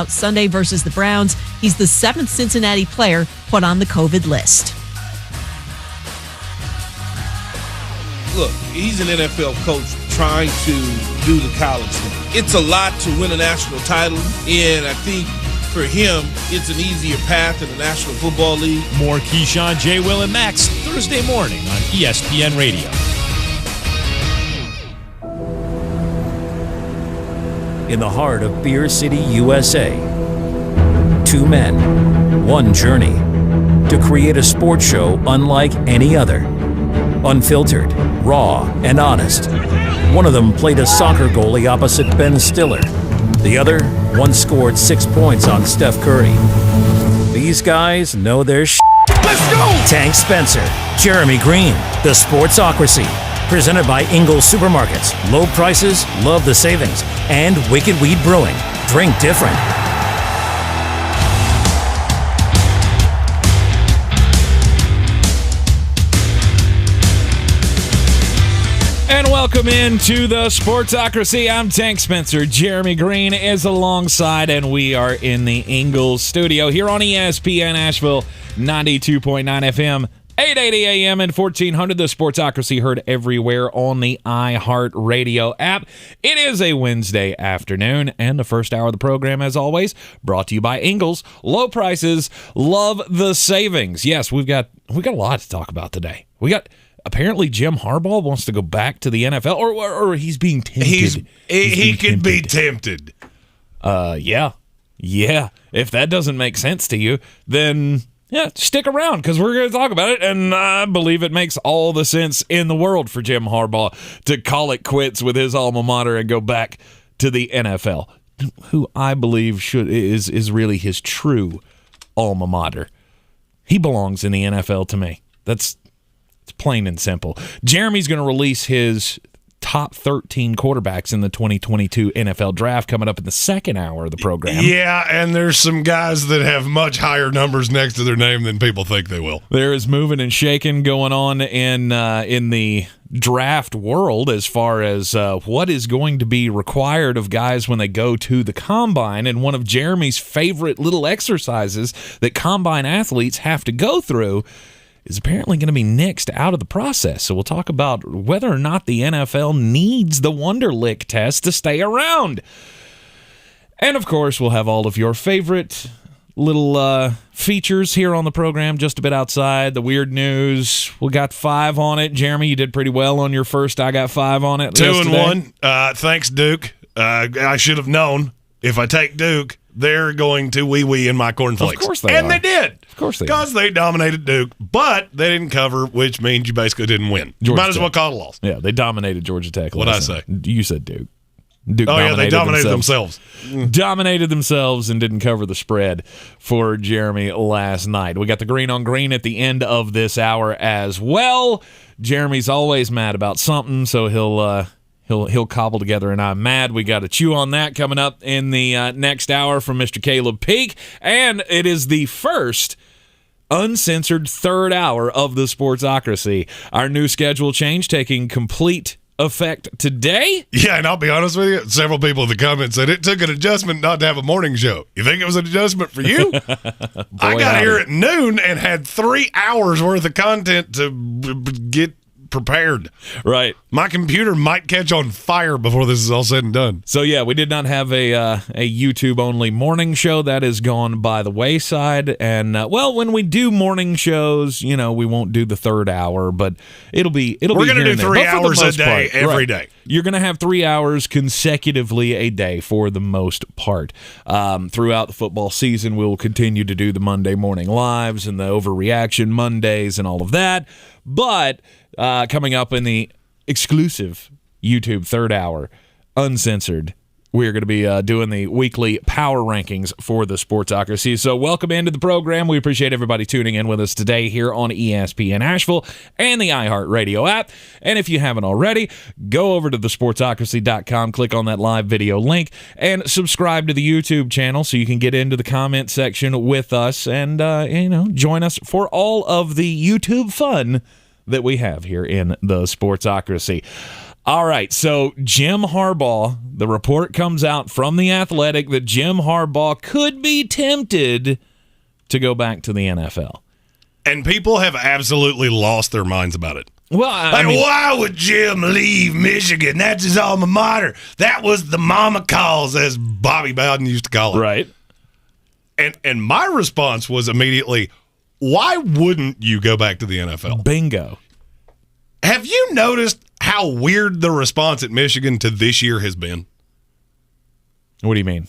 out Sunday versus the Browns. He's the 7th Cincinnati player put on the COVID list. Look, he's an NFL coach trying to do the college thing. It's a lot to win a national title, and I think for him, it's an easier path in the National Football League. More Keyshawn, J. Will, and Max Thursday morning on ESPN Radio. In the heart of Beer City, USA, two men, one journey to create a sports show unlike any other. Unfiltered, raw, and honest. One of them played a soccer goalie opposite Ben Stiller. The other once scored 6 points on Steph Curry. These guys know their shit. Let's go! Tank Spencer, Jeremy Greene, The Sportsocracy. Presented by Ingles Supermarkets. Low prices, love the savings. And Wicked Weed Brewing. Drink different. And welcome into the Sportsocracy. I'm Tank Spencer. Jeremy Greene is alongside, and we are in the Ingles studio here on ESPN Asheville, 92.9 FM, 880 AM, and 1400. The Sportsocracy heard everywhere on the iHeart Radio app. It is a Wednesday afternoon, and the first hour of the program, as always, brought to you by Ingles. Low prices, love the savings. Yes, we got a lot to talk about today. Apparently, Jim Harbaugh wants to go back to the NFL, or he's being tempted. He could be tempted. Yeah. If that doesn't make sense to you, then yeah, stick around because we're going to talk about it. And I believe it makes all the sense in the world for Jim Harbaugh to call it quits with his alma mater and go back to the NFL, who I believe is really his true alma mater. He belongs in the NFL to me. It's plain and simple. Jeremy's going to release his top 13 quarterbacks in the 2022 NFL draft coming up in the second hour of the program. Yeah, and there's some guys that have much higher numbers next to their name than people think they will. There is moving and shaking going on in the draft world as far as what is going to be required of guys when they go to the combine. And one of Jeremy's favorite little exercises that combine athletes have to go through is apparently going to be nixed out of the process. So we'll talk about whether or not the NFL needs the Wonderlic Test to stay around. And, of course, we'll have all of your favorite little features here on the program, just a bit outside. The weird news, we got 5 on it. Jeremy, you did pretty well on your first. I got 5 on it. 2 and 1. Thanks, Duke. I should have known if I take Duke, they're going to wee-wee in my cornflakes. Of course they and are. they did. Of course they Because they dominated Duke, but they didn't cover, which means you basically didn't win. You might as well call it a loss. Yeah, they dominated Georgia Tech. What'd I say? You said Duke. They dominated themselves. Dominated themselves and didn't cover the spread for Jeremy last night. We got the Green on Green at the end of this hour as well. Jeremy's always mad about something, so he'll cobble together and I'm mad. We got to chew on that coming up in the next hour from Mr. Caleb Peak, and it is the first uncensored third hour of the Sportsocracy. Our new schedule change taking complete effect today. Yeah, and I'll be honest with you, several people in the comments said it took an adjustment not to have a morning show. You think it was an adjustment for you? I got here at noon and had 3 hours worth of content to get prepared. Right. My computer might catch on fire before this is all said and done. So yeah, we did not have a YouTube only morning show. That has gone by the wayside. And when we do morning shows, we won't do the third hour, but we're going to do 3 hours a day every day. You're going to have 3 hours consecutively a day for the most part. Throughout the football season, we'll continue to do the Monday morning lives and the overreaction Mondays and all of that. But coming up in the exclusive YouTube third hour, uncensored, we're going to be doing the weekly power rankings for the Sportsocracy. So welcome into the program. We appreciate everybody tuning in with us today here on ESPN Asheville and the iHeart Radio app. And if you haven't already, go over to thesportsocracy.com, click on that live video link, and subscribe to the YouTube channel so you can get into the comment section with us and join us for all of the YouTube fun that we have here in the Sportsocracy. All right, so Jim Harbaugh, the report comes out from The Athletic that Jim Harbaugh could be tempted to go back to the NFL. And people have absolutely lost their minds about it. Well, I mean, why would Jim leave Michigan? That's his alma mater. That was the mama calls, as Bobby Bowden used to call it. Right. And my response was immediately, why wouldn't you go back to the NFL? Bingo. Have you noticed how weird the response at Michigan to this year has been? What do you mean?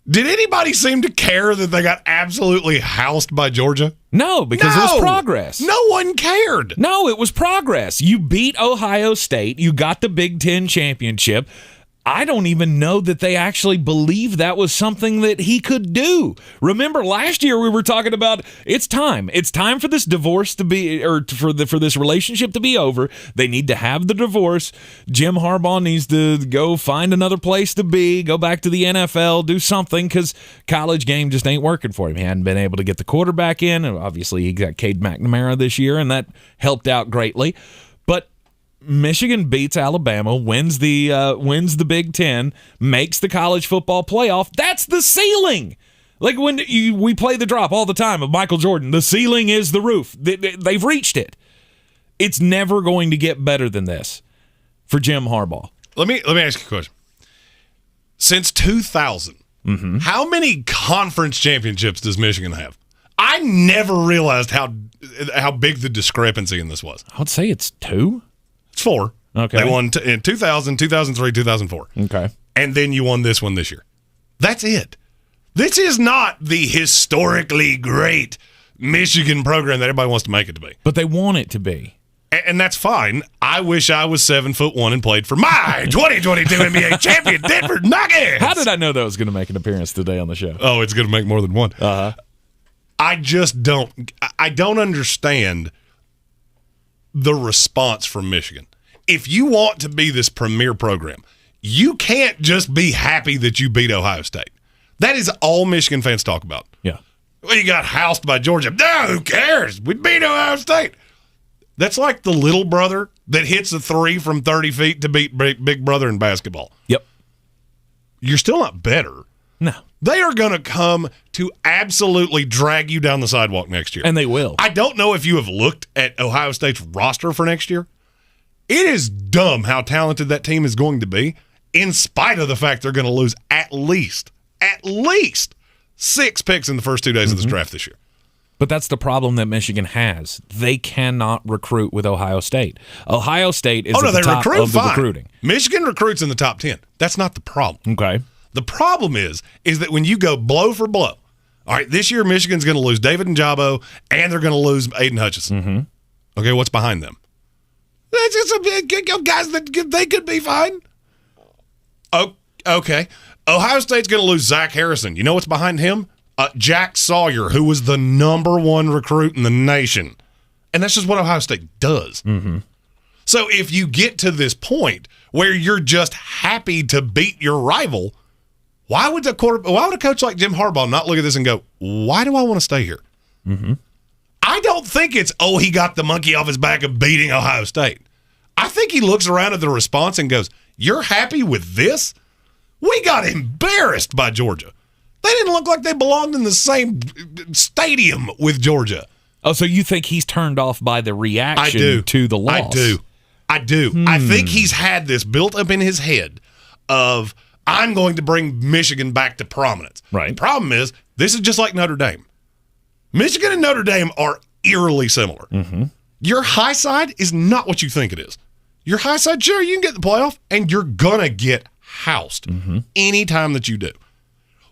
Did anybody seem to care that they got absolutely housed by Georgia? No, because it was progress. No one cared. No, it was progress. You beat Ohio State. You got the Big Ten championship. I don't even know that they actually believed that was something that he could do. Remember, last year we were talking about it's time. It's time for this divorce to be, or for this relationship to be over. They need to have the divorce. Jim Harbaugh needs to go find another place to be, go back to the NFL, do something, because college game just ain't working for him. He hadn't been able to get the quarterback in, and obviously he got Cade McNamara this year, and that helped out greatly. But Michigan beats Alabama, wins the Big Ten, makes the college football playoff. That's the ceiling. Like when we play the drop all the time of Michael Jordan, the ceiling is the roof. They've reached it. It's never going to get better than this for Jim Harbaugh. Let me ask you a question. Since 2000, how many conference championships does Michigan have? I never realized how big the discrepancy in this was. I would say it's 2. It's 4. Okay. They won in 2000, 2003, 2004. Okay. And then you won this one this year. That's it. This is not the historically great Michigan program that everybody wants to make it to be. But they want it to be. And that's fine. I wish I was 7'1" and played for my 2022 NBA champion Denver Nuggets. How did I know that was going to make an appearance today on the show? Oh, it's going to make more than one. Uh-huh. I don't understand the response from Michigan. If you want to be this premier program, you can't just be happy that you beat Ohio State. That is all Michigan fans talk about. Yeah. Well, you got housed by Georgia. No, who cares? We beat Ohio State. That's like the little brother that hits a 3 from 30 feet to beat big brother in basketball. Yep. You're still not better. No. They are going to come to absolutely drag you down the sidewalk next year. And they will. I don't know if you have looked at Ohio State's roster for next year. It is dumb how talented that team is going to be, in spite of the fact they're going to lose at least 6 picks in the first 2 days of this draft this year. But that's the problem that Michigan has. They cannot recruit with Ohio State. Ohio State is at the top of the recruiting. Michigan recruits in the top 10. That's not the problem. Okay. The problem is that when you go blow for blow, all right, this year Michigan's going to lose David Njabo, and they're going to lose Aiden Hutchinson. Mm-hmm. Okay, what's behind them? That's just some guys that they could be fine. Oh, okay. Ohio State's going to lose Zach Harrison. You know what's behind him? Jack Sawyer, who was the #1 recruit in the nation. And that's just what Ohio State does. Mm-hmm. So if you get to this point where you're just happy to beat your rival, why would a coach like Jim Harbaugh not look at this and go, why do I want to stay here? Mm-hmm. I don't think it's, he got the monkey off his back of beating Ohio State. I think he looks around at the response and goes, you're happy with this? We got embarrassed by Georgia. They didn't look like they belonged in the same stadium with Georgia. Oh, so you think he's turned off by the reaction to the loss? I do. I think he's had this built up in his head of, I'm going to bring Michigan back to prominence. Right. The problem is, this is just like Notre Dame. Michigan and Notre Dame are eerily similar. Mm-hmm. Your high side is not what you think it is. Your high side, sure, you can get the playoff, and you're going to get housed anytime that you do.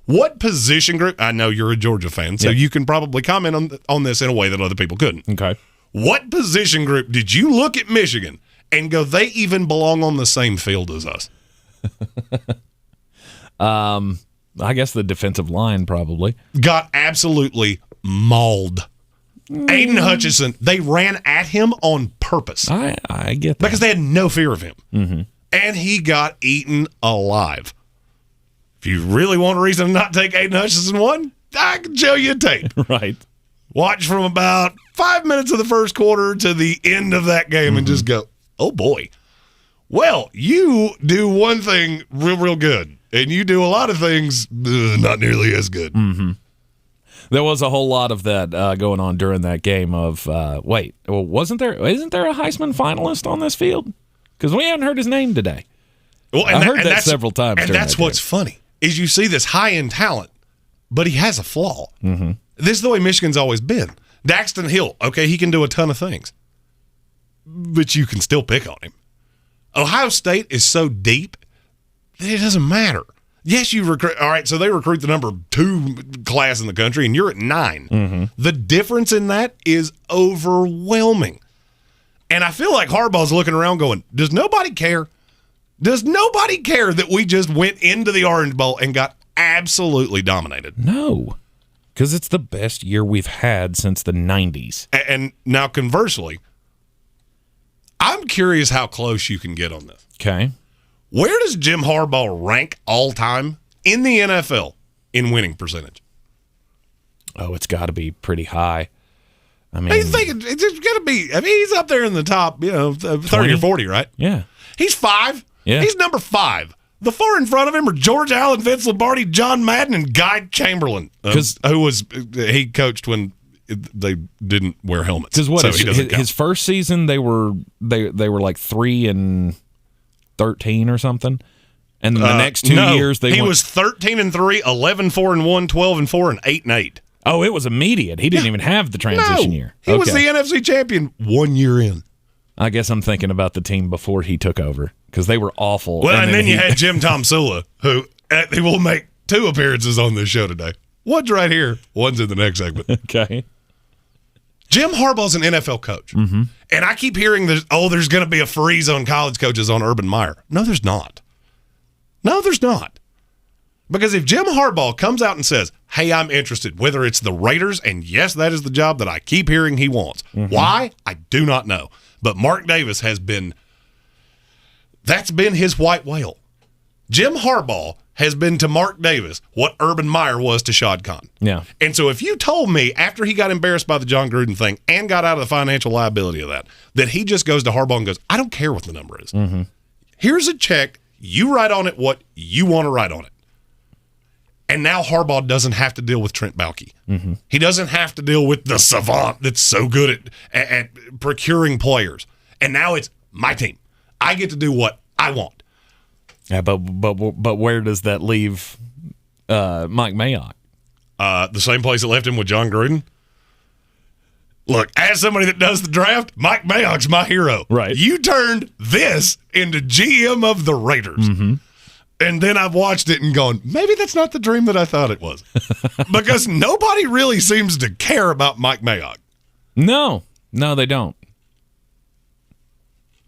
What position group? I know you're a Georgia fan, so you can probably comment on this in a way that other people couldn't. Okay. What position group did you look at Michigan and go, they even belong on the same field as us? I guess the defensive line probably. Got absolutely mauled. Aiden Hutchinson, they ran at him on purpose. I get that. Because they had no fear of him. Mm-hmm. And he got eaten alive. If you really want a reason to not take Aiden Hutchinson one, I can show you a tape. Right. Watch from about 5 minutes of the first quarter to the end of that game and just go, oh boy, well, you do one thing real good, and you do a lot of things not nearly as good. Mm-hmm. There was a whole lot of that going on during that game of, isn't there a Heisman finalist on this field? Because we haven't heard his name today. Well, I heard that several times. And that's what's funny, is you see this high-end talent, but he has a flaw. Mm-hmm. This is the way Michigan's always been. Daxton Hill, okay, he can do a ton of things, but you can still pick on him. Ohio State is so deep that it doesn't matter. Yes, you recruit. All right, so they recruit the number 2 class in the country, and you're at 9. Mm-hmm. The difference in that is overwhelming. And I feel like Harbaugh's looking around going, does nobody care? Does nobody care that we just went into the Orange Bowl and got absolutely dominated? No, because it's the best year we've had since the 90s. And now, conversely, I'm curious how close you can get on this. Okay. Where does Jim Harbaugh rank all time in the NFL in winning percentage? Oh, it's got to be pretty high. I mean, it's going to be. I mean, he's up there in the top, 30 or 40, right? Yeah. He's 5. Yeah. He's number 5. The 4 in front of him are George Allen, Vince Lombardi, John Madden, and Guy Chamberlain, he coached when they didn't wear helmets. Because his first season they were like 3-13 or something, and then the next 2 years he was 13-3, 11-4-1, 12-4, and 8-8. Oh, it was immediate. He didn't even have the transition year. He was the NFC champion 1 year in. I guess I'm thinking about the team before he took over because they were awful. Well, and then you had Jim Tomsula, who he will make 2 appearances on this show today. One's right here. One's in the next segment. Okay. Jim Harbaugh's an NFL coach. Mm-hmm. And I keep hearing there's going to be a freeze on college coaches on Urban Meyer. No, there's not. Because if Jim Harbaugh comes out and says, hey, I'm interested, whether it's the Raiders, and yes, that is the job that I keep hearing he wants. Mm-hmm. Why? I do not know. But Mark Davis that's been his white whale. Jim Harbaugh has been to Mark Davis what Urban Meyer was to Shad Khan. Yeah. And so if you told me after he got embarrassed by the John Gruden thing and got out of the financial liability of that he just goes to Harbaugh and goes, I don't care what the number is. Mm-hmm. Here's a check. You write on it what you want to write on it. And now Harbaugh doesn't have to deal with Trent Baalke. Mm-hmm. He doesn't have to deal with the savant that's so good at procuring players. And now it's my team. I get to do what I want. Yeah, but where does that leave Mike Mayock? The same place it left him with John Gruden. Look, as somebody that does the draft, Mike Mayock's my hero. Right. You turned this into GM of the Raiders. Mm-hmm. And then I've watched it and gone, maybe that's not the dream that I thought it was. Because nobody really seems to care about Mike Mayock. No, they don't.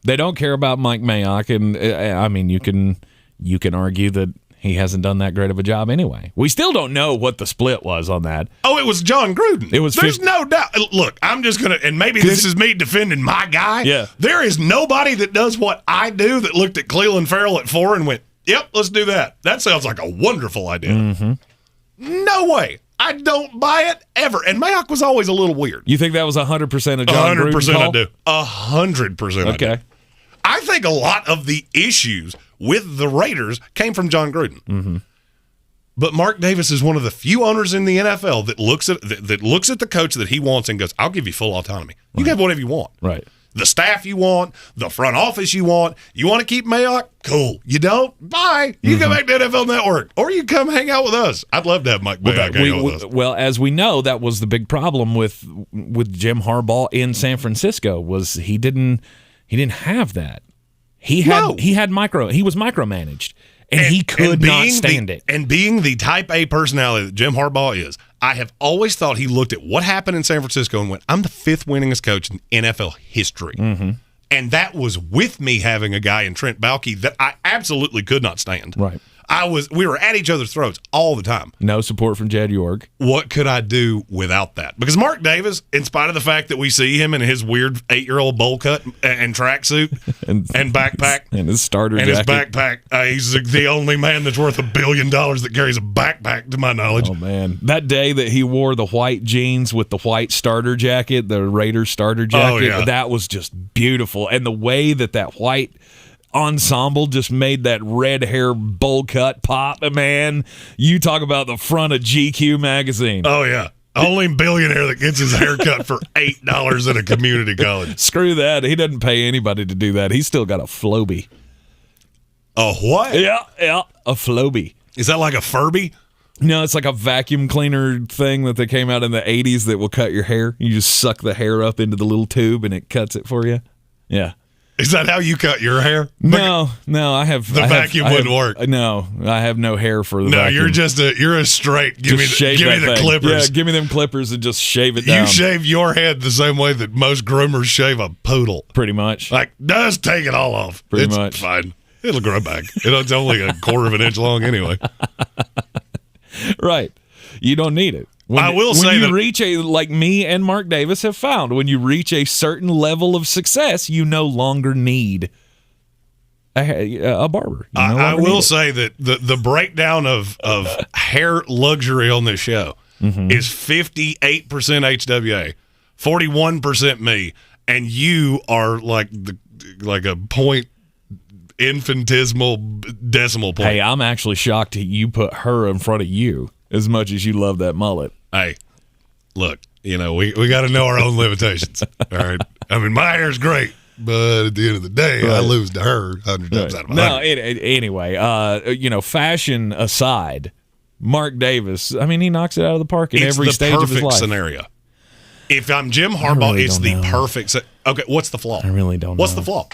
They don't care about Mike Mayock, and I mean, you can argue that he hasn't done that great of a job anyway. We still don't know what the split was on that. Oh, it was John Gruden. There's no doubt. Look, I'm just going to, and maybe this is me defending my guy. Yeah. There is nobody that does what I do that looked at Cleveland Farrell at 4 and went, yep, let's do that. That sounds like a wonderful idea. Mm-hmm. No way. I don't buy it ever. And Mayock was always a little weird. You think that was 100% of John Gruden 100% I do. 100% okay. I do. I think a lot of the issues with the Raiders came from John Gruden. Mm-hmm. But Mark Davis is one of the few owners in the NFL that looks at the coach that he wants and goes, I'll give you full autonomy. You can have whatever you want. Right. The staff you want, the front office you want. You want to keep Mayock? Cool. You don't? Bye. You go back to NFL Network. Or you come hang out with us. I'd love to have Mike Mayock hang out with us. Well, as we know, that was the big problem with Jim Harbaugh in San Francisco was he didn't have that. He was micromanaged. And he could not stand it. And being the type A personality that Jim Harbaugh is, I have always thought he looked at what happened in San Francisco and went, I'm the 5th winningest coach in NFL history. Mm-hmm. And that was with me having a guy in Trent Baalke that I absolutely could not stand. Right. We were at each other's throats all the time. No support from Jed York. What could I do without that? Because Mark Davis, in spite of the fact that we see him in his weird 8-year-old bowl cut and tracksuit and backpack and his starter jacket. His backpack, he's the only man that's worth $1 billion that carries a backpack, to my knowledge. Oh man, that day that he wore the white jeans with the white starter jacket, the Raiders starter jacket, that was just beautiful. And the way that white ensemble just made that red hair bowl cut pop, man. You talk about the front of GQ magazine. Oh, yeah. Only billionaire that gets his hair cut for $8 at a community college. Screw that. He doesn't pay anybody to do that. He's still got a Flowbee. A what? Yeah, a Flowbee. Is that like a Furby? No, it's like a vacuum cleaner thing that they came out in the 80s that will cut your hair. You just suck the hair up into the little tube and it cuts it for you. Yeah. Is that how you cut your hair? No, I have the vacuum wouldn't work. No, I have no hair for the vacuum. No, you're a straight. Give me the clippers. Yeah, give me them clippers and just shave it down. You shave your head the same way that most groomers shave a poodle. Pretty much. Like, just take it all off. Pretty much. Fine. It'll grow back. It's only a quarter of an inch long anyway. Right. You don't need it. I will say when you that, reach like me and Mark Davis have found, when you reach a certain level of success, you no longer need a barber. I will say that the breakdown of hair luxury on this show is 58% HWA, 41% me, and you are like a point infinitesimal decimal point. Hey, I'm actually shocked that you put her in front of you as much as you love that mullet. Hey, look, we got to know our own limitations. All right. I mean, my hair's great, but at the end of the day, I lose to her 100 times out of 100. No, anyway, fashion aside, Mark Davis, I mean, he knocks it out of the park in every stage of his life. It's the perfect scenario. If I'm Jim Harbaugh, really it's the perfect. Okay, what's the flaw? I really don't know. What's the flaw?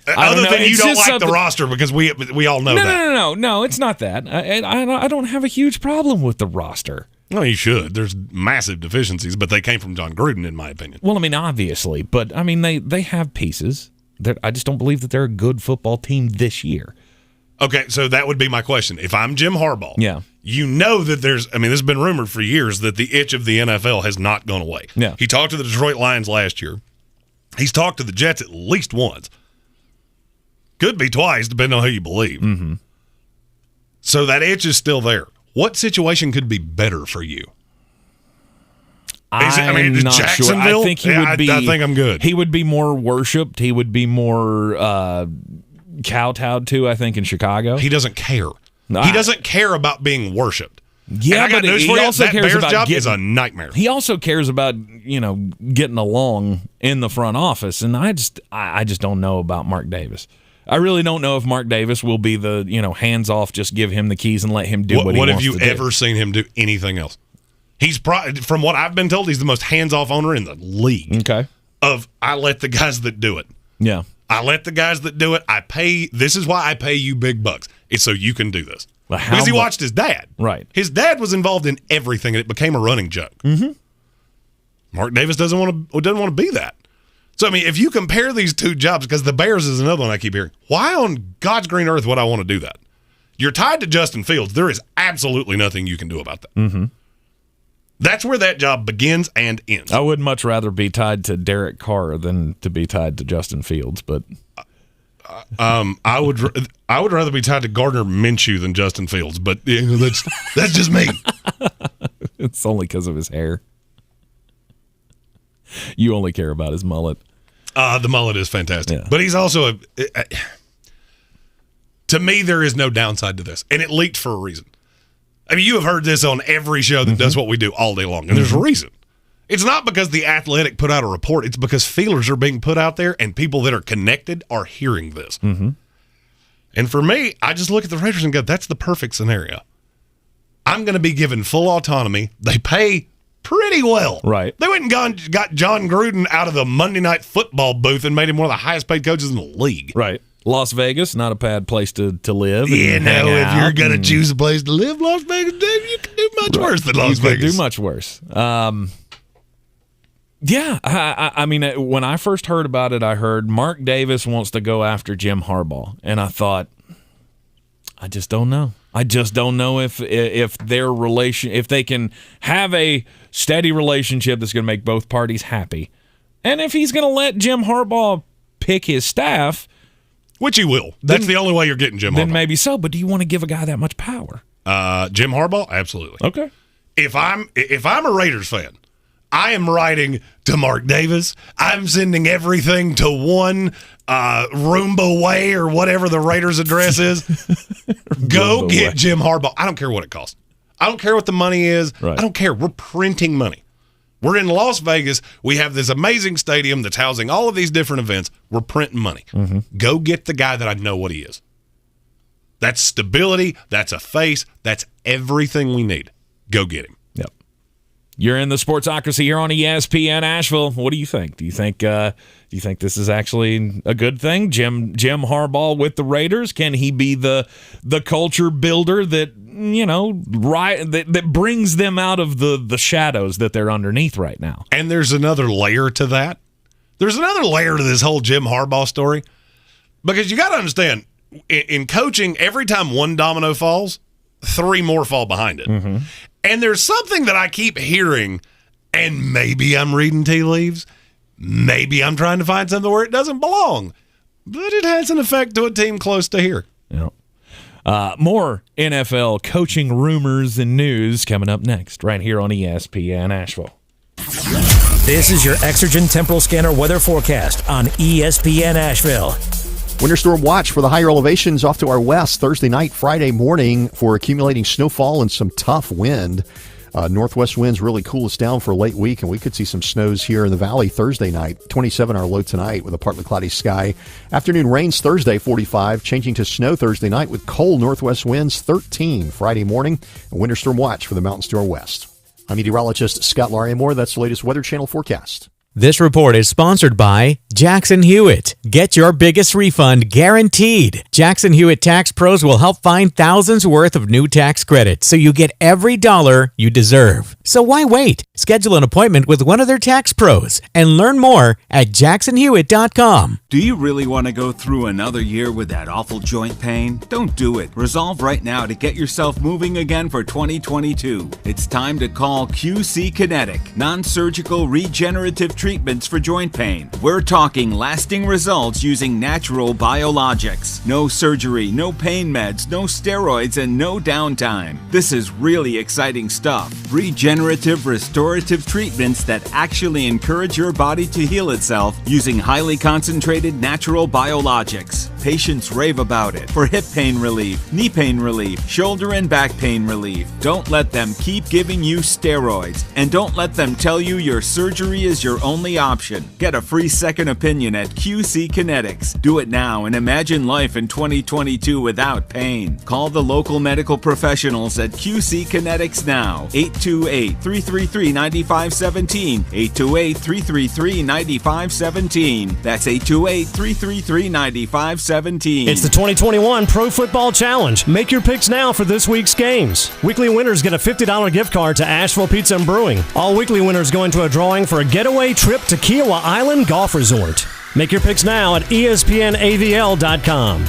Other than you don't like the roster, because we all know that. No, it's not that. I don't have a huge problem with the roster. Well, you should. There's massive deficiencies, but they came from John Gruden, in my opinion. Well, I mean, obviously, but I mean, they have pieces. I just don't believe that they're a good football team this year. Okay, so that would be my question. If I'm Jim Harbaugh, you know that this has been rumored for years that the itch of the NFL has not gone away. Yeah. He talked to the Detroit Lions last year. He's talked to the Jets at least once. Could be twice, depending on who you believe. Mm-hmm. So that itch is still there. What situation could be better for you? I'm not sure. I think he would be. I think I'm good. He would be more worshipped. He would be more kowtowed to, I think, in Chicago. He doesn't care. He doesn't care about being worshipped. Yeah, but he also cares Bears about job is a nightmare. He also cares about getting along in the front office, and I just don't know about Mark Davis. I really don't know if Mark Davis will be the hands off, just give him the keys and let him do what he wants to do. What have you ever seen him do anything else? He's from what I've been told, he's the most hands off owner in the league. Okay. I let the guys that do it. Yeah. I let the guys that do it. I pay. This is why I pay you big bucks. It's so you can do this. Because he watched his dad. Right. His dad was involved in everything, and it became a running joke. Mm-hmm. Mark Davis doesn't want to be that. So, I mean, if you compare these two jobs, because the Bears is another one I keep hearing, why on God's green earth would I want to do that? You're tied to Justin Fields. There is absolutely nothing you can do about that. Mm-hmm. That's where that job begins and ends. I would much rather be tied to Derek Carr than to be tied to Justin Fields, but I would rather be tied to Gardner Minshew than Justin Fields, but that's just me. It's only because of his hair. You only care about his mullet. The mullet is fantastic, but he's also to me, there is no downside to this, and it leaked for a reason. I mean, you have heard this on every show that does what we do all day long, and there's a reason. It's not because The Athletic put out a report. It's because feelers are being put out there, and people that are connected are hearing this. Mm-hmm. And for me, I just look at the Raiders and go, that's the perfect scenario. I'm going to be given full autonomy. They pay pretty well. Right. They went and got John Gruden out of the Monday Night Football booth and made him one of the highest paid coaches in the league. Right. Las Vegas, not a bad place to live. If you're going to choose a place to live, Las Vegas, you can do much worse than Las Vegas. You can do much worse. Yeah, I mean, when I first heard about it, I heard Mark Davis wants to go after Jim Harbaugh, and I thought, I just don't know. I just don't know if their if they can have a steady relationship that's going to make both parties happy, and if he's going to let Jim Harbaugh pick his staff, which he will. That's the only way you're getting Jim Harbaugh. Then maybe so. But do you want to give a guy that much power? Jim Harbaugh, absolutely. Okay. If I'm a Raiders fan, I am writing to Mark Davis. I'm sending everything to one Roomba Way or whatever the Raiders' address is. Go get Jim Harbaugh. I don't care what it costs. I don't care what the money is. Right. I don't care. We're printing money. We're in Las Vegas. We have this amazing stadium that's housing all of these different events. We're printing money. Mm-hmm. Go get the guy that I know what he is. That's stability. That's a face. That's everything we need. Go get him. Yep. You're in the Sportsocracy here on ESPN Asheville. What do you think? Do you think this is actually a good thing? Jim Harbaugh with the Raiders, can he be the culture builder that that brings them out of the shadows that they're underneath right now? And there's another layer to that. There's another layer to this whole Jim Harbaugh story, because you got to understand, in coaching, every time one domino falls, 3 more fall behind it. Mm-hmm. And there's something that I keep hearing, and maybe I'm reading tea leaves, maybe I'm trying to find something where it doesn't belong, but it has an effect to a team close to here. Yeah. More NFL coaching rumors and news coming up next, right here on ESPN Asheville. This is your Exergen Temporal Scanner weather forecast on ESPN Asheville. Winter storm watch for the higher elevations off to our west Thursday night, Friday morning for accumulating snowfall and some tough wind. Northwest winds really cool us down for a late week, and we could see some snows here in the valley Thursday night. 27 our low tonight with a partly cloudy sky. Afternoon rains Thursday, 45, changing to snow Thursday night with cold northwest winds, 13 Friday morning. A winter storm watch for the mountains to our west. I'm meteorologist Scott Larimore. That's the latest Weather Channel forecast. This report is sponsored by Jackson Hewitt. Get your biggest refund guaranteed. Jackson Hewitt Tax Pros will help find thousands worth of new tax credits so you get every dollar you deserve. So why wait? Schedule an appointment with one of their tax pros and learn more at jacksonhewitt.com. Do you really want to go through another year with that awful joint pain? Don't do it. Resolve right now to get yourself moving again for 2022. It's time to call QC Kinetic, non-surgical regenerative treatments for joint pain. We're talking lasting results using natural biologics. No surgery, no pain meds, no steroids, and no downtime. This is really exciting stuff. Regenerative restorative treatments that actually encourage your body to heal itself using highly concentrated natural biologics. Patients rave about it for hip pain relief, knee pain relief, shoulder and back pain relief. Don't let them keep giving you steroids, and don't let them tell you your surgery is your only option. Get a free second opinion at QC Kinetics. Do it now and imagine life in 2022 without pain. Call the local medical professionals at QC Kinetics now. 828-333-9517. 828-333-9517. That's 828-333-9517. It's the 2021 Pro Football Challenge. Make your picks now for this week's games. Weekly winners get a $50 gift card to Asheville Pizza and Brewing. All weekly winners go into a drawing for a getaway trip to Kiowa Island Golf Resort. Make your picks now at ESPNAVL.com.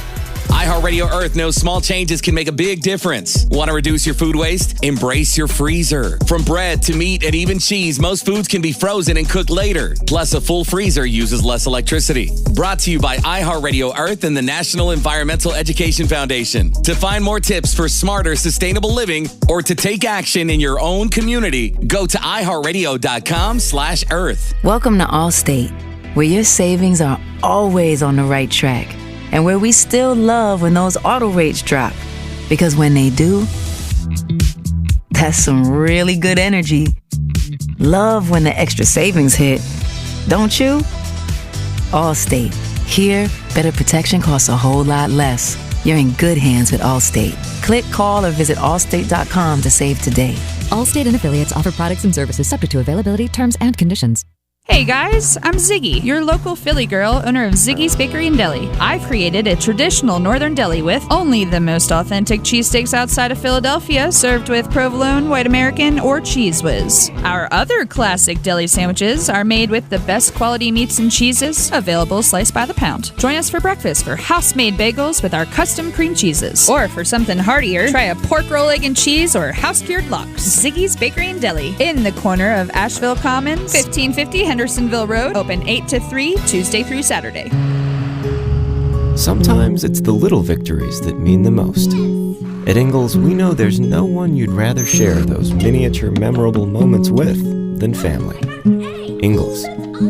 iHeartRadio Earth knows small changes can make a big difference. Want to reduce your food waste? Embrace your freezer. From bread to meat and even cheese, most foods can be frozen and cooked later. Plus, a full freezer uses less electricity. Brought to you by iHeartRadio Earth and the National Environmental Education Foundation. To find more tips for smarter, sustainable living or to take action in your own community, go to iHeartRadio.com/earth. Welcome to Allstate, where your savings are always on the right track. And where we still love when those auto rates drop. Because when they do, that's some really good energy. Love when the extra savings hit. Don't you? Allstate. Here, better protection costs a whole lot less. You're in good hands with Allstate. Click, call, or visit allstate.com to save today. Allstate and affiliates offer products and services subject to availability, terms, and conditions. Hey guys, I'm Ziggy, your local Philly girl, owner of Ziggy's Bakery and Deli. I've created a traditional northern deli with only the most authentic cheesesteaks outside of Philadelphia, served with provolone, white American, or Cheese Whiz. Our other classic deli sandwiches are made with the best quality meats and cheeses, available sliced by the pound. Join us for breakfast for house-made bagels with our custom cream cheeses. Or for something heartier, try a pork roll, egg and cheese, or house-cured lox. Ziggy's Bakery and Deli, in the corner of Asheville Commons, 1550 Hendersonville Road, open 8 to 3, Tuesday through Saturday. Sometimes it's the little victories that mean the most. At Ingalls, we know there's no one you'd rather share those miniature memorable moments with than family. Ingalls,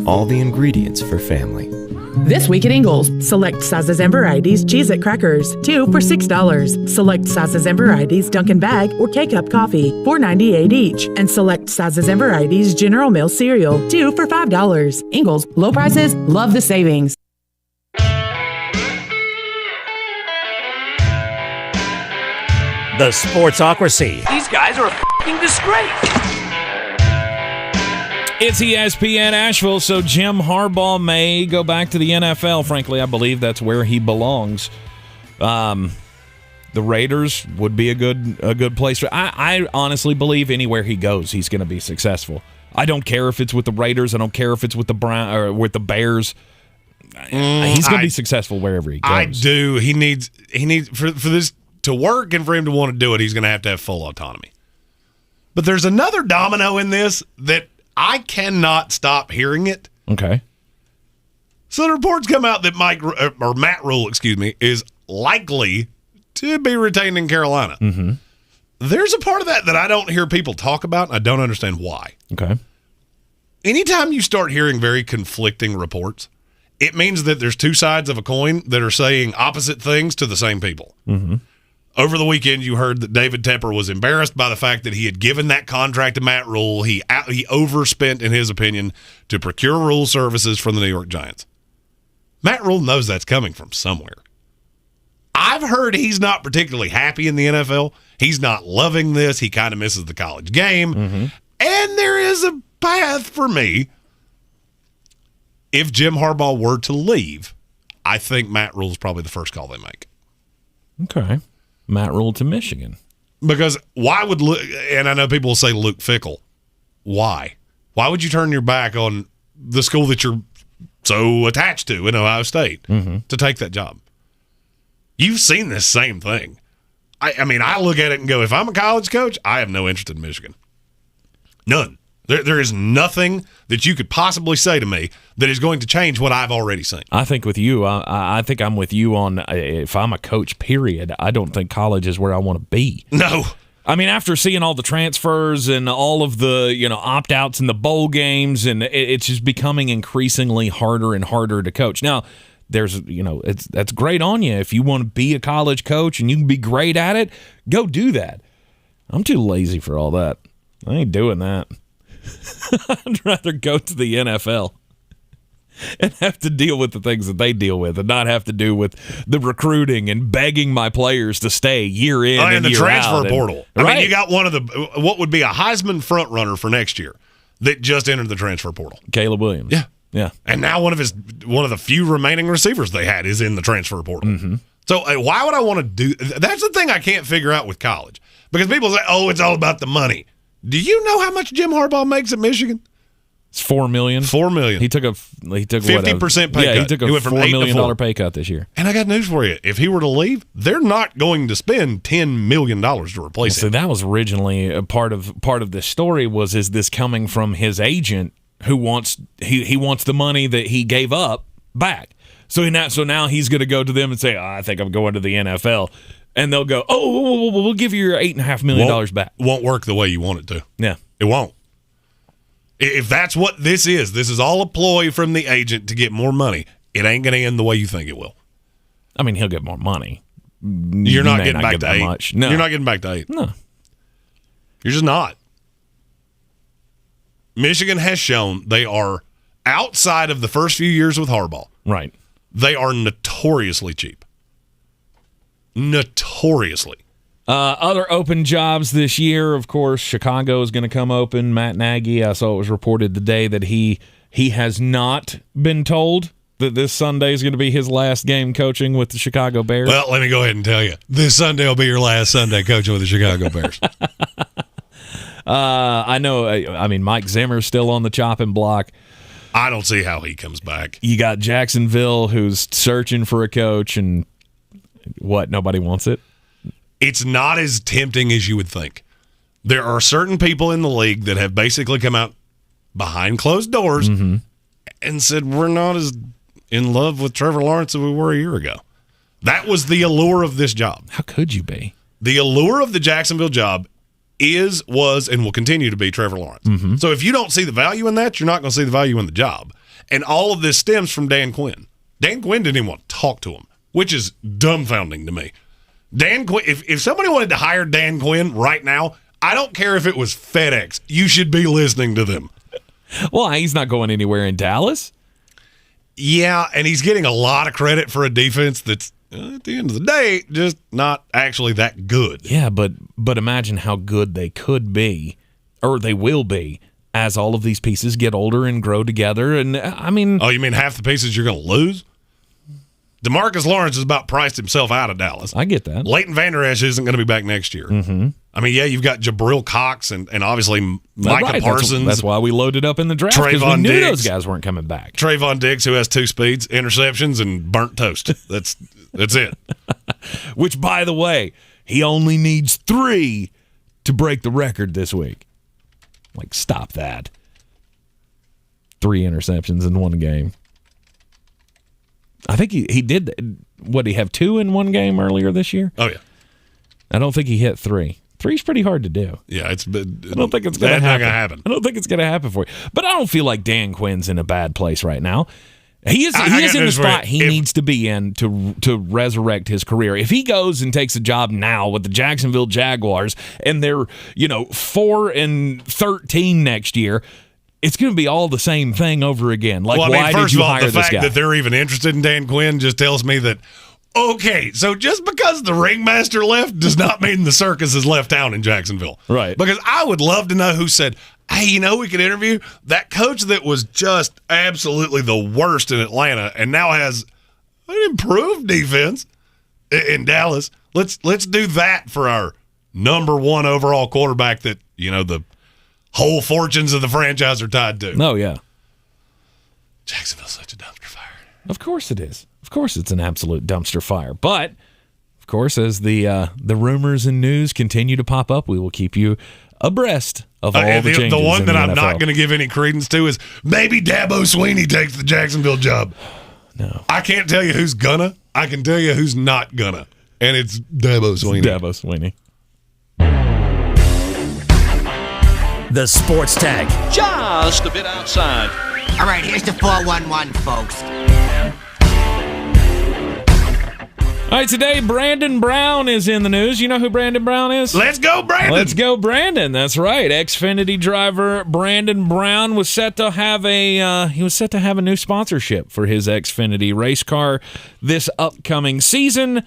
all the ingredients for family. This week at Ingalls, select sizes and varieties Cheez-It crackers, 2 for $6. Select sizes and varieties Dunkin' Bag or K-Cup coffee, $4.98 each. And select sizes and varieties General Mills cereal, 2 for $5. Ingalls, low prices, love the savings. The Sportsocracy. These guys are a f***ing disgrace. It's ESPN Asheville, so Jim Harbaugh may go back to the NFL. Frankly, I believe that's where he belongs. The Raiders would be a good place. I honestly believe anywhere he goes, he's going to be successful. I don't care if it's with the Raiders. I don't care if it's with the Bears. He's going to be successful wherever he goes. I do. He needs for this to work and for him to want to do it. He's going to have full autonomy. But there's another domino in this that I cannot stop hearing it. Okay. So the reports come out that Matt Rule, is likely to be retained in Carolina. Mm-hmm. There's a part of that I don't hear people talk about, and I don't understand why. Okay. Anytime you start hearing very conflicting reports, it means that there's two sides of a coin that are saying opposite things to the same people. Mm-hmm. Over the weekend, you heard that David Tepper was embarrassed by the fact that he had given that contract to Matt Rule. He overspent, in his opinion, to procure Rule services from the New York Giants. Matt Rule knows that's coming from somewhere. I've heard he's not particularly happy in the NFL. He's not loving this. He kind of misses the college game. Mm-hmm. And there is a path for me. If Jim Harbaugh were to leave, I think Matt Rule is probably the first call they make. Okay. Matt Rule to Michigan. Because why would and I know people will say Luke Fickell. Why? Why would you turn your back on the school that you're so attached to in Ohio State to take that job? You've seen this same thing. I mean, I look at it and go, if I'm a college coach, I have no interest in Michigan. None. There is nothing that you could possibly say to me that is going to change what I've already seen. I think with you, I think I'm with you on if I'm a coach, period, I don't think college is where I want to be. No. I mean, after seeing all the transfers and all of the opt-outs in the bowl games, and it's just becoming increasingly harder and harder to coach. Now, there's that's great on you. If you want to be a college coach and you can be great at it, go do that. I'm too lazy for all that. I ain't doing that. I'd rather go to the NFL and have to deal with the things that they deal with and not have to do with the recruiting and begging my players to stay year in and the year transfer out. portal. Right. I mean, you got one of what would be a Heisman front runner for next year that just entered the transfer portal. Caleb Williams. Yeah. And now one of the few remaining receivers they had is in the transfer portal. Mm-hmm. So why would I want to do? That's the thing I can't figure out with college, because people say, "Oh, it's all about the money." Do you know how much Jim Harbaugh makes at Michigan? It's $4 million. $4 million. He took 50% pay cut. Yeah, he took a went from $4 $8 to million $4. pay cut this year. And I got news for you. If he were to leave, they're not going to spend $10 million to replace him. So that was originally a part of this story. Is this coming from his agent who wants he wants the money that he gave up back? So now he's going to go to them and say, I think I'm going to the NFL. And they'll go, we'll give you your $8.5 million back. Won't work the way you want it to. Yeah. It won't. If that's what this is all a ploy from the agent to get more money. It ain't going to end the way you think it will. I mean, he'll get more money. You're not getting back to $8. Much. No. You're not getting back to $8. No. You're just not. Michigan has shown they are, outside of the first few years with Harbaugh, right? They are notoriously cheap. Notoriously. Other open jobs this year, of course, Chicago is going to come open. Matt Nagy, I saw it was reported today that he has not been told that this Sunday is going to be his last game coaching with the Chicago Bears. Well, let me go ahead and tell you. This Sunday will be your last Sunday coaching with the Chicago Bears. I know. I mean, Mike Zimmer's still on the chopping block. I don't see how he comes back. You got Jacksonville, who's searching for a coach, and what? Nobody wants it? It's not as tempting as you would think. There are certain people in the league that have basically come out behind closed doors and said, we're not as in love with Trevor Lawrence as we were a year ago. That was the allure of this job. How could you be? The allure of the Jacksonville job is, was, and will continue to be Trevor Lawrence. Mm-hmm. So if you don't see the value in that, you're not going to see the value in the job. And all of this stems from Dan Quinn. Dan Quinn didn't even want to talk to him, which is dumbfounding to me. Dan Quinn, if somebody wanted to hire Dan Quinn right now, I don't care if it was FedEx. You should be listening to them. Well, he's not going anywhere in Dallas. Yeah, and he's getting a lot of credit for a defense that's, at the end of the day, just not actually that good. Yeah, but imagine how good they could be, or they will be, as all of these pieces get older and grow together. And I mean, oh, you mean half the pieces you're going to lose? DeMarcus Lawrence has about priced himself out of Dallas. I get that. Leighton Vander Esch isn't going to be back next year. Mm-hmm. I mean, yeah, you've got Jabril Cox and obviously Micah Parsons. That's why we loaded up in the draft, because we knew those guys weren't coming back. Trayvon Diggs, who has 2 speeds, interceptions, and burnt toast. That's it. Which, by the way, he only needs 3 to break the record this week. Like, stop that. 3 interceptions in one game. I think he did. What, did he have 2 in one game earlier this year? Oh, yeah. I don't think he hit 3. 3's pretty hard to do. Yeah, I don't think it's going to happen. I don't think it's going to happen for you. But I don't feel like Dan Quinn's in a bad place right now. He is in the spot he needs to be in to resurrect his career. If he goes and takes a job now with the Jacksonville Jaguars and they're 4-13 next year, it's going to be all the same thing over again. Like, why did you hire this guy? The fact that they're even interested in Dan Quinn just tells me that, okay, so just because the ringmaster left does not mean the circus is left town in Jacksonville. Right. Because I would love to know who said, hey, we could interview that coach that was just absolutely the worst in Atlanta and now has an improved defense in Dallas. Let's do that for our number 1 overall quarterback that, the whole fortunes of the franchise are tied to. Oh, yeah. Jacksonville's such a dumpster fire. Of course it is. Of course it's an absolute dumpster fire. But, of course, as the rumors and news continue to pop up, we will keep you abreast of all the changes. The one that I'm NFL. not going to give any credence to is maybe Dabo Swinney takes the Jacksonville job. No. I can't tell you who's gonna. I can tell you who's not gonna. And it's Dabo Swinney. Dabo Swinney. The Sports Tag. Just a bit outside. All right, here's the 411, folks. All right, today Brandon Brown is in the news. You know who Brandon Brown is? Let's go, Brandon. Let's go, Brandon. That's right. Xfinity driver Brandon Brown was set to have a new sponsorship for his Xfinity race car this upcoming season.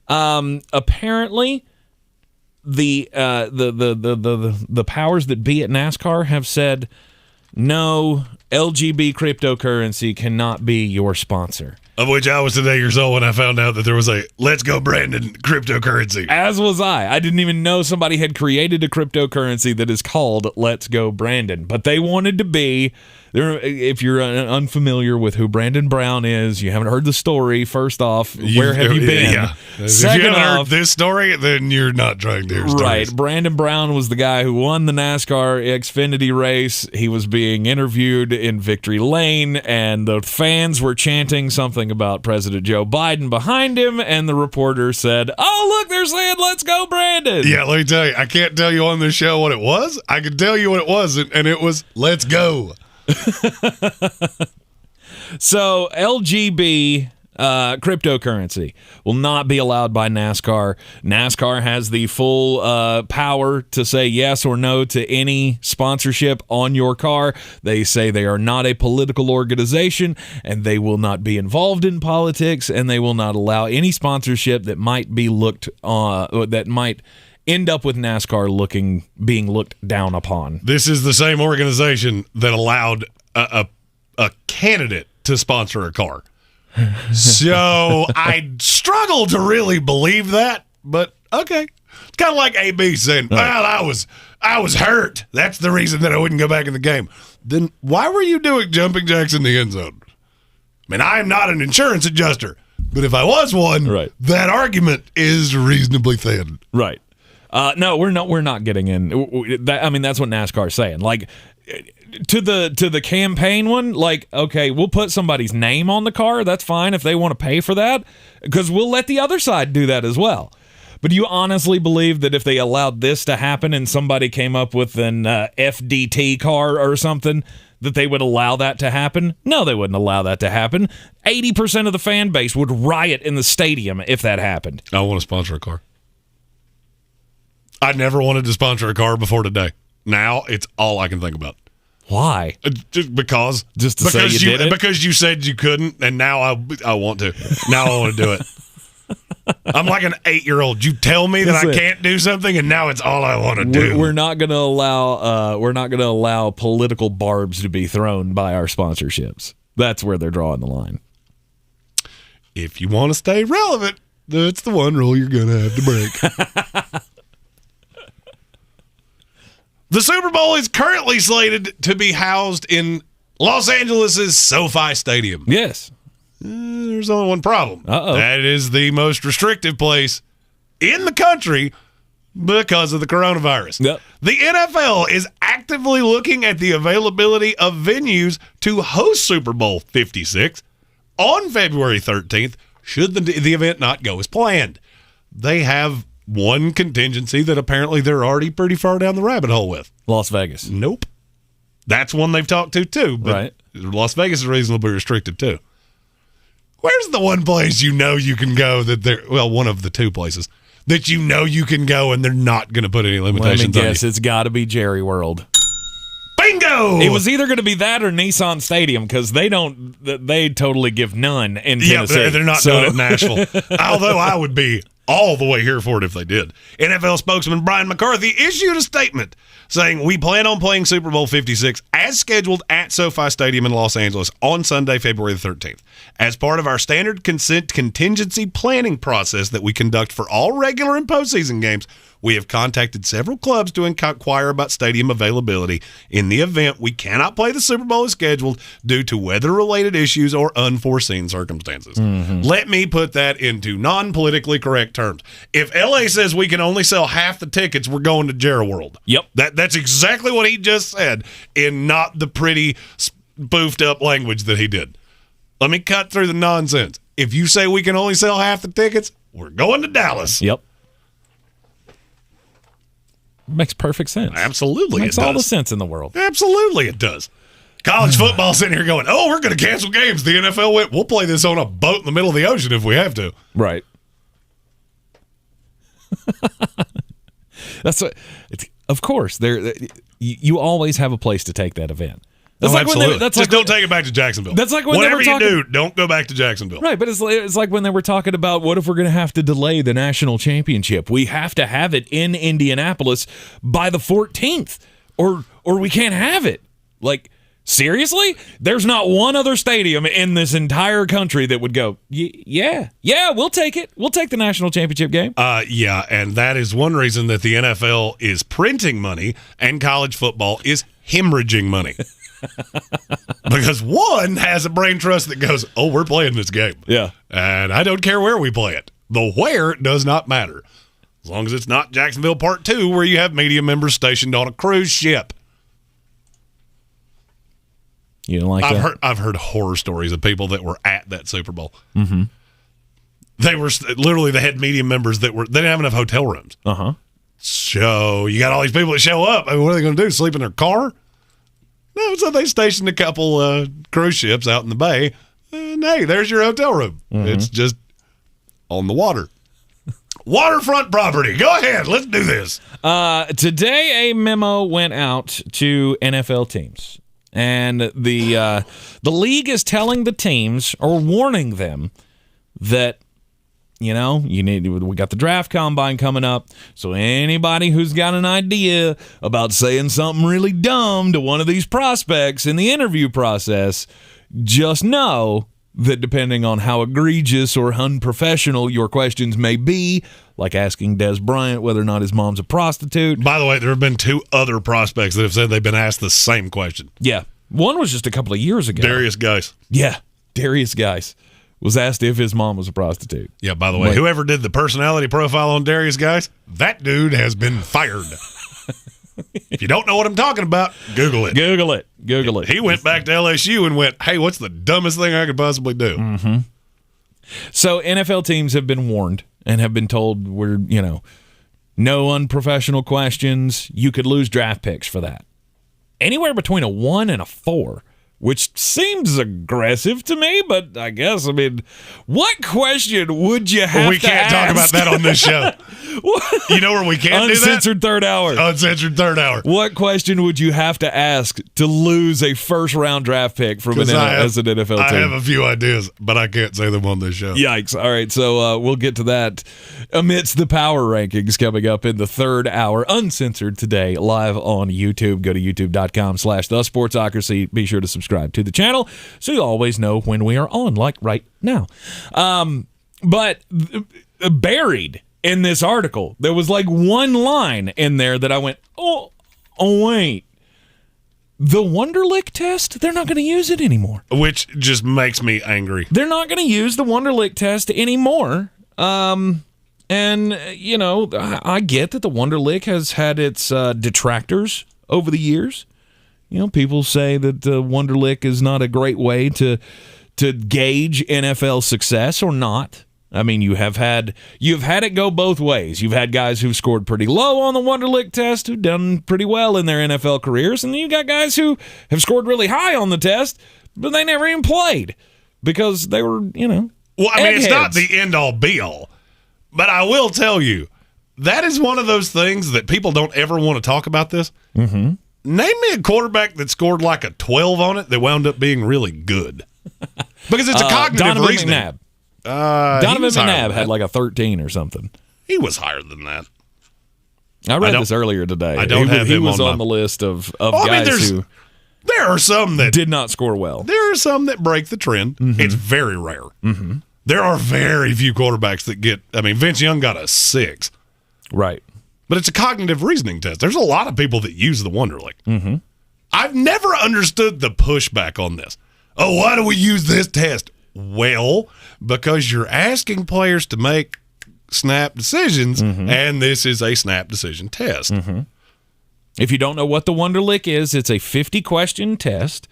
Apparently, the powers that be at NASCAR have said no, LGB cryptocurrency cannot be your sponsor. Of which I was today years old when I found out that there was a Let's Go Brandon cryptocurrency. As was I. I didn't even know somebody had created a cryptocurrency that is called Let's Go Brandon. But they wanted to be. If you're unfamiliar with who Brandon Brown is, you haven't heard the story, first off, where have you been? Yeah. Second if you haven't heard off, this story, then you're not trying to hear stories. Right. Brandon Brown was the guy who won the NASCAR Xfinity race. He was being interviewed in Victory Lane, and the fans were chanting something about President Joe Biden behind him, and the reporter said, oh, look, they're saying, let's go, Brandon. Yeah, let me tell you, I can't tell you on this show what it was. I can tell you what it was, and it was, let's go. So LGB cryptocurrency will not be allowed by NASCAR. NASCAR has the full power to say yes or no to any sponsorship on your car. They say they are not a political organization, and they will not be involved in politics, and they will not allow any sponsorship that might be that might end up with NASCAR being looked down upon. This is the same organization that allowed a candidate to sponsor a car. So I struggle to really believe that, but okay. It's kind of like AB saying, well, I was hurt. That's the reason that I wouldn't go back in the game. Then why were you doing jumping jacks in the end zone? I mean, I am not an insurance adjuster, but if I was one, that argument is reasonably thin. Right. No, we're not getting in. I mean, that's what NASCAR's saying. Like, to the campaign one, like, okay, we'll put somebody's name on the car. That's fine if they want to pay for that, because we'll let the other side do that as well. But do you honestly believe that if they allowed this to happen and somebody came up with an FDT car or something, that they would allow that to happen? No, they wouldn't allow that to happen. 80% of the fan base would riot in the stadium if that happened. I want to sponsor a car. I never wanted to sponsor a car before today. Now it's all I can think about. Why? Just because. Just to say you did it? Because you said you couldn't, and now I want to. Now I want to do it. I'm like an 8-year-old. You tell me that I can't do something, and now it's all I want to do. We're not going to allow. We're not going to allow political barbs to be thrown by our sponsorships. That's where they're drawing the line. If you want to stay relevant, that's the one rule you're going to have to break. The Super Bowl is currently slated to be housed in Los Angeles' SoFi Stadium. Yes. There's only one problem. Uh-oh. That is the most restrictive place in the country because of the coronavirus. Yep. The NFL is actively looking at the availability of venues to host Super Bowl 56 on February 13th, should the event not go as planned. They have one contingency that apparently they're already pretty far down the rabbit hole with. Las Vegas. Nope. That's one they've talked to, too. But right. Las Vegas is reasonably restricted, too. Where's the one place you know you can go that they're, well, one of the two places that you know you can go and they're not going to put any limitations on you? It's got to be Jerry World. Bingo! It was either going to be that or Nissan Stadium because they totally give none in Tennessee. Yeah, they're not doing it in Nashville. Although I would be all the way here for it if they did. NFL spokesman Brian McCarthy issued a statement saying, "We plan on playing Super Bowl 56 as scheduled at SoFi Stadium in Los Angeles on Sunday, February the 13th. As part of our standard contingency planning process that we conduct for all regular and postseason games, we have contacted several clubs to inquire about stadium availability. In the event we cannot play the Super Bowl as scheduled due to weather-related issues or unforeseen circumstances." Mm-hmm. Let me put that into non-politically correct terms. If LA says we can only sell half the tickets, we're going to Jerry World. Yep. That's exactly what he just said in not the pretty spoofed up language that he did. Let me cut through the nonsense. If you say we can only sell half the tickets, we're going to Dallas. Yep. Makes perfect sense. Absolutely, Makes it does. all the sense in the world. Absolutely, it does. College football sitting here going, "Oh, we're going to cancel games." The NFL went, "We'll play this on a boat in the middle of the ocean if we have to." Right. That's what. Of course, you always have a place to take that event. That's like absolutely. When Just don't take it back to Jacksonville. That's like when whatever they were talking, you do, don't go back to Jacksonville. Right, but it's like when they were talking about what if we're going to have to delay the national championship? We have to have it in Indianapolis by the 14th, or we can't have it. Like, seriously? There's not one other stadium in this entire country that would go, yeah, we'll take it. We'll take the national championship game. Yeah, and that is one reason that the NFL is printing money and college football is hemorrhaging money. Because one has a brain trust that goes, "Oh, we're playing this game." Yeah. And I don't care where we play it. The where does not matter. As long as it's not Jacksonville Part 2 where you have media members stationed on a cruise ship. You don't like that? I've heard horror stories of people that were at that Super Bowl. Mm-hmm. They were literally the head media members they didn't have enough hotel rooms. Uh-huh. So you got all these people that show up. I mean, what are they going to do? Sleep in their car? No, so they stationed a couple cruise ships out in the bay. And hey, there's your hotel room. Mm-hmm. It's just on the water. Waterfront property. Go ahead. Let's do this. Today, a memo went out to NFL teams. And the league is telling the teams, or warning them, that, we got the draft combine coming up, so anybody who's got an idea about saying something really dumb to one of these prospects in the interview process, just know that depending on how egregious or unprofessional your questions may be, like asking Des Bryant whether or not his mom's a prostitute. By the way, there have been 2 other prospects that have said they've been asked the same question. Yeah. One was just a couple of years ago. Darius Geis. Yeah. Darius Geis was asked if his mom was a prostitute. Yeah, by the way, whoever did the personality profile on Darius Geis, that dude has been fired. If you don't know what I'm talking about, Google it. Google it. He went back to LSU and went, "Hey, what's the dumbest thing I could possibly do?" Mm-hmm. So NFL teams have been warned and have been told we're, no unprofessional questions. You could lose draft picks for that. Anywhere between a 1 and a 4, which seems aggressive to me, but I guess, what question would you have to ask? We can't talk about that on this show. You know where we can't do that? Uncensored third hour. Uncensored third hour. What question would you have to ask to lose a first-round draft pick from as an NFL team? I have a few ideas, but I can't say them on this show. Yikes. All right, so we'll get to that amidst the power rankings coming up in the third hour, uncensored today, live on YouTube. Go to youtube.com/thesportsocracy. Be sure to subscribe to the channel so you always know when we are on, like right now. But buried in this article, there was like one line in there that I went, oh wait. The Wonderlic test, they're not going to use it anymore. Which just makes me angry. They're not going to use the Wonderlic test anymore. And, I get that the Wonderlic has had its detractors over the years. People say that Wonderlic is not a great way to gauge NFL success or not. You have had it go both ways. You've had guys who've scored pretty low on the Wonderlic test who've done pretty well in their NFL careers, and then you got guys who have scored really high on the test, but they never even played because they were, Well, it's not the end-all, be-all, but I will tell you, that is one of those things that people don't ever want to talk about this. Mm-hmm. Name me a quarterback that scored like a 12 on it that wound up being really good. Because it's a cognitive Donovan reasoning. McNabb. Donovan McNabb had like a 13 or something. He was higher than that. I read this earlier today. I don't have him He was on the list of guys who there are some that did not score well. There are some that break the trend. Mm-hmm. It's very rare. Mm-hmm. There are very few quarterbacks that get. Vince Young got a 6. Right. But it's a cognitive reasoning test. There's a lot of people that use the Wonderlic. Mm-hmm. I've never understood the pushback on this. Oh, why do we use this test? Well, because you're asking players to make snap decisions, and this is a snap decision test. Mm-hmm. If you don't know what the Wonderlic is, it's a 50-question test,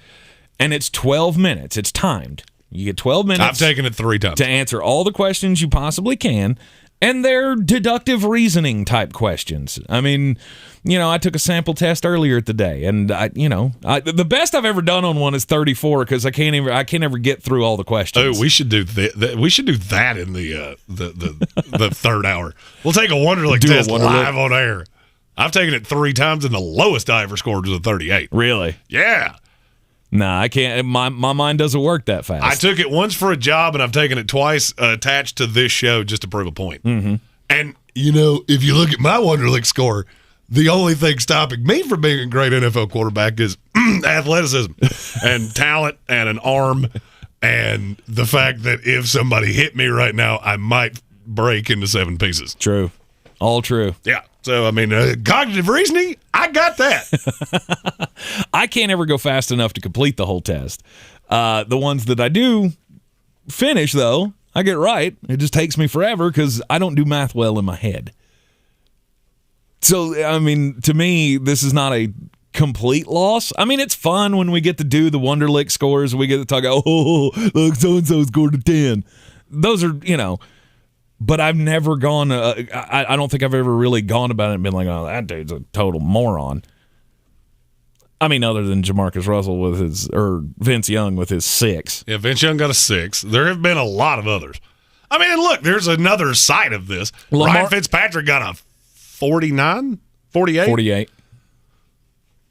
and it's 12 minutes. It's timed. You get 12 minutes. I've taken it 3 times. To answer all the questions you possibly can, and they're deductive reasoning type questions. I took a sample test earlier today, and the best I've ever done on one is 34 because I can't ever get through all the questions. Oh, we should do that. We should do that in the third hour. We'll take a Wonderlic test live on air. I've taken it 3 times, and the lowest I ever scored was a 38. Really? Yeah. Nah, I can't. My mind doesn't work that fast. I took it once for a job, and I've taken it twice attached to this show just to prove a point. Mm-hmm. And, if you look at my Wonderlic score, the only thing stopping me from being a great NFL quarterback is athleticism and talent and an arm and the fact that if somebody hit me right now, I might break into 7 pieces. True. All true. Yeah. So, cognitive reasoning, I got that. I can't ever go fast enough to complete the whole test. The ones that I do finish, though, I get right. It just takes me forever because I don't do math well in my head. So, to me, this is not a complete loss. It's fun when we get to do the Wonderlic scores. We get to talk, look, so-and-so scored a 10. Those are, but I've never gone, I don't think I've ever really gone about it and been like, oh, that dude's a total moron. Other than Jamarcus Russell or Vince Young with his 6. Yeah, Vince Young got a 6. There have been a lot of others. And look, there's another side of this. Ryan Fitzpatrick got a 49? 48? 48.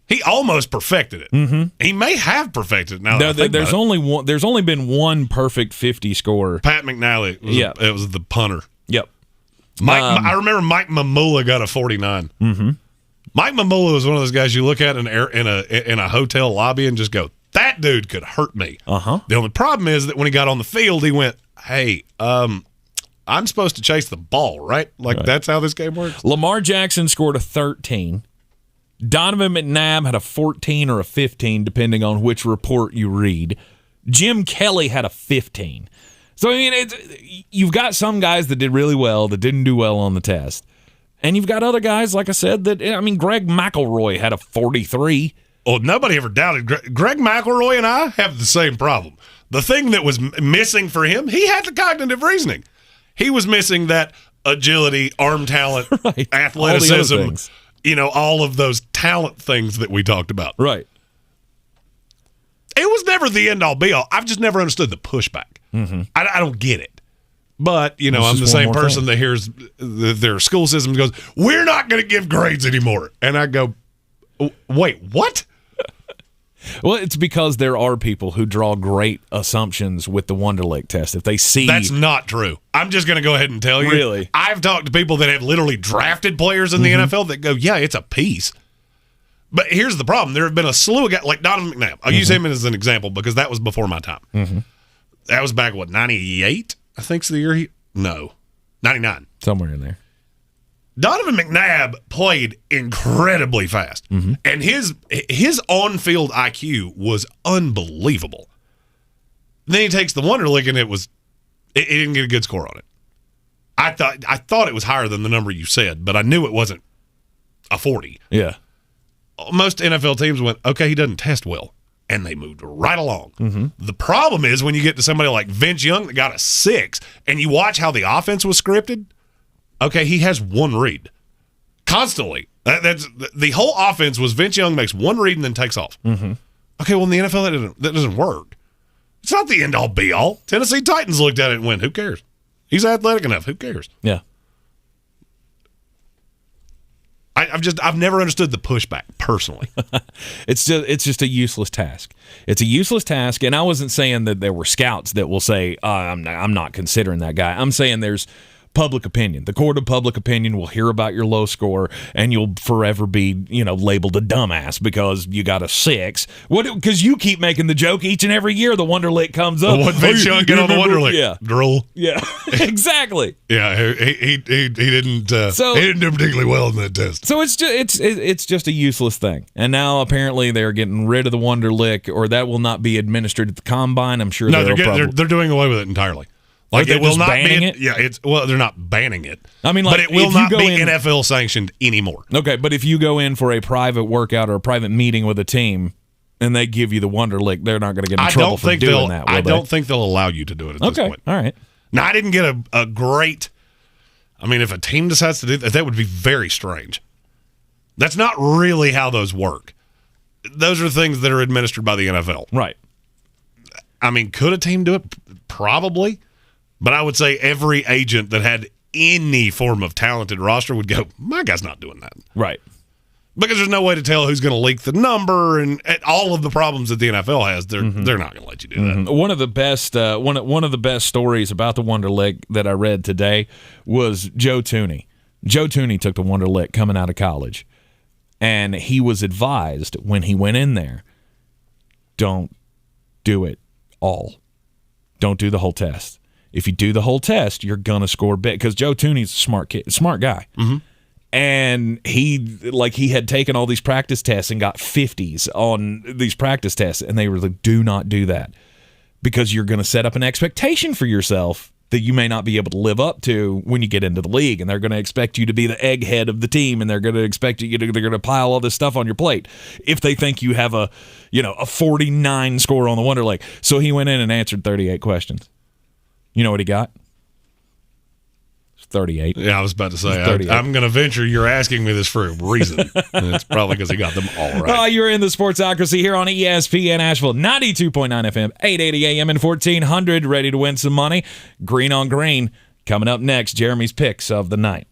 He almost perfected it. Mm-hmm. He may have perfected it now. There's only been one perfect 50 score. Pat McNally. It was the punter. Yep. I remember Mike Mamula got a 49. Mm-hmm. Mike Mamula was one of those guys you look at in a hotel lobby and just go, that dude could hurt me. Uh-huh. The only problem is that when he got on the field, he went, hey, I'm supposed to chase the ball, right? That's how this game works. Lamar Jackson scored a 13. Donovan McNabb had a 14 or a 15, depending on which report you read. Jim Kelly had a 15. So, you've got some guys that did really well that didn't do well on the test. And you've got other guys, like I said, that, Greg McElroy had a 43. Oh, nobody ever doubted. Greg McElroy and I have the same problem. The thing that was missing for him, he had the cognitive reasoning. He was missing that, agility, arm talent, right. athleticism, all of those talent things that we talked about. Right. It was never the end-all, be-all. I've just never understood the pushback. Mm-hmm. I don't get it. But, I'm the same person that hears their school system goes, we're not going to give grades anymore. And I go, wait, what? Well, it's because there are people who draw great assumptions with the Wonderlic test. If they see... That's not true. I'm just going to go ahead and tell you. Really? I've talked to people that have literally drafted players in the NFL that go, yeah, it's a piece. But here's the problem. There have been a slew of guys, like Donovan McNabb. I'll use him as an example because that was before my time. Mm-hmm. That was back, 98? I think's the year 99. Somewhere in there. Donovan McNabb played incredibly fast. Mm-hmm. And his on-field IQ was unbelievable. Then he takes the Wonderlic and it didn't get a good score on it. I thought it was higher than the number you said, but I knew it wasn't a 40. Yeah. Most NFL teams went, okay, he doesn't test well. And they moved right along. Mm-hmm. The problem is when you get to somebody like Vince Young that got a 6, and you watch how the offense was scripted, okay, he has one read. Constantly. That's the whole offense was Vince Young makes one read and then takes off. Mm-hmm. Okay, well, in the NFL, that doesn't work. It's not the end-all, be-all. Tennessee Titans looked at it and went, who cares? He's athletic enough. Who cares? Yeah. I've never understood the pushback personally. It's just a useless task. It's a useless task, and I wasn't saying that there were scouts that will say, I'm not considering that guy. I'm saying there's public opinion. The court of public opinion will hear about your low score, and you'll forever be, labeled a dumbass because you got a 6. Because you keep making the joke each and every year the Wonderlic comes up. What Vince Young get on the Wonderlic? Yeah, drool. Yeah, exactly. Yeah, he didn't. He didn't do particularly well in that test. So it's just a useless thing. And now apparently they're getting rid of the Wonderlic, or that will not be administered at the combine. I'm sure. No, they're doing away with it entirely. Like it will not be. Yeah, they're not banning it. I mean, but it will not be NFL sanctioned anymore. Okay, but if you go in for a private workout or a private meeting with a team, and they give you the Wonderlic, they're not going to get in trouble for doing that. I don't think they'll allow you to do it at this point. All right. Now, I didn't get a great. I mean, if a team decides to do that, that would be very strange. That's not really how those work. Those are things that are administered by the NFL. Right. I mean, could a team do it? Probably. But I would say every agent that had any form of talented roster would go, my guy's not doing that. Right. Because there's no way to tell who's going to leak the number and all of the problems that the NFL has. They're not going to let you do that. One of the best one of the best stories about the Wonderlic that I read today was Joe Tooney. Joe Tooney took the Wonderlic coming out of college, and he was advised when he went in there, don't do it all. Don't do the whole test. If you do the whole test, you're gonna score big because Joe Tooney's a smart guy, and he had taken all these practice tests and got 50s on these practice tests, and they were like, "Do not do that because you're gonna set up an expectation for yourself that you may not be able to live up to when you get into the league, and they're gonna expect you to be the egghead of the team, and they're gonna expect you to, they're gonna pile all this stuff on your plate if they think you have a 49 score on the Wonderlic." So he went in and answered 38 questions. You know what he got? 38. Yeah, I was about to say, I'm going to venture you're asking me this for a reason. And it's probably because he got them all right. You're in the Sportsocracy here on ESPN Asheville, 92.9 FM, 880 AM and 1400, ready to win some money. Green on Green. Coming up next, Jeremy's picks of the night.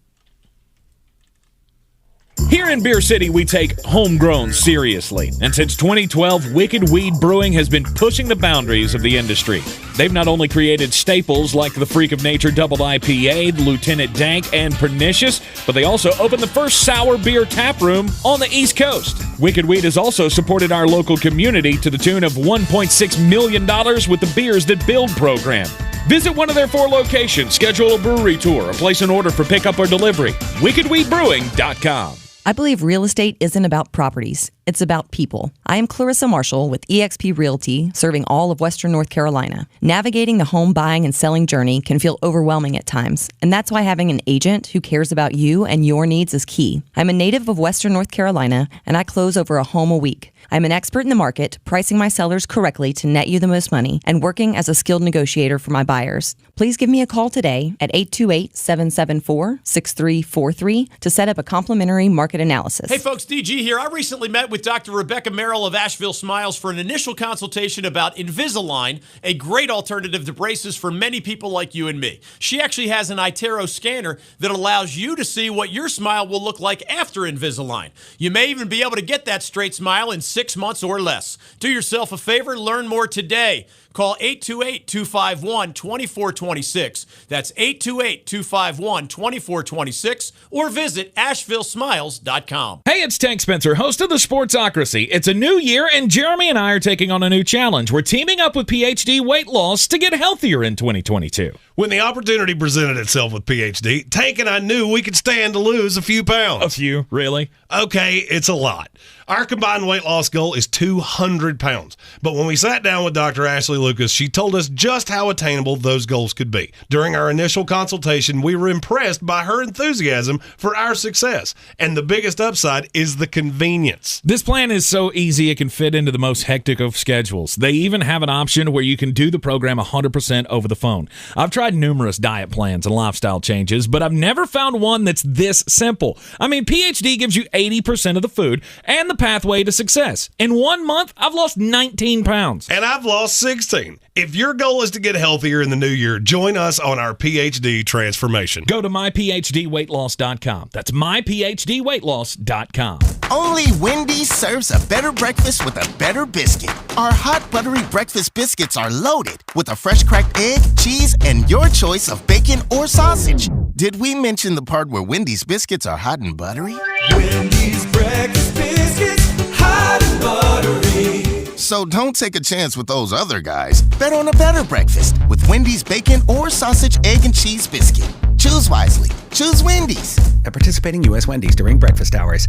Here in Beer City, we take homegrown seriously. And since 2012, Wicked Weed Brewing has been pushing the boundaries of the industry. They've not only created staples like the Freak of Nature Double IPA, the Lieutenant Dank, and Pernicious, but they also opened the first sour beer tap room on the East Coast. Wicked Weed has also supported our local community to the tune of $1.6 million with the Beers That Build program. Visit one of their 4 locations, schedule a brewery tour, or place an order for pickup or delivery. WickedWeedBrewing.com. I believe real estate isn't about properties. It's about people. I am Clarissa Marshall with eXp Realty, serving all of Western North Carolina. Navigating the home buying and selling journey can feel overwhelming at times, and that's why having an agent who cares about you and your needs is key. I'm a native of Western North Carolina, and I close over a home a week. I'm an expert in the market, pricing my sellers correctly to net you the most money, and working as a skilled negotiator for my buyers. Please give me a call today at 828-774-6343 to set up a complimentary market analysis. Hey folks, DG here. I recently met with Dr. Rebecca Merrill of Asheville Smiles for an initial consultation about Invisalign, a great alternative to braces for many people like you and me. She actually has an iTero scanner that allows you to see what your smile will look like after Invisalign. You may even be able to get that straight smile in 6 months or less. Do yourself a favor, learn more today. Call 828-251-2426. That's 828-251-2426 or visit AshevilleSmiles.com. Hey, it's Tank Spencer, host of the Sportsocracy. It's a new year, and Jeremy and I are taking on a new challenge. We're teaming up with PhD Weight Loss to get healthier in 2022. When the opportunity presented itself with PhD, Tank and I knew we could stand to lose a few pounds. A few? Really? Okay, it's a lot. Our combined weight loss goal is 200 pounds. But when we sat down with Dr. Ashley Lucas, she told us just how attainable those goals could be. During our initial consultation, we were impressed by her enthusiasm for our success. And the biggest upside is the convenience. This plan is so easy it can fit into the most hectic of schedules. They even have an option where you can do the program 100% over the phone. I've tried numerous diet plans and lifestyle changes, but I've never found one that's this simple. I mean, PhD gives you 80% of the food and the pathway to success. In 1 month, I've lost 19 pounds. And I've lost 16. If your goal is to get healthier in the new year, join us on our PhD transformation. Go to myphdweightloss.com. That's myphdweightloss.com. Only Wendy's serves a better breakfast with a better biscuit. Our hot, buttery breakfast biscuits are loaded with a fresh cracked egg, cheese, and your choice of bacon or sausage. Did we mention the part where Wendy's biscuits are hot and buttery? Wendy's breakfast biscuits, hot and buttery. So don't take a chance with those other guys. Bet on a better breakfast with Wendy's bacon or sausage, egg, and cheese biscuit. Choose wisely. Choose Wendy's. At participating U.S. Wendy's during breakfast hours.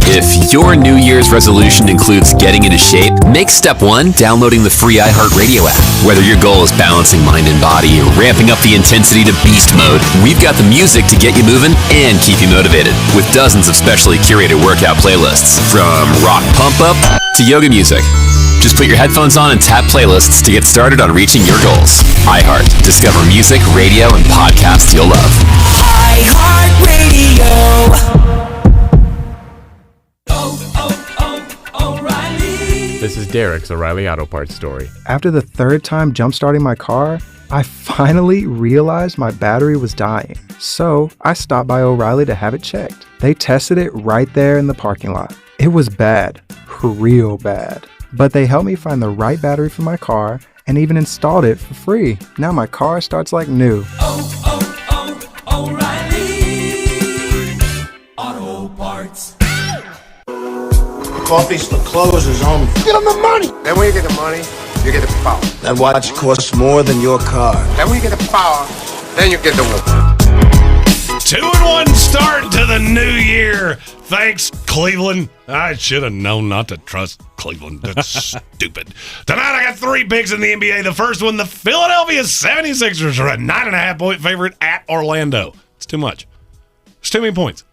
If your New Year's resolution includes getting into shape, make step one downloading the free iHeartRadio app. Whether your goal is balancing mind and body or ramping up the intensity to beast mode, we've got the music to get you moving and keep you motivated. With dozens of specially curated workout playlists, from rock pump up to yoga music. Just put your headphones on and tap playlists to get started on reaching your goals. iHeart. Discover music, radio, and podcasts you'll love. iHeartRadio. This is Derek's O'Reilly Auto Parts story. After the third time jump-starting my car, I finally realized my battery was dying. So I stopped by O'Reilly to have it checked. They tested it right there in the parking lot. It was bad, real bad. But they helped me find the right battery for my car and even installed it for free. Now my car starts like new. O'Reilly Auto Parts. Coffee's for closers only. Get them the money. Then when you get the money, you get the power. That watch costs more than your car. Then when you get the power, then you get the woman. 2-1 start to the new year. Thanks, Cleveland. I should have known not to trust Cleveland. That's stupid. Tonight I got 3 picks in the NBA. The first one, the Philadelphia 76ers are a 9.5-point favorite at Orlando. It's too much. It's too many points.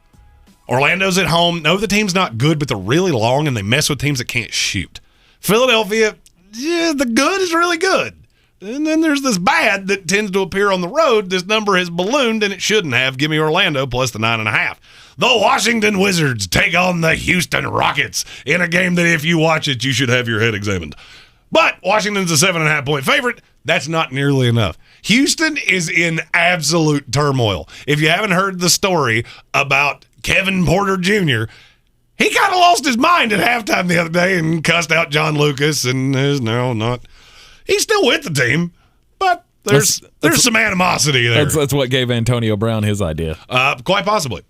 Orlando's at home. No, the team's not good, but they're really long, and they mess with teams that can't shoot. Philadelphia, yeah, the good is really good. And then there's this bad that tends to appear on the road. This number has ballooned, and it shouldn't have. Give me Orlando plus the 9.5. The Washington Wizards take on the Houston Rockets in a game that if you watch it, you should have your head examined. But Washington's a 7.5-point favorite. That's not nearly enough. Houston is in absolute turmoil. If you haven't heard the story about Kevin Porter Jr., he kind of lost his mind at halftime the other day and cussed out John Lucas and is now not. He's still with the team, but there's some animosity there. That's what gave Antonio Brown his idea. Quite possibly.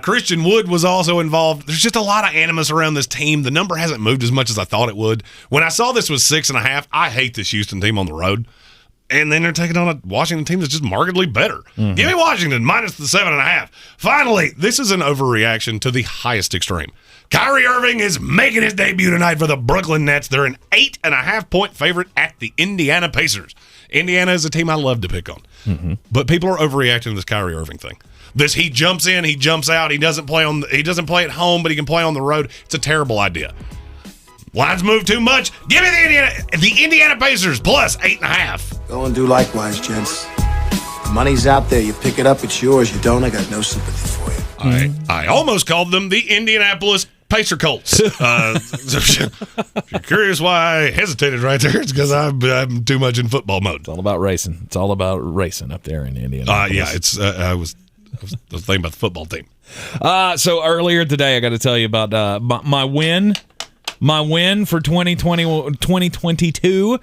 Christian Wood was also involved. There's just a lot of animus around this team. The number hasn't moved as much as I thought it would. When I saw this was 6.5, I hate this Houston team on the road. And then they're taking on a Washington team that's just markedly better. Mm-hmm. Give me Washington minus the 7.5. Finally, this is an overreaction to the highest extreme. Kyrie Irving is making his debut tonight for the Brooklyn Nets. They're an 8.5-point favorite at the Indiana Pacers. Indiana is a team I love to pick on. Mm-hmm. But people are overreacting to this Kyrie Irving thing. This he jumps in, he jumps out, he doesn't play at home, but he can play on the road. It's a terrible idea. Lines move too much. Give me the Indiana Pacers plus 8.5. Go and do likewise, gents. The money's out there. You pick it up, it's yours. You don't, I got no sympathy for you. I almost called them the Indianapolis Pacer Colts. If you're curious why I hesitated right there, it's because I'm too much in football mode. It's all about racing. It's all about racing up there in Indianapolis. Yeah, it's. I was thinking about the football team. So earlier today, I got to tell you about my win. My win for 2022.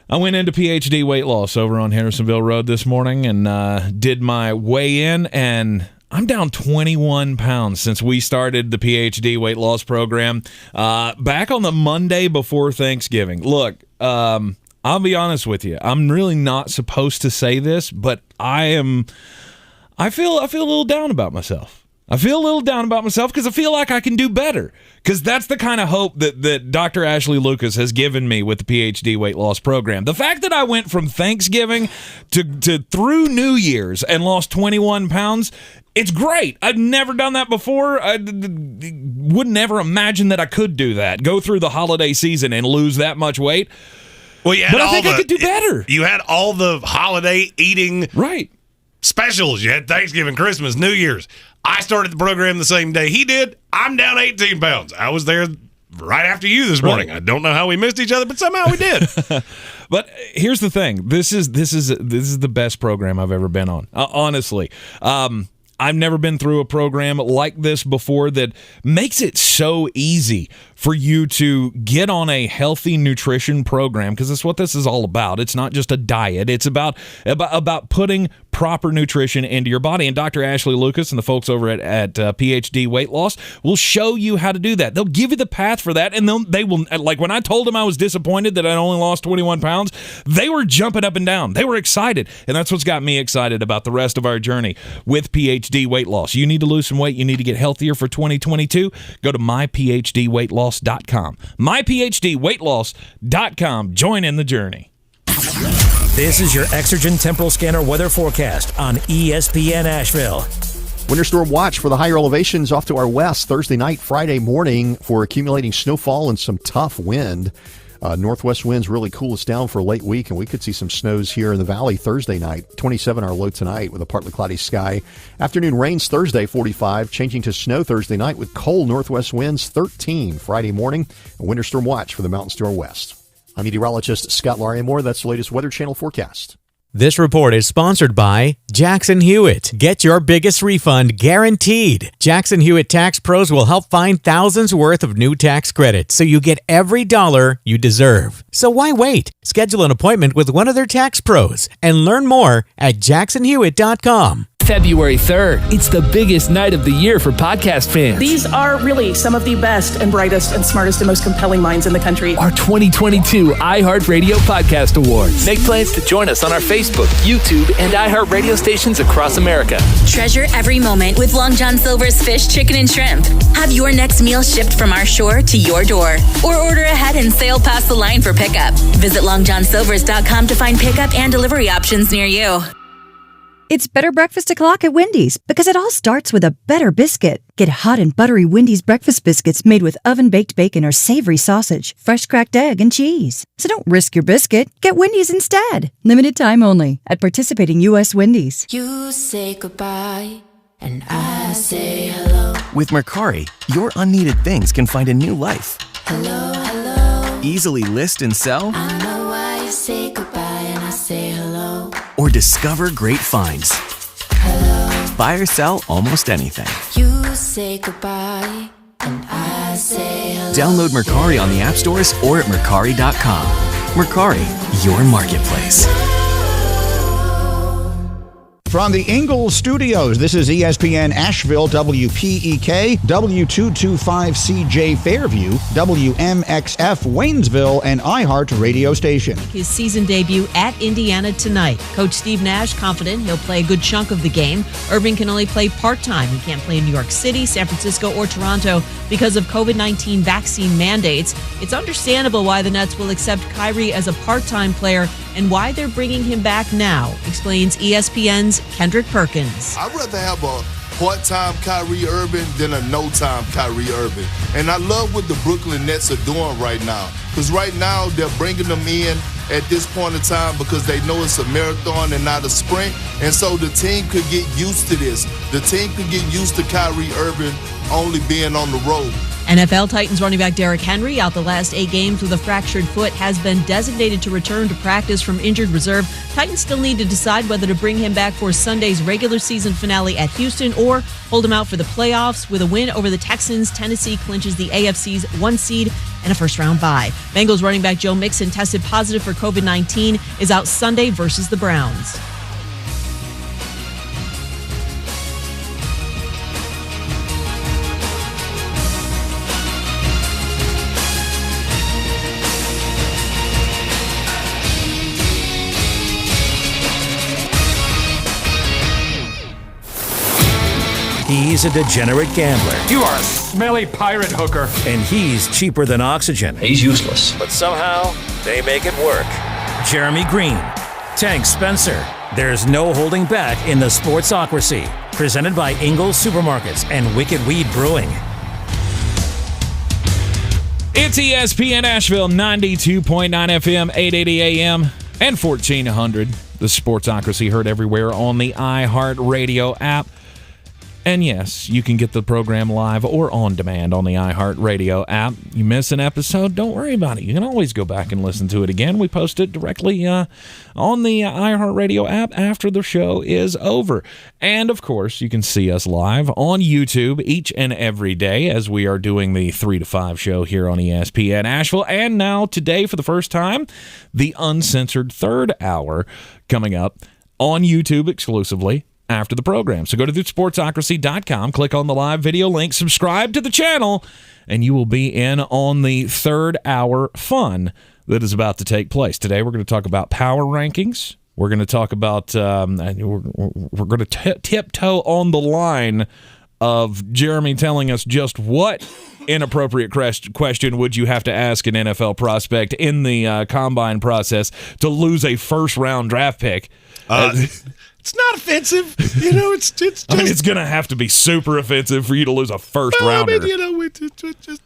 I went into PhD weight loss over on Hendersonville Road this morning and did my weigh-in, and I'm down 21 pounds since we started the PhD weight loss program back on the Monday before Thanksgiving. Look, I'll be honest with you. I'm really not supposed to say this, but I feel a little down about myself. I feel a little down about myself because I feel like I can do better. Because that's the kind of hope that Dr. Ashley Lucas has given me with the PhD weight loss program. The fact that I went from Thanksgiving to through New Year's and lost 21 pounds, it's great. I've never done that before. I would never imagine that I could do that. Go through the holiday season and lose that much weight. Well, but I think I could do better. You had all the holiday eating specials. You had Thanksgiving, Christmas, New Year's. I started the program the same day he did. I'm down 18 pounds. I was there right after you this morning. I don't know how we missed each other, but somehow we did. But here's the thing. This is the best program I've ever been on. Honestly. I've never been through a program like this before that makes it so easy for you to get on a healthy nutrition program, because that's what this is all about. It's not just a diet. It's about putting proper nutrition into your body. And Dr. Ashley Lucas and the folks over at PhD Weight Loss will show you how to do that. They'll give you the path for that, and they will, like when I told them I was disappointed that I only lost 21 pounds, they were jumping up and down. They were excited, and that's what's got me excited about the rest of our journey with PhD Weight Loss. You need to lose some weight. You need to get healthier for 2022. Go to myphdweightloss.com. myphdweightloss.com. Join in the journey. This is your Exergen Temporal Scanner weather forecast on ESPN Asheville. Winter storm watch for the higher elevations off to our west Thursday night, Friday morning for accumulating snowfall and some tough wind. Northwest winds really cool us down for a late week, and we could see some snows here in the valley Thursday night. 27 our low tonight with a partly cloudy sky. Afternoon rains Thursday, 45, changing to snow Thursday night with cold northwest winds, 13 Friday morning. A winter storm watch for the mountains to our west. I'm meteorologist Scott Larimore. That's the latest Weather Channel forecast. This report is sponsored by Jackson Hewitt. Get your biggest refund guaranteed. Jackson Hewitt Tax Pros will help find thousands worth of new tax credit so you get every dollar you deserve. So why wait? Schedule an appointment with one of their tax pros and learn more at jacksonhewitt.com. February 3rd. It's the biggest night of the year for podcast fans. These are really some of the best and brightest and smartest and most compelling minds in the country. Our 2022 iHeartRadio Podcast Awards. Make plans to join us on our Facebook, YouTube, and iHeartRadio stations across America. Treasure every moment with Long John Silver's fish, chicken, and shrimp. Have your next meal shipped from our shore to your door. Or order ahead and sail past the line for pickup. Visit longjohnsilvers.com to find pickup and delivery options near you. It's better breakfast o'clock at Wendy's because it all starts with a better biscuit. Get hot and buttery Wendy's breakfast biscuits made with oven-baked bacon or savory sausage, fresh cracked egg, and cheese. So don't risk your biscuit. Get Wendy's instead. Limited time only at participating U.S. Wendy's. You say goodbye and I say hello. With Mercari, your unneeded things can find a new life. Hello, hello. Easily list and sell. I know why you say goodbye and I say hello. Or discover great finds. Hello. Buy or sell almost anything. You say goodbye and I say hello. Download Mercari on the app stores or at Mercari.com. Mercari, your marketplace. From the Ingalls Studios, this is ESPN Asheville, WPEK, W225CJ Fairview, WMXF Waynesville, and iHeart radio station. His season debut at Indiana tonight. Coach Steve Nash confident he'll play a good chunk of the game. Irving can only play part-time. He can't play in New York City, San Francisco, or Toronto because of COVID-19 vaccine mandates. It's understandable why the Nets will accept Kyrie as a part-time player and why they're bringing him back now, explains ESPN's Kendrick Perkins. I'd rather have part-time Kyrie Irving than a no-time Kyrie Irving. And I love what the Brooklyn Nets are doing right now. Because right now, they're bringing them in at this point in time because they know it's a marathon and not a sprint. And so the team could get used to this. The team could get used to Kyrie Irving only being on the road. NFL Titans running back Derrick Henry, out the last 8 games with a fractured foot, has been designated to return to practice from injured reserve. Titans still need to decide whether to bring him back for Sunday's regular season finale at Houston or hold him out for the playoffs. With a win over the Texans, Tennessee clinches the AFC's 1 seed and a first-round bye. Bengals running back Joe Mixon, tested positive for COVID-19, is out Sunday versus the Browns. He's a degenerate gambler. You are a smelly pirate hooker. And he's cheaper than oxygen. He's useless. But somehow, they make it work. Jeremy Greene, Tank Spencer. There's no holding back in the Sportsocracy. Presented by Ingles Supermarkets and Wicked Weed Brewing. It's ESPN Asheville, 92.9 FM, 880 AM, and 1400. The Sportsocracy heard everywhere on the iHeartRadio app. And yes, you can get the program live or on demand on the iHeartRadio app. You miss an episode, don't worry about it. You can always go back and listen to it again. We post it directly on the iHeartRadio app after the show is over. And, of course, you can see us live on YouTube each and every day as we are doing the 3 to 5 show here on ESPN Asheville. And now, today, for the first time, the uncensored third hour coming up on YouTube exclusively after the program. So go to thesportsocracy.com, click on the live video link, subscribe to the channel, and you will be in on the third hour fun that is about to take place. Today we're going to talk about power rankings. We're going to talk about, we're going to tiptoe on the line of Jeremy telling us just what inappropriate question would you have to ask an NFL prospect in the combine process to lose a first-round draft pick. It's not offensive. You know, it's just... I mean, it's going to have to be super offensive for you to lose a first-rounder. I mean, you know, we just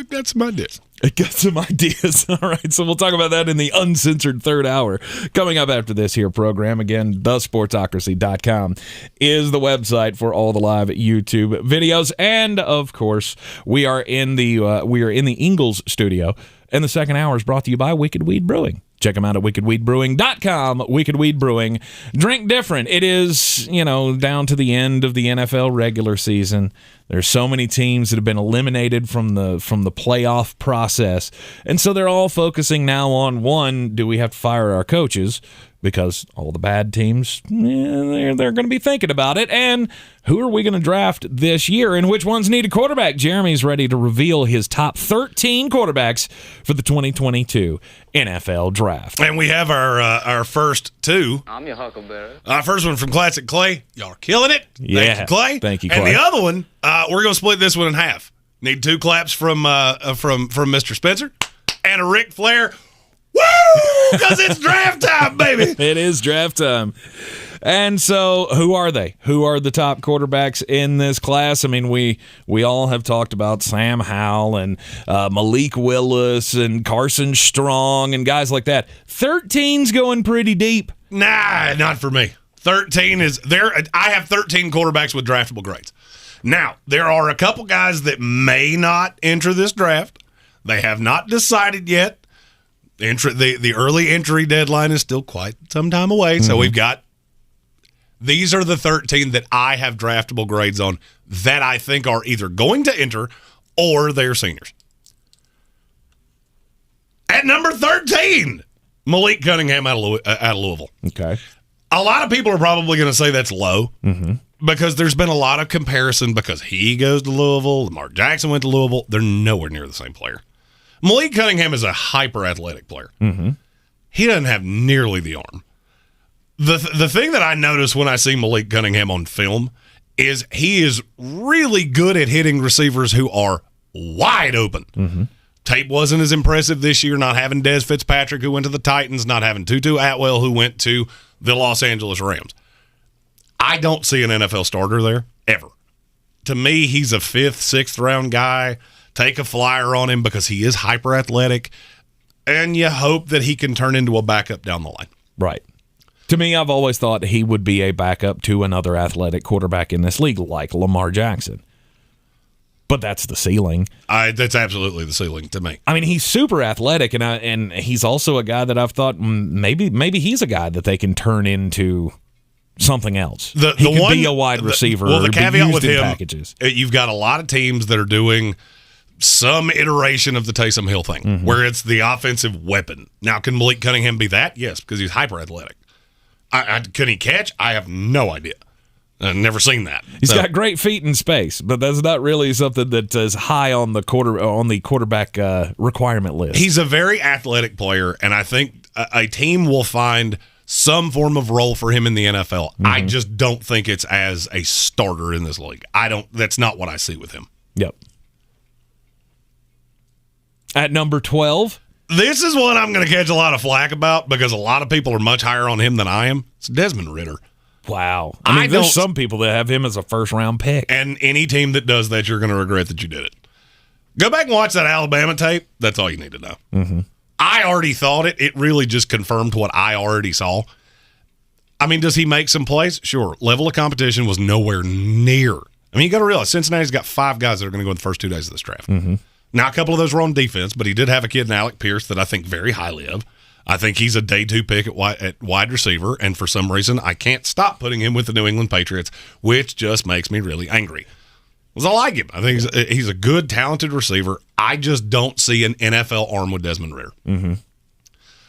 got some ideas. It got some ideas. All right, so we'll talk about that in the uncensored third hour. Coming up after this here program, again, thesportsocracy.com is the website for all the live YouTube videos. And, of course, we are in the Ingles studio, and the second hour is brought to you by Wicked Weed Brewing. Check them out at wickedweedbrewing.com. Wicked Weed Brewing. Drink different. It is, down to the end of the NFL regular season. There's so many teams that have been eliminated from the playoff process. And so they're all focusing now on, one, do we have to fire our coaches? Because all the bad teams, they're going to be thinking about it. And who are we going to draft this year, and which ones need a quarterback? Jeremy's ready to reveal his top 13 quarterbacks for the 2022 NFL Draft. And we have our first two. I'm your huckleberry. First one from Classic Clay. Y'all are killing it. Yeah. Thank you, Clay. Thank you, Clay. And the other one, we're going to split this one in half. Need 2 claps from Mr. Spencer and a Ric Flair. Woo! Because it's draft time, baby. It is draft time. And so who are they? Who are the top quarterbacks in this class? I mean, we all have talked about Sam Howell and Malik Willis and Carson Strong and guys like that. 13's going pretty deep. Nah, not for me. 13 is there. I have 13 quarterbacks with draftable grades. Now, there are a couple guys that may not enter this draft. They have not decided yet. The early entry deadline is still quite some time away. So these are the 13 that I have draftable grades on that I think are either going to enter or they're seniors. At number 13, Malik Cunningham out of Louisville. Okay. A lot of people are probably going to say that's low because there's been a lot of comparison because he goes to Louisville, Lamar Jackson went to Louisville. They're nowhere near the same player. Malik Cunningham is a hyper-athletic player. He doesn't have nearly the arm. The thing that I notice when I see Malik Cunningham on film is he is really good at hitting receivers who are wide open. Tape wasn't as impressive this year, not having Des Fitzpatrick, who went to the Titans, not having Tutu Atwell, who went to the Los Angeles Rams. I don't see an NFL starter there, ever. to me, he's a 5th, 6th round guy. Take a flyer on him because he is hyper athletic, and you hope that he can turn into a backup down the line. Right. To me, I've always thought he would be a backup to another athletic quarterback in this league, like Lamar Jackson. But that's the ceiling. That's absolutely the ceiling to me. I mean, he's super athletic, and he's also a guy that I've thought maybe he's a guy that they can turn into something else. He could be a wide receiver. The caveat with him, packages. You've got a lot of teams that are doing some iteration of the Taysom Hill thing, where it's the offensive weapon. Now, can Malik Cunningham be that? Yes, because he's hyper athletic. Can he catch? I have no idea. I've never seen that. He's got great feet in space, but that's not really something that is high on the quarterback requirement list. He's a very athletic player, and I think a team will find some form of role for him in the NFL. I just don't think it's as a starter in this league. That's not what I see with him. Yep. At number 12, this is one I'm going to catch a lot of flack about because a lot of people are much higher on him than I am. It's Desmond Ritter. Wow. I mean, there's some people that have him as a first-round pick. And any team that does that, you're going to regret that you did it. Go back and watch that Alabama tape. That's all you need to know. Mm-hmm. I already thought it. It really just confirmed what I already saw. I mean, does he make some plays? Sure. Level of competition was nowhere near. I mean, you got to realize Cincinnati's got 5 guys that are going to go in the first 2 days of this draft. Mm-hmm. Now, a couple of those were on defense, but he did have a kid in Alec Pierce that I think very highly of. I think he's a day 2 pick at wide receiver, and for some reason, I can't stop putting him with the New England Patriots, which just makes me really angry. Because I like him. I think he's a good, talented receiver. I just don't see an NFL arm with Desmond Ritter. Mm-hmm.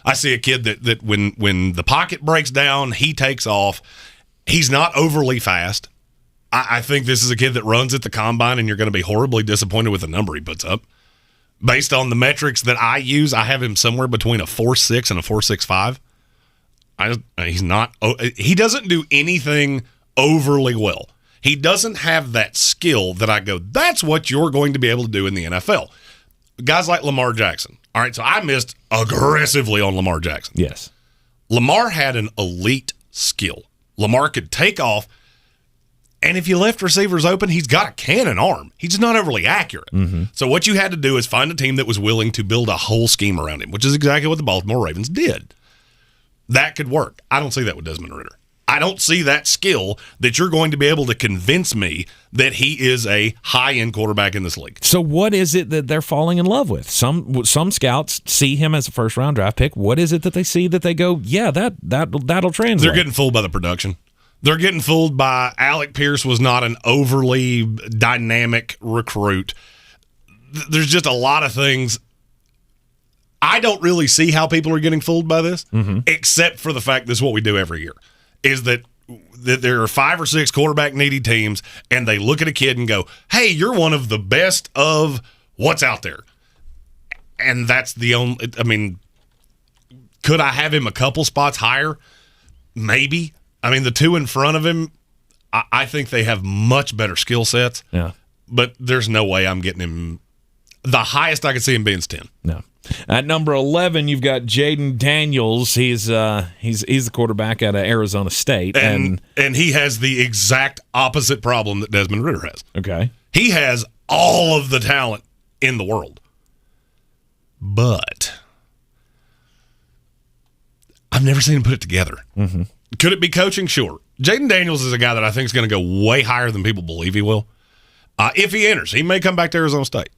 I see a kid that when the pocket breaks down, he takes off. He's not overly fast. I think this is a kid that runs at the combine, and you're going to be horribly disappointed with the number he puts up. Based on the metrics that I use, I have him somewhere between a 4.6 and a 4.65. He doesn't do anything overly well. He doesn't have that skill that I go, that's what you're going to be able to do in the NFL. Guys like Lamar Jackson. All right, so I missed aggressively on Lamar Jackson. Yes. Lamar had an elite skill. Lamar could take off. And if you left receivers open, he's got a cannon arm. He's just not overly accurate. Mm-hmm. So what you had to do is find a team that was willing to build a whole scheme around him, which is exactly what the Baltimore Ravens did. That could work. I don't see that with Desmond Ritter. I don't see that skill that you're going to be able to convince me that he is a high-end quarterback in this league. So what is it that they're falling in love with? Some scouts see him as a first-round draft pick. What is it that they see that they go, yeah, that'll translate? They're getting fooled by the production. They're getting fooled by Alec Pierce was not an overly dynamic recruit. There's just a lot of things. I don't really see how people are getting fooled by this, except for the fact this is what we do every year, is that there are 5 or 6 quarterback needy teams, and they look at a kid and go, hey, you're one of the best of what's out there. And that's the only, I mean, could I have him a couple spots higher? Maybe. I mean, the 2 in front of him, I think they have much better skill sets. Yeah. But there's no way I'm getting him. The highest I could see him being is 10. No. At number 11, you've got Jayden Daniels. He's the quarterback out of Arizona State. And he has the exact opposite problem that Desmond Ritter has. Okay. He has all of the talent in the world. But I've never seen him put it together. Mm-hmm. Could it be coaching? Sure. Jayden Daniels is a guy that I think is going to go way higher than people believe he will. If he enters, he may come back to Arizona State.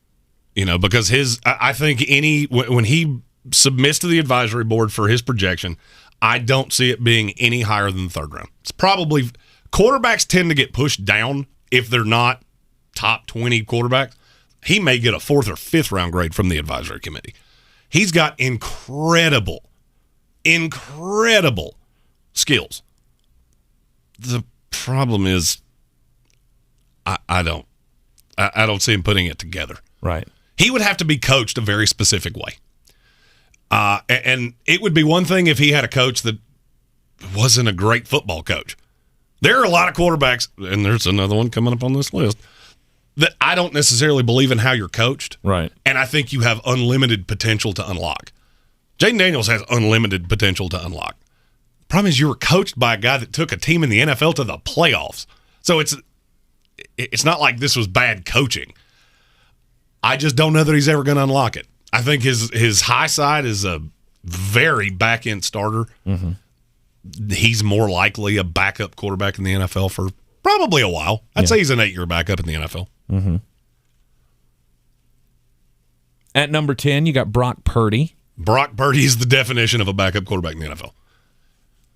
Because I think when he submits to the advisory board for his projection, I don't see it being any higher than the 3rd round. It's probably quarterbacks tend to get pushed down if they're not top 20 quarterbacks. He may get a 4th or 5th round grade from the advisory committee. He's got incredible skills. The problem is I don't see him putting it together. Right. He would have to be coached a very specific way. And it would be one thing if he had a coach that wasn't a great football coach. There are a lot of quarterbacks, and there's another one coming up on this list, that I don't necessarily believe in how you're coached. Right. And I think you have unlimited potential to unlock. Jayden Daniels has unlimited potential to unlock. The problem is you were coached by a guy that took a team in the NFL to the playoffs. So it's not like this was bad coaching. I just don't know that he's ever going to unlock it. I think his high side is a very back-end starter. Mm-hmm. He's more likely a backup quarterback in the NFL for probably a while. I'd say he's an 8-year backup in the NFL. Mm-hmm. At number 10, you got Brock Purdy. Brock Purdy is the definition of a backup quarterback in the NFL.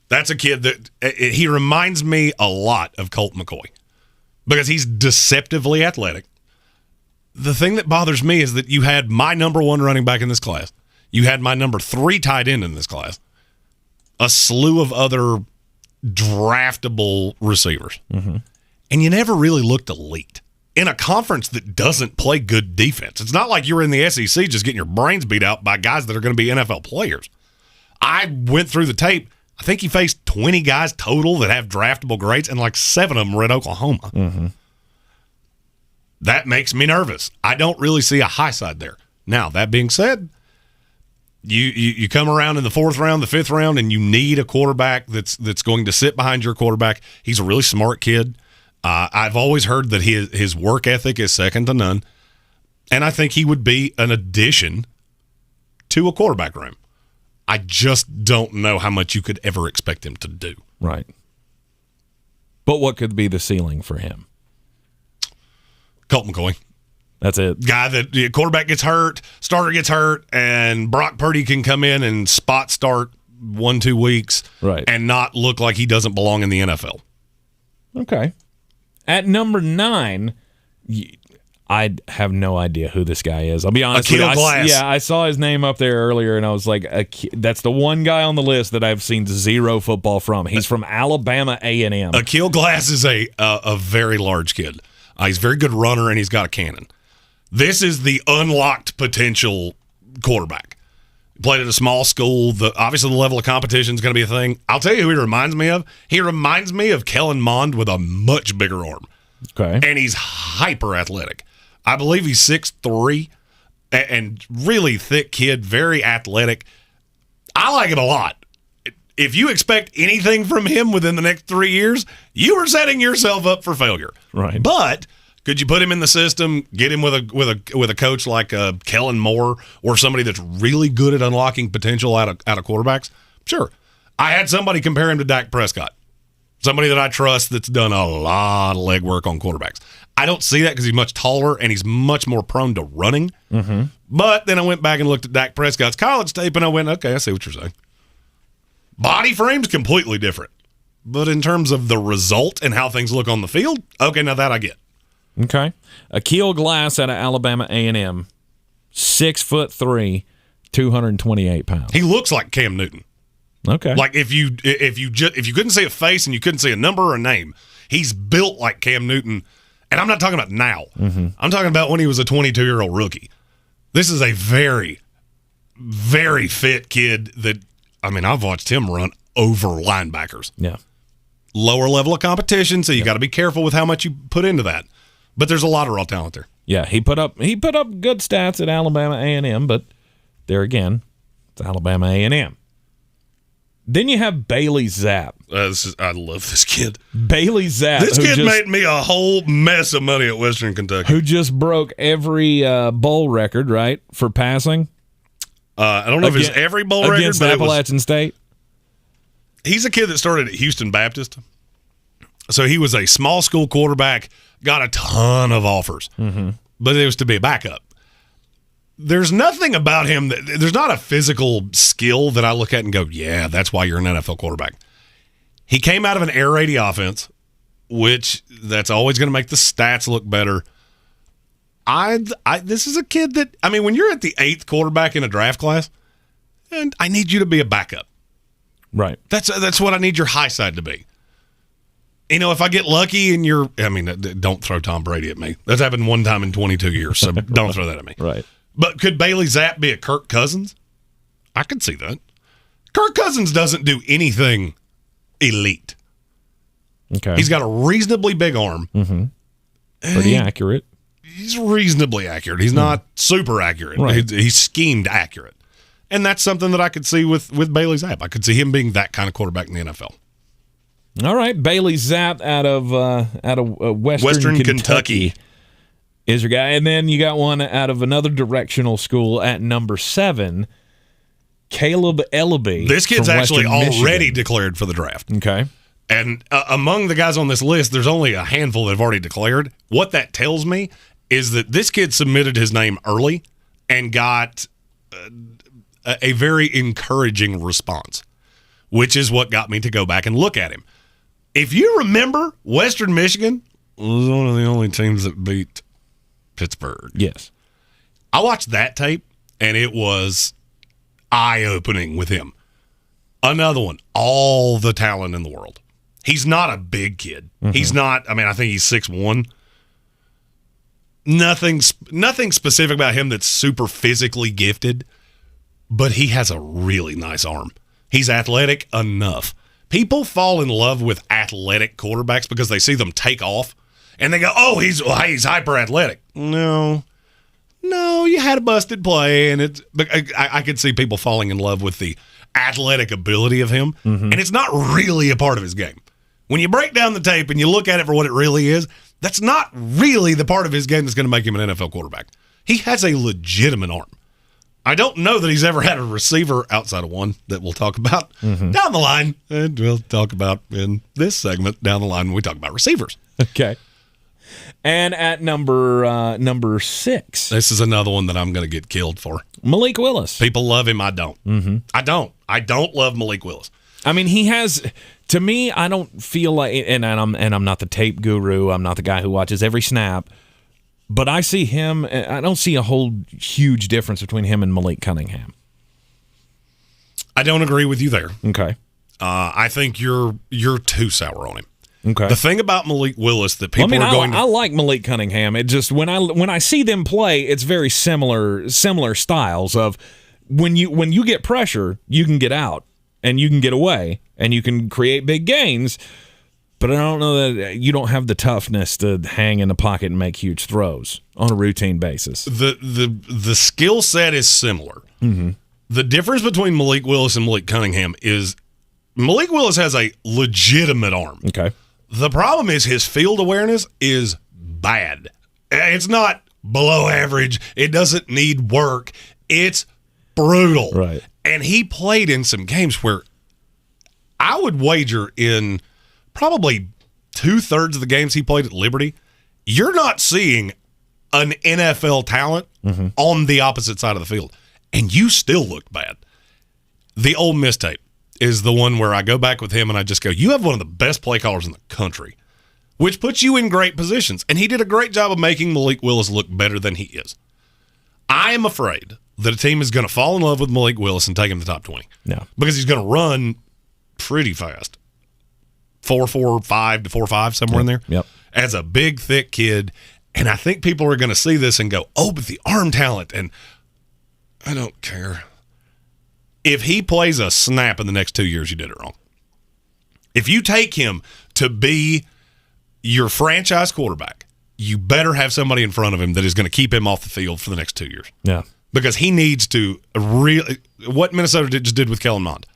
That's a kid that he reminds me a lot of Colt McCoy because he's deceptively athletic. The thing that bothers me is that you had my number 1 running back in this class. You had my number 3 tight end in this class. A slew of other draftable receivers. Mm-hmm. And you never really looked elite in a conference that doesn't play good defense. It's not like you were in the SEC just getting your brains beat out by guys that are going to be NFL players. I went through the tape. I think he faced 20 guys total that have draftable grades, and like 7 of them were at Oklahoma. Mm-hmm. That makes me nervous. I don't really see a high side there. Now, that being said, you come around in the 4th round, the 5th round, and you need a quarterback that's going to sit behind your quarterback. He's a really smart kid. I've always heard that his work ethic is second to none, and I think he would be an addition to a quarterback room. I just don't know how much you could ever expect him to do. Right. But what could be the ceiling for him? Colt McCoy. That's it. Guy that quarterback gets hurt, starter gets hurt, and Brock Purdy can come in and spot start 1-2 weeks and not look like he doesn't belong in the NFL. Okay. At number 9, I have no idea who this guy is. I'll be honest with you. I saw his name up there earlier, and I was like, that's the one guy on the list that I've seen 0 football from. He's from Alabama A&M. Akil Glass is a very large kid. He's a very good runner, and he's got a cannon. This is the unlocked potential quarterback. Played at a small school. Obviously, the level of competition is going to be a thing. I'll tell you who he reminds me of. He reminds me of Kellen Mond with a much bigger arm. Okay. And he's hyper athletic. I believe he's 6'3", and really thick kid, very athletic. I like him a lot. If you expect anything from him within the next 3 years, you are setting yourself up for failure. Right. But could you put him in the system, get him with a coach like Kellen Moore or somebody that's really good at unlocking potential out of quarterbacks? Sure. I had somebody compare him to Dak Prescott, somebody that I trust that's done a lot of legwork on quarterbacks. I don't see that because he's much taller and he's much more prone to running. Mm-hmm. But then I went back and looked at Dak Prescott's college tape and I went, okay, I see what you're saying. Body frame's completely different. But in terms of the result and how things look on the field, okay, now that I get. Okay. Akil Glass out of Alabama A&M, 6'3", 228 pounds. He looks like Cam Newton. Okay. Like if you couldn't see a face and you couldn't see a number or a name, he's built like Cam Newton. And I'm not talking about now. Mm-hmm. I'm talking about when he was a 22-year-old rookie. This is a very, very fit kid that, I mean, I've watched him run over linebackers. Yeah. Lower level of competition, so you got to be careful with how much you put into that. But there's a lot of raw talent there. Yeah, he put up good stats at Alabama A&M, but there again, it's Alabama A&M. Then you have Bailey Zapp. I love this kid. Bailey Zapp. This kid made me a whole mess of money at Western Kentucky. Who just broke every bowl record, right, for passing? I don't know if it's every bowl record. Against Appalachian State? He's a kid that started at Houston Baptist. So he was a small school quarterback, got a ton of offers, but it was to be a backup. There's nothing about him there's not a physical skill that I look at and go, yeah, that's why you're an NFL quarterback. He came out of an air raid offense, which that's always going to make the stats look better. This is a kid that, I mean, when you're at the 8th quarterback in a draft class, and I need you to be a backup. Right. That's what I need your high side to be. You know, if I get lucky and don't throw Tom Brady at me. That's happened one time in 22 years, so don't throw that at me. Right. But could Bailey Zapp be a Kirk Cousins? I could see that. Kirk Cousins doesn't do anything elite. Okay. He's got a reasonably big arm. Mm-hmm. Pretty accurate. He's reasonably accurate. He's not super accurate. Right. He's schemed accurate. And that's something that I could see with Bailey Zapp. I could see him being that kind of quarterback in the NFL. All right, Bailey Zapp out of Western Kentucky is your guy, and then you got one out of another directional school at number 7, Caleb Ellerbee. This kid's from actually Western already Michigan. declared for the draft. Okay. And among the guys on this list, there's only a handful that have already declared. What that tells me is that this kid submitted his name early and got a very encouraging response, which is what got me to go back and look at him. If you remember, Western Michigan was one of the only teams that beat Pittsburgh. Yes. I watched that tape, and it was eye-opening with him. Another one, all the talent in the world. He's not a big kid. Mm-hmm. He's not, I think he's 6'1". Nothing specific about him that's super physically gifted, but he has a really nice arm. He's athletic enough. People fall in love with athletic quarterbacks because they see them take off, and they go, oh, he's hyper athletic. No, you had a busted play, and I could see people falling in love with the athletic ability of him, and it's not really a part of his game. When you break down the tape and you look at it for what it really is, that's not really the part of his game that's going to make him an NFL quarterback. He has a legitimate arm. I don't know that he's ever had a receiver outside of one that we'll talk about down the line, and we'll talk about in this segment down the line when we talk about receivers. Okay. And at number 6. This is another one that I'm going to get killed for. Malik Willis. People love him. I don't. I don't love Malik Willis. He has, to me, I don't feel like, and I'm not the tape guru. I'm not the guy who watches every snap. But I see him, I don't see a whole huge difference between him and Malik Cunningham. I don't agree with you there. Okay. I think you're too sour on him. Okay. The thing about Malik Willis that people are going to... I like Malik Cunningham. It just, when I see them play, it's very similar styles of when you get pressure, you can get out and you can get away and you can create big gains. But I don't know that you don't have the toughness to hang in the pocket and make huge throws on a routine basis. The skill set is similar. The difference between Malik Willis and Malik Cunningham is Malik Willis has a legitimate arm. Okay. The problem is his field awareness is bad. It's not below average. It doesn't need work. It's brutal. Right. And he played in some games where I would wager in probably 2/3 of the games he played at Liberty, you're not seeing an NFL talent on the opposite side of the field. And you still looked bad. The Ole Miss tape is the one where I go back with him and I just go, you have one of the best play callers in the country, which puts you in great positions. And he did a great job of making Malik Willis look better than he is. I am afraid that a team is going to fall in love with Malik Willis and take him to the top 20. No. Because he's going to run pretty fast. 4.45 to 4.5, somewhere in there. Yep. As a big, thick kid. And I think people are going to see this and go, oh, but the arm talent. And I don't care. If he plays a snap in the next 2 years, you did it wrong. If you take him to be your franchise quarterback, you better have somebody in front of him that is going to keep him off the field for the next 2 years. Yeah. Because he needs to really – what Minnesota just did with Kellen Mond.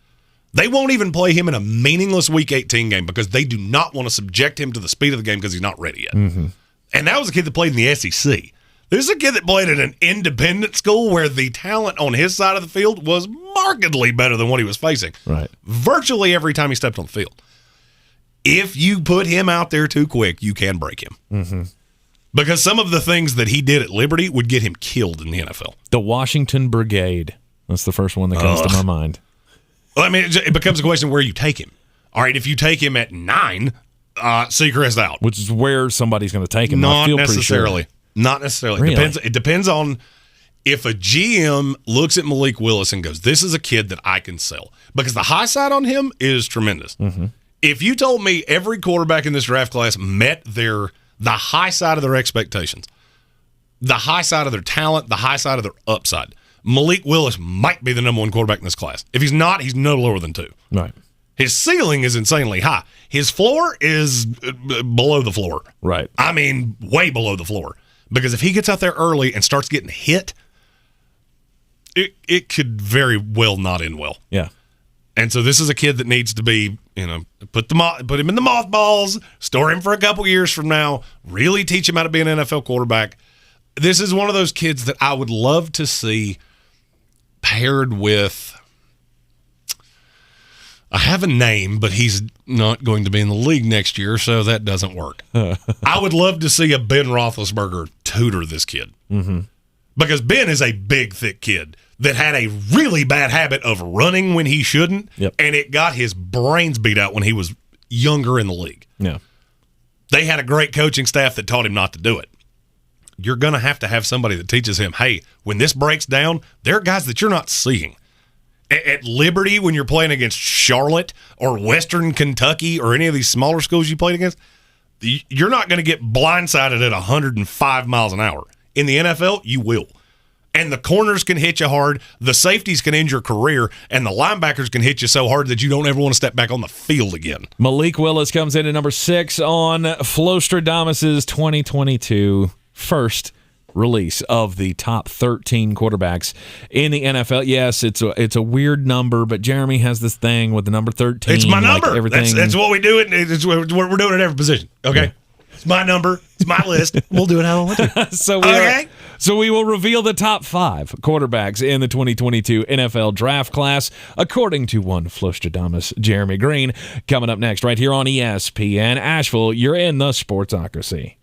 They won't even play him in a meaningless Week 18 game because they do not want to subject him to the speed of the game because he's not ready yet. And that was a kid that played in the SEC. This is a kid that played at an independent school where the talent on his side of the field was markedly better than what he was facing. Right. Virtually every time he stepped on the field. If you put him out there too quick, you can break him. Because some of the things that he did at Liberty would get him killed in the NFL. The Washington Brigade. That's the first one that comes to my mind. Well, I mean, it becomes a question where you take him. All right, if you take him at 9, Seacrest out. Which is where somebody's going to take him. Not I feel necessarily. Pretty sure. Not necessarily. Really? It depends on if a GM looks at Malik Willis and goes, this is a kid that I can sell. Because the high side on him is tremendous. If you told me every quarterback in this draft class met the high side of their expectations, the high side of their talent, the high side of their upside, Malik Willis might be the number 1 quarterback in this class. If he's not, he's no lower than 2. Right. His ceiling is insanely high. His floor is below the floor. Right. I mean, way below the floor. Because if he gets out there early and starts getting hit, it could very well not end well. Yeah. And so this is a kid that needs to be, put him in the mothballs, store him for a couple years from now, really teach him how to be an NFL quarterback. This is one of those kids that I would love to see paired with, I have a name, but he's not going to be in the league next year, so that doesn't work. I would love to see a Ben Roethlisberger tutor this kid. Mm-hmm. Because Ben is a big, thick kid that had a really bad habit of running when he shouldn't, and it got his brains beat out when he was younger in the league. Yeah. They had a great coaching staff that taught him not to do it. You're going to have somebody that teaches him, hey, when this breaks down, there are guys that you're not seeing. At Liberty, when you're playing against Charlotte or Western Kentucky or any of these smaller schools you played against, you're not going to get blindsided at 105 miles an hour. In the NFL, you will. And the corners can hit you hard, the safeties can end your career, and the linebackers can hit you so hard that you don't ever want to step back on the field again. Malik Willis comes in at number 6 on Flostradamus's 2022 first release of the top 13 quarterbacks in the NFL. Yes, it's a weird number, but Jeremy has this thing with the number 13. It's my number. Everything. That's what we do. It's what we're doing at every position. Okay? Yeah. It's my number. It's my list. We'll do it how I want to. So we will reveal the top 5 quarterbacks in the 2022 NFL draft class, according to one Flostradamus, Jeremy Greene. Coming up next, right here on ESPN Asheville, you're in the Sportsocracy.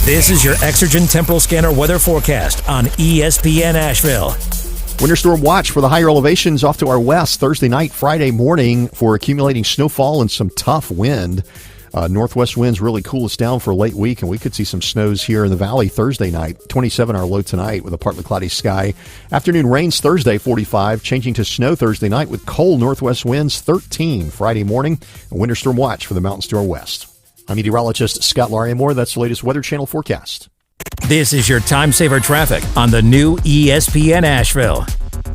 This is your Exergen Temporal Scanner weather forecast on ESPN Asheville. Winter storm watch for the higher elevations off to our west Thursday night, Friday morning for accumulating snowfall and some tough wind. Northwest winds really cool us down for a late week, and we could see some snows here in the valley Thursday night. 27 our low tonight with a partly cloudy sky. Afternoon rains Thursday, 45, changing to snow Thursday night with cold northwest winds, 13 Friday morning. A winter storm watch for the mountains to our west. I'm meteorologist Scott Lariamore. That's the latest Weather Channel forecast. This is your time saver traffic on the new ESPN Asheville.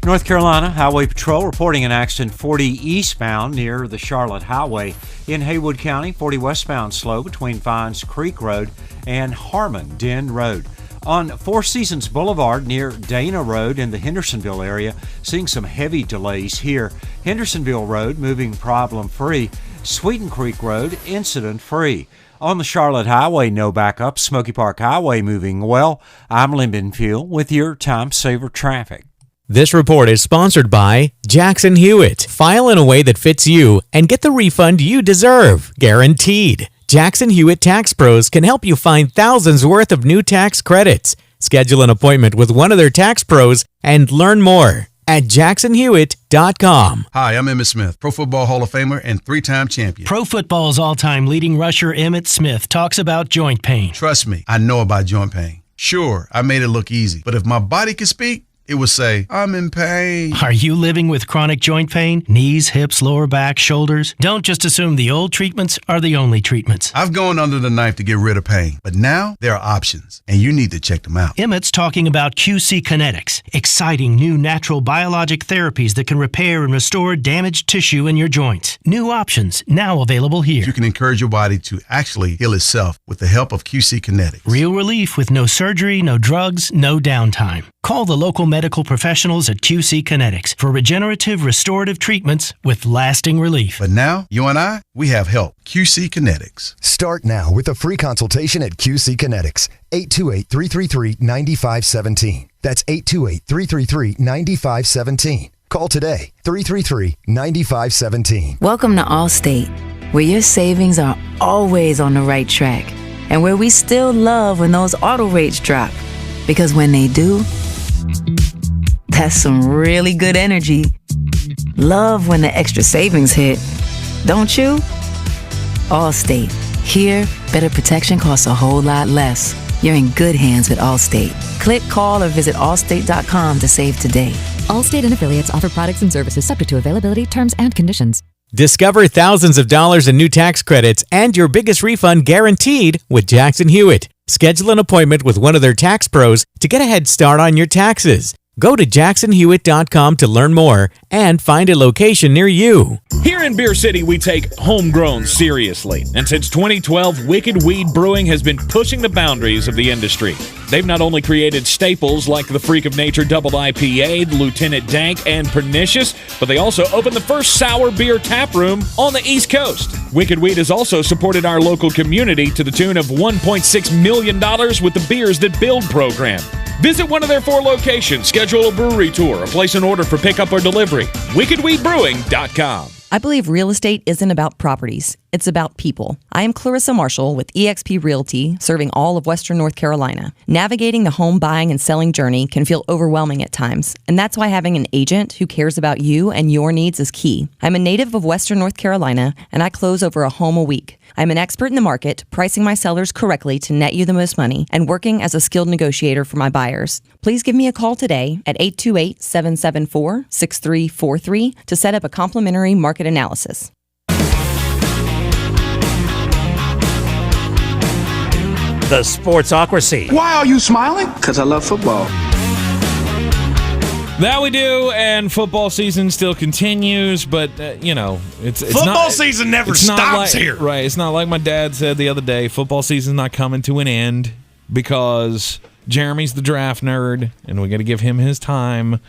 North Carolina Highway Patrol reporting an accident 40 eastbound near the Charlotte Highway. In Haywood County, 40 westbound slow between Vines Creek Road and Harmon Den Road. On Four Seasons Boulevard near Dana Road in the Hendersonville area, seeing some heavy delays here. Hendersonville Road moving problem-free. Sweeten Creek Road incident-free. On the Charlotte Highway, no backup. Smoky Park Highway moving well. I'm Lynn Benfield with your time saver traffic. This report is sponsored by Jackson Hewitt. File in a way that fits you and get the refund you deserve, guaranteed. Jackson Hewitt Tax Pros can help you find thousands worth of new tax credits. Schedule an appointment with one of their tax pros and learn more at jacksonhewitt.com. Hi, I'm Emmitt Smith, Pro Football Hall of Famer and 3-time champion. Pro Football's all-time leading rusher Emmitt Smith talks about joint pain. Trust me, I know about joint pain. Sure, I made it look easy, but if my body could speak, it would say, I'm in pain. Are you living with chronic joint pain? Knees, hips, lower back, shoulders? Don't just assume the old treatments are the only treatments. I've gone under the knife to get rid of pain, but now there are options, and you need to check them out. Emmett's talking about QC Kinetics, exciting new natural biologic therapies that can repair and restore damaged tissue in your joints. New options now available here. You can encourage your body to actually heal itself with the help of QC Kinetics. Real relief with no surgery, no drugs, no downtime. Call the local medical professionals at QC Kinetics for regenerative restorative treatments with lasting relief. But now, you and I, we have help. QC Kinetics. Start now with a free consultation at QC Kinetics. 828-333-9517. That's 828-333-9517. Call today. 333-9517. Welcome to Allstate, where your savings are always on the right track and where we still love when those auto rates drop. Because when they do, that's some really good energy. Love when the extra savings hit, don't you? Allstate. Here, better protection costs a whole lot less. You're in good hands with Allstate. Click, call, or visit allstate.com to save today. Allstate and affiliates offer products and services subject to availability, terms, and conditions. Discover thousands of dollars in new tax credits and your biggest refund guaranteed with Jackson Hewitt. Schedule an appointment with one of their tax pros to get a head start on your taxes. Go to jacksonhewitt.com to learn more and find a location near you. Here in Beer City, we take homegrown seriously. And since 2012, Wicked Weed Brewing has been pushing the boundaries of the industry. They've not only created staples like the Freak of Nature Double IPA, the Lieutenant Dank, and Pernicious, but they also opened the first sour beer tap room on the East Coast. Wicked Weed has also supported our local community to the tune of $1.6 million with the Beers That Build program. Visit one of their 4 locations, schedule a brewery tour, or place an order for pickup or delivery. WickedWeedBrewing.com. I believe real estate isn't about properties. It's about people. I am Clarissa Marshall with eXp Realty, serving all of Western North Carolina. Navigating the home buying and selling journey can feel overwhelming at times, and that's why having an agent who cares about you and your needs is key. I'm a native of Western North Carolina, and I close over a home a week. I'm an expert in the market, pricing my sellers correctly to net you the most money, and working as a skilled negotiator for my buyers. Please give me a call today at 828-774-6343 to set up a complimentary market analysis. The Sportsocracy. Why are you smiling? Because I love football. That we do, and football season still continues, but, it's football not, season never it's not stops like, here. Right. It's not like my dad said the other day, football season's not coming to an end because Jeremy's the draft nerd, and we got to give him his time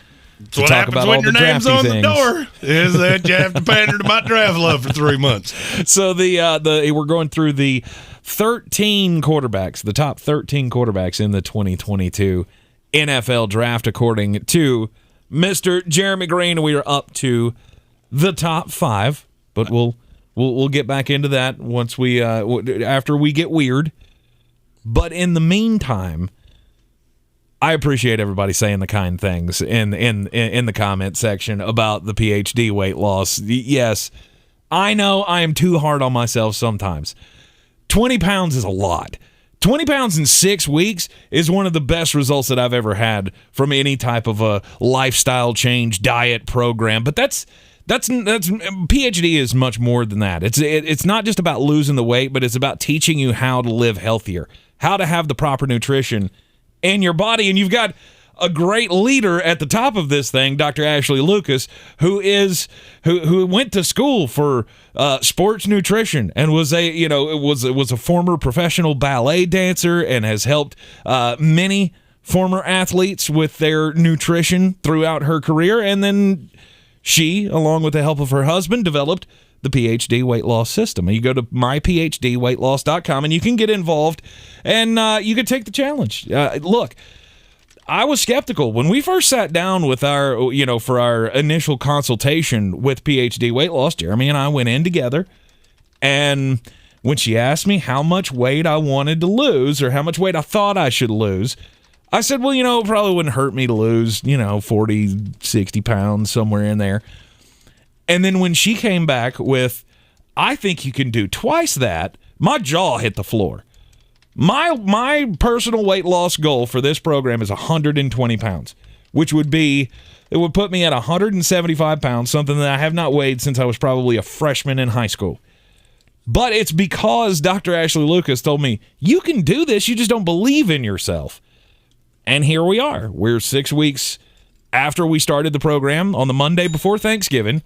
to talk about all the drafty on things. The door is that you have to pander to my draft love for 3 months. So we're going through the 13 quarterbacks, the top 13 quarterbacks in the 2022 NFL draft, according to Mr. Jeremy Greene. We are up to the top 5, but we'll get back into that once we after we get weird. But in the meantime, I appreciate everybody saying the kind things in the comment section about the PhD weight loss. Yes, I know I am too hard on myself sometimes. 20 pounds is a lot. 20 pounds in 6 weeks is one of the best results that I've ever had from any type of a lifestyle change diet program. But that's PhD is much more than that. It's not just about losing the weight, but it's about teaching you how to live healthier, how to have the proper nutrition in your body. And you've got a great leader at the top of this thing, Dr. Ashley Lucas, who went to school for sports nutrition and was a former professional ballet dancer and has helped many former athletes with their nutrition throughout her career. And then she, along with the help of her husband, developed the PhD weight loss system. You go to myphdweightloss.com and you can get involved and you can take the challenge. Look, I was skeptical when we first sat down with for our initial consultation with PhD Weight Loss. Jeremy and I went in together, and when she asked me how much weight I wanted to lose or how much weight I thought I should lose, I said, well, it probably wouldn't hurt me to lose, 40, 60 pounds, somewhere in there. And then when she came back with, I think you can do twice that, my jaw hit the floor. My personal weight loss goal for this program is 120 pounds, which would put me at 175 pounds, something that I have not weighed since I was probably a freshman in high school. But it's because Dr. Ashley Lucas told me, you can do this, you just don't believe in yourself. And here we are. We're 6 weeks after we started the program on the Monday before Thanksgiving,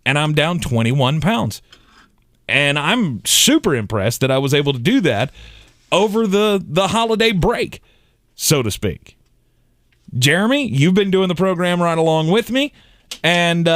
and I'm down 21 pounds. And I'm super impressed that I was able to do that over the holiday break, so to speak. Jeremy, you've been doing the program right along with me, and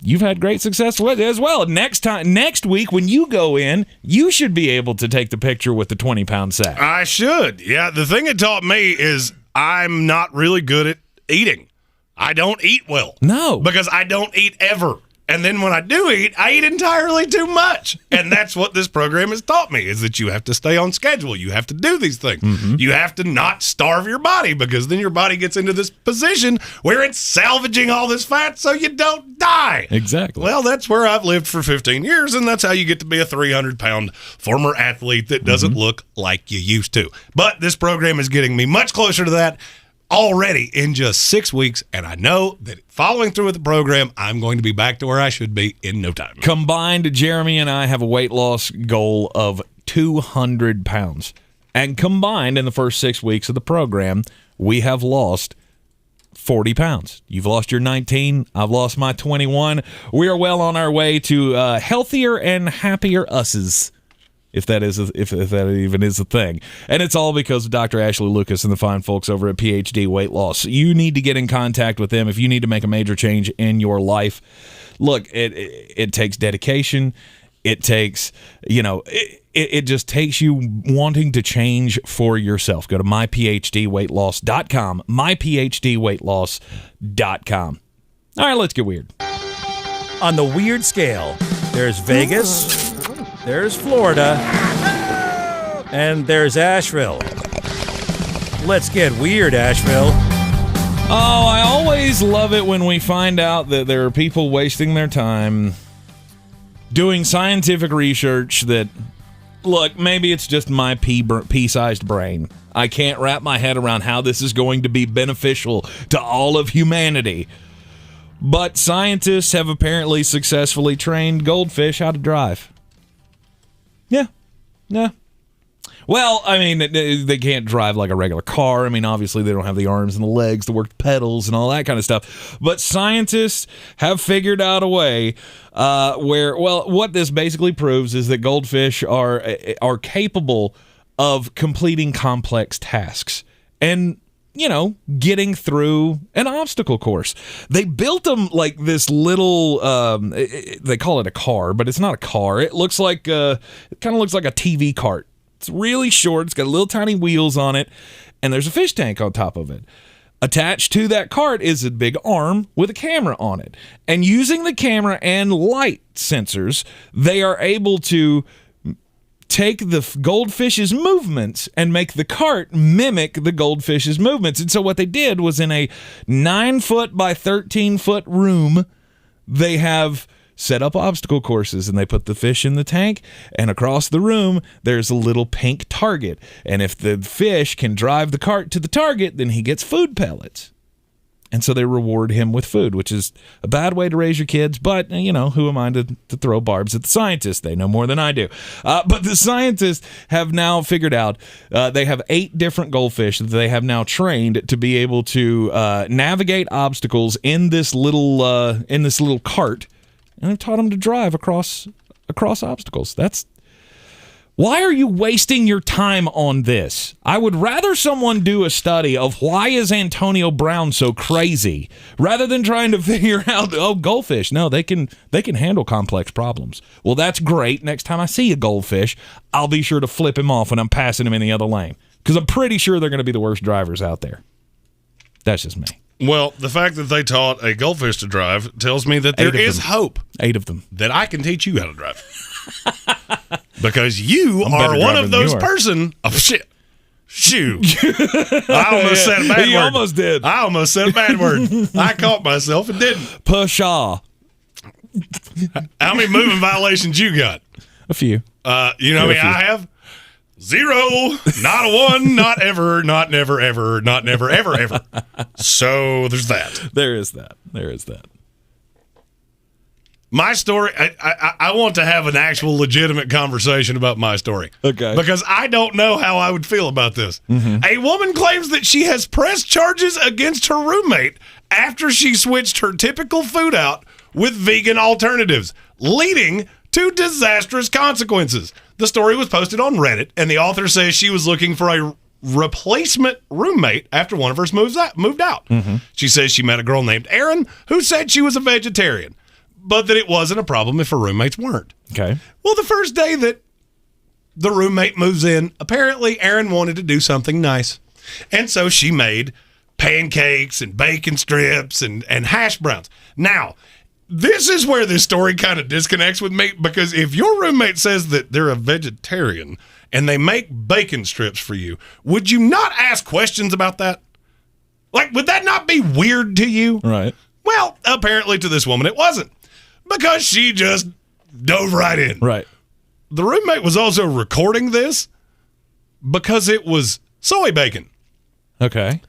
you've had great success with it as well. Next week when you go in, you should be able to take the picture with the 20-pound sack. I should. Yeah, the thing it taught me is I'm not really good at eating. I don't eat well. No. Because I don't eat ever. And then when I do eat, I eat entirely too much. And that's what this program has taught me, is that you have to stay on schedule. You have to do these things. Mm-hmm. You have to not starve your body, because then your body gets into this position where it's salvaging all this fat so you don't die. Exactly. Well, that's where I've lived for 15 years, and that's how you get to be a 300-pound former athlete that doesn't look like you used to. But this program is getting me much closer to that already in just 6 weeks, and I know that following through with the program, I'm going to be back to where I should be in no time. Combined, Jeremy and I have a weight loss goal of 200 pounds. And combined, in the first 6 weeks of the program, we have lost 40 pounds. You've lost your 19. I've lost my 21. We are well on our way to healthier and happier usses, if that even is a thing. And it's all because of Dr. Ashley Lucas and the fine folks over at PhD Weight Loss. You need to get in contact with them if you need to make a major change in your life. Look, it takes dedication. It takes, it just takes you wanting to change for yourself. Go to myphdweightloss.com, myphdweightloss.com. All right, let's get weird. On the weird scale, there's Vegas, there's Florida, and there's Asheville. Let's get weird, Asheville. Oh, I always love it when we find out that there are people wasting their time doing scientific research that, look, maybe it's just my pea-sized brain. I can't wrap my head around how this is going to be beneficial to all of humanity. But scientists have apparently successfully trained goldfish how to drive. Yeah. Well, I mean, they can't drive like a regular car. I mean, obviously, they don't have the arms and the legs to work the pedals and all that kind of stuff. But scientists have figured out a way what this basically proves is that goldfish are capable of completing complex tasks and, getting through an obstacle course. They built them like this little, they call it a car, but it's not a car. It looks like, it kind of looks like a TV cart. It's really short. It's got little tiny wheels on it, and there's a fish tank on top of it. Attached to that cart is a big arm with a camera on it. And using the camera and light sensors, they are able to take the goldfish's movements and make the cart mimic the goldfish's movements. And so what they did was in a 9-foot by 13-foot room, they have set up obstacle courses, and they put the fish in the tank, and across the room there's a little pink target, and if the fish can drive the cart to the target, then he gets food pellets. And so they reward him with food, which is a bad way to raise your kids, but who am I to throw barbs at the scientists? They know more than I do. But the scientists have now figured out they have 8 different goldfish that they have now trained to be able to navigate obstacles in this little cart. And I've taught them to drive across obstacles. Why are you wasting your time on this? I would rather someone do a study of why is Antonio Brown so crazy rather than trying to figure out, goldfish. No, they can handle complex problems. Well, that's great. Next time I see a goldfish, I'll be sure to flip him off when I'm passing him in the other lane, because I'm pretty sure they're going to be the worst drivers out there. That's just me. Well, the fact that they taught a goldfish to drive tells me that there is hope. 8 of them. That I can teach you how to drive. Because you are one of those person. Oh, shit. Shoot. I almost said a bad word. You almost did. I almost said a bad word. I caught myself and didn't. Pshaw. How many moving violations you got? A few. I have? 0, not a 1, not ever, not never, ever, not never, ever, ever. So there's that. There is that. My story, I want to have an actual legitimate conversation about my story. Okay. Because I don't know how I would feel about this. Mm-hmm. A woman claims that she has pressed charges against her roommate after she switched her typical food out with vegan alternatives, leading to disastrous consequences. The story was posted on Reddit, and the author says she was looking for a replacement roommate after one of hers moved out. Mm-hmm. She says she met a girl named Erin who said she was a vegetarian, but that it wasn't a problem if her roommates weren't. Okay. Well, the first day that the roommate moves in, apparently Erin wanted to do something nice. And so she made pancakes and bacon strips and hash browns. Now, this is where this story kind of disconnects with me, because if your roommate says that they're a vegetarian and they make bacon strips for you, would you not ask questions about that? Like, would that not be weird to you? Right. Well, apparently to this woman it wasn't, because she just dove right in. Right. The roommate was also recording this because it was soy bacon. Okay.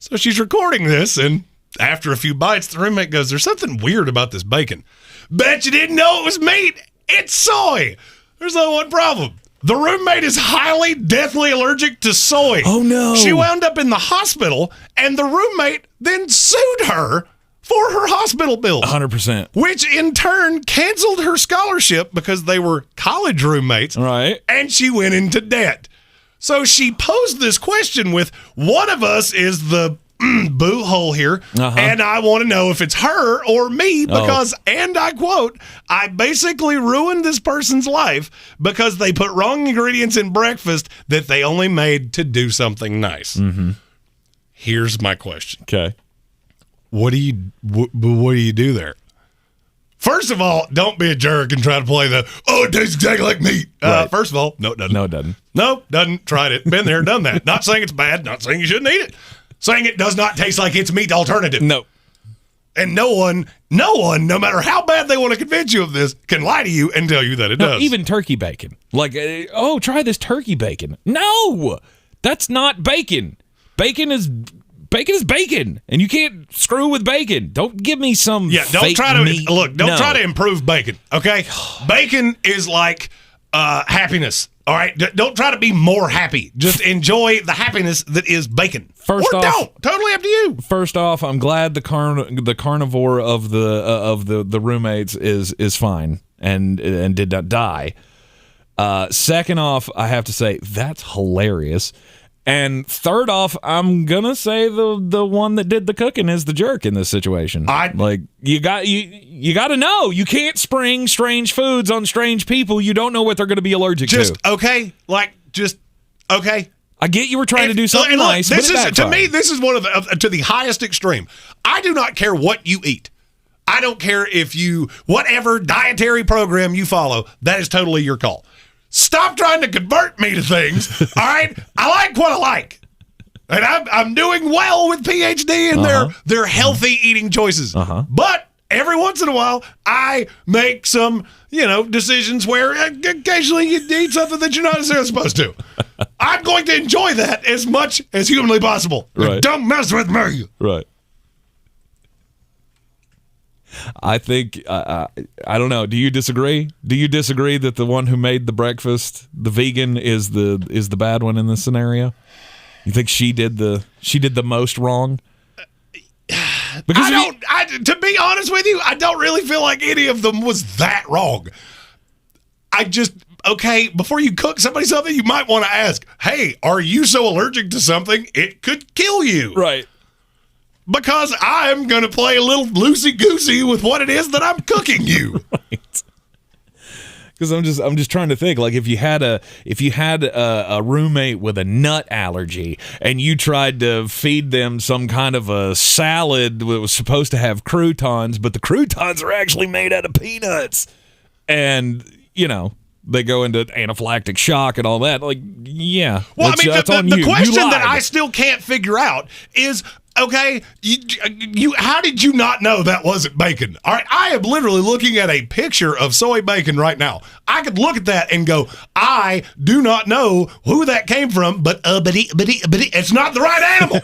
So she's recording this, and after a few bites, the roommate goes, "There's something weird about this bacon. Bet you didn't know it was meat. It's soy. There's only one problem. The roommate is highly, deathly allergic to soy. Oh, no. She wound up in the hospital, and the roommate then sued her for her hospital bills. 100%. Which in turn canceled her scholarship because they were college roommates. Right. And she went into debt. So she posed this question with, one of us is the boo hole here, and I want to know if it's her or me because, and I quote, I basically ruined this person's life because they put wrong ingredients in breakfast that they only made to do something nice. Mm-hmm. Here's my question. Okay. What do you do there? First of all, don't be a jerk and try to play the, it tastes exactly like meat. Right. First of all, no, it doesn't. No, it doesn't. No, doesn't. Tried it. Been there, done that. Not saying it's bad. Not saying you shouldn't eat it. Saying it does not taste like its meat alternative. No. And no one, no matter how bad they want to convince you of this, can lie to you and tell you that it does. Even turkey bacon. Like, try this turkey bacon. No, that's not bacon. Bacon is bacon, and you can't screw with bacon. Don't give me some don't try to meat. try to improve bacon, okay? Bacon is like happiness, all right? Don't try to be more happy. Just enjoy the happiness that is bacon. Don't. Totally up to you. First off, I'm glad the carnivore of the roommates is fine and did not die. Second off, I have to say that's hilarious. And third off, I'm gonna say the one that did the cooking is the jerk in this situation. You got to know you can't spring strange foods on strange people. You don't know what they're going to be allergic to. Okay. I get you were trying to do something nice. This but is to me. This is one of the to the highest extreme. I do not care what you eat. I don't care if you whatever dietary program you follow. That is totally your call. Stop trying to convert me to things, all right? I like what I like. And I'm doing well with PhD and their healthy eating choices. But every once in a while, I make some, decisions where occasionally you eat something that you're not necessarily supposed to. I'm going to enjoy that as much as humanly possible. Right. Don't mess with me. Right. I think I don't know. Do you disagree? Do you disagree that the one who made the breakfast, the vegan, is the bad one in this scenario? You think she did the most wrong? Because to be honest with you, I don't really feel like any of them was that wrong. Before you cook somebody something, you might want to ask, hey, are you so allergic to something it could kill you? Right. Because I'm going to play a little loosey-goosey with what it is that I'm cooking you. Right. Because I'm just trying to think, like if you had a roommate with a nut allergy and you tried to feed them some kind of a salad that was supposed to have croutons, but the croutons are actually made out of peanuts, and they go into anaphylactic shock and all that. Like, yeah. Well, the question that I lied. still can't figure out is, okay, how did you not know that wasn't bacon? All right, I am literally looking at a picture of soy bacon right now. I could look at that and go, I do not know who that came from, but it's not the right animal.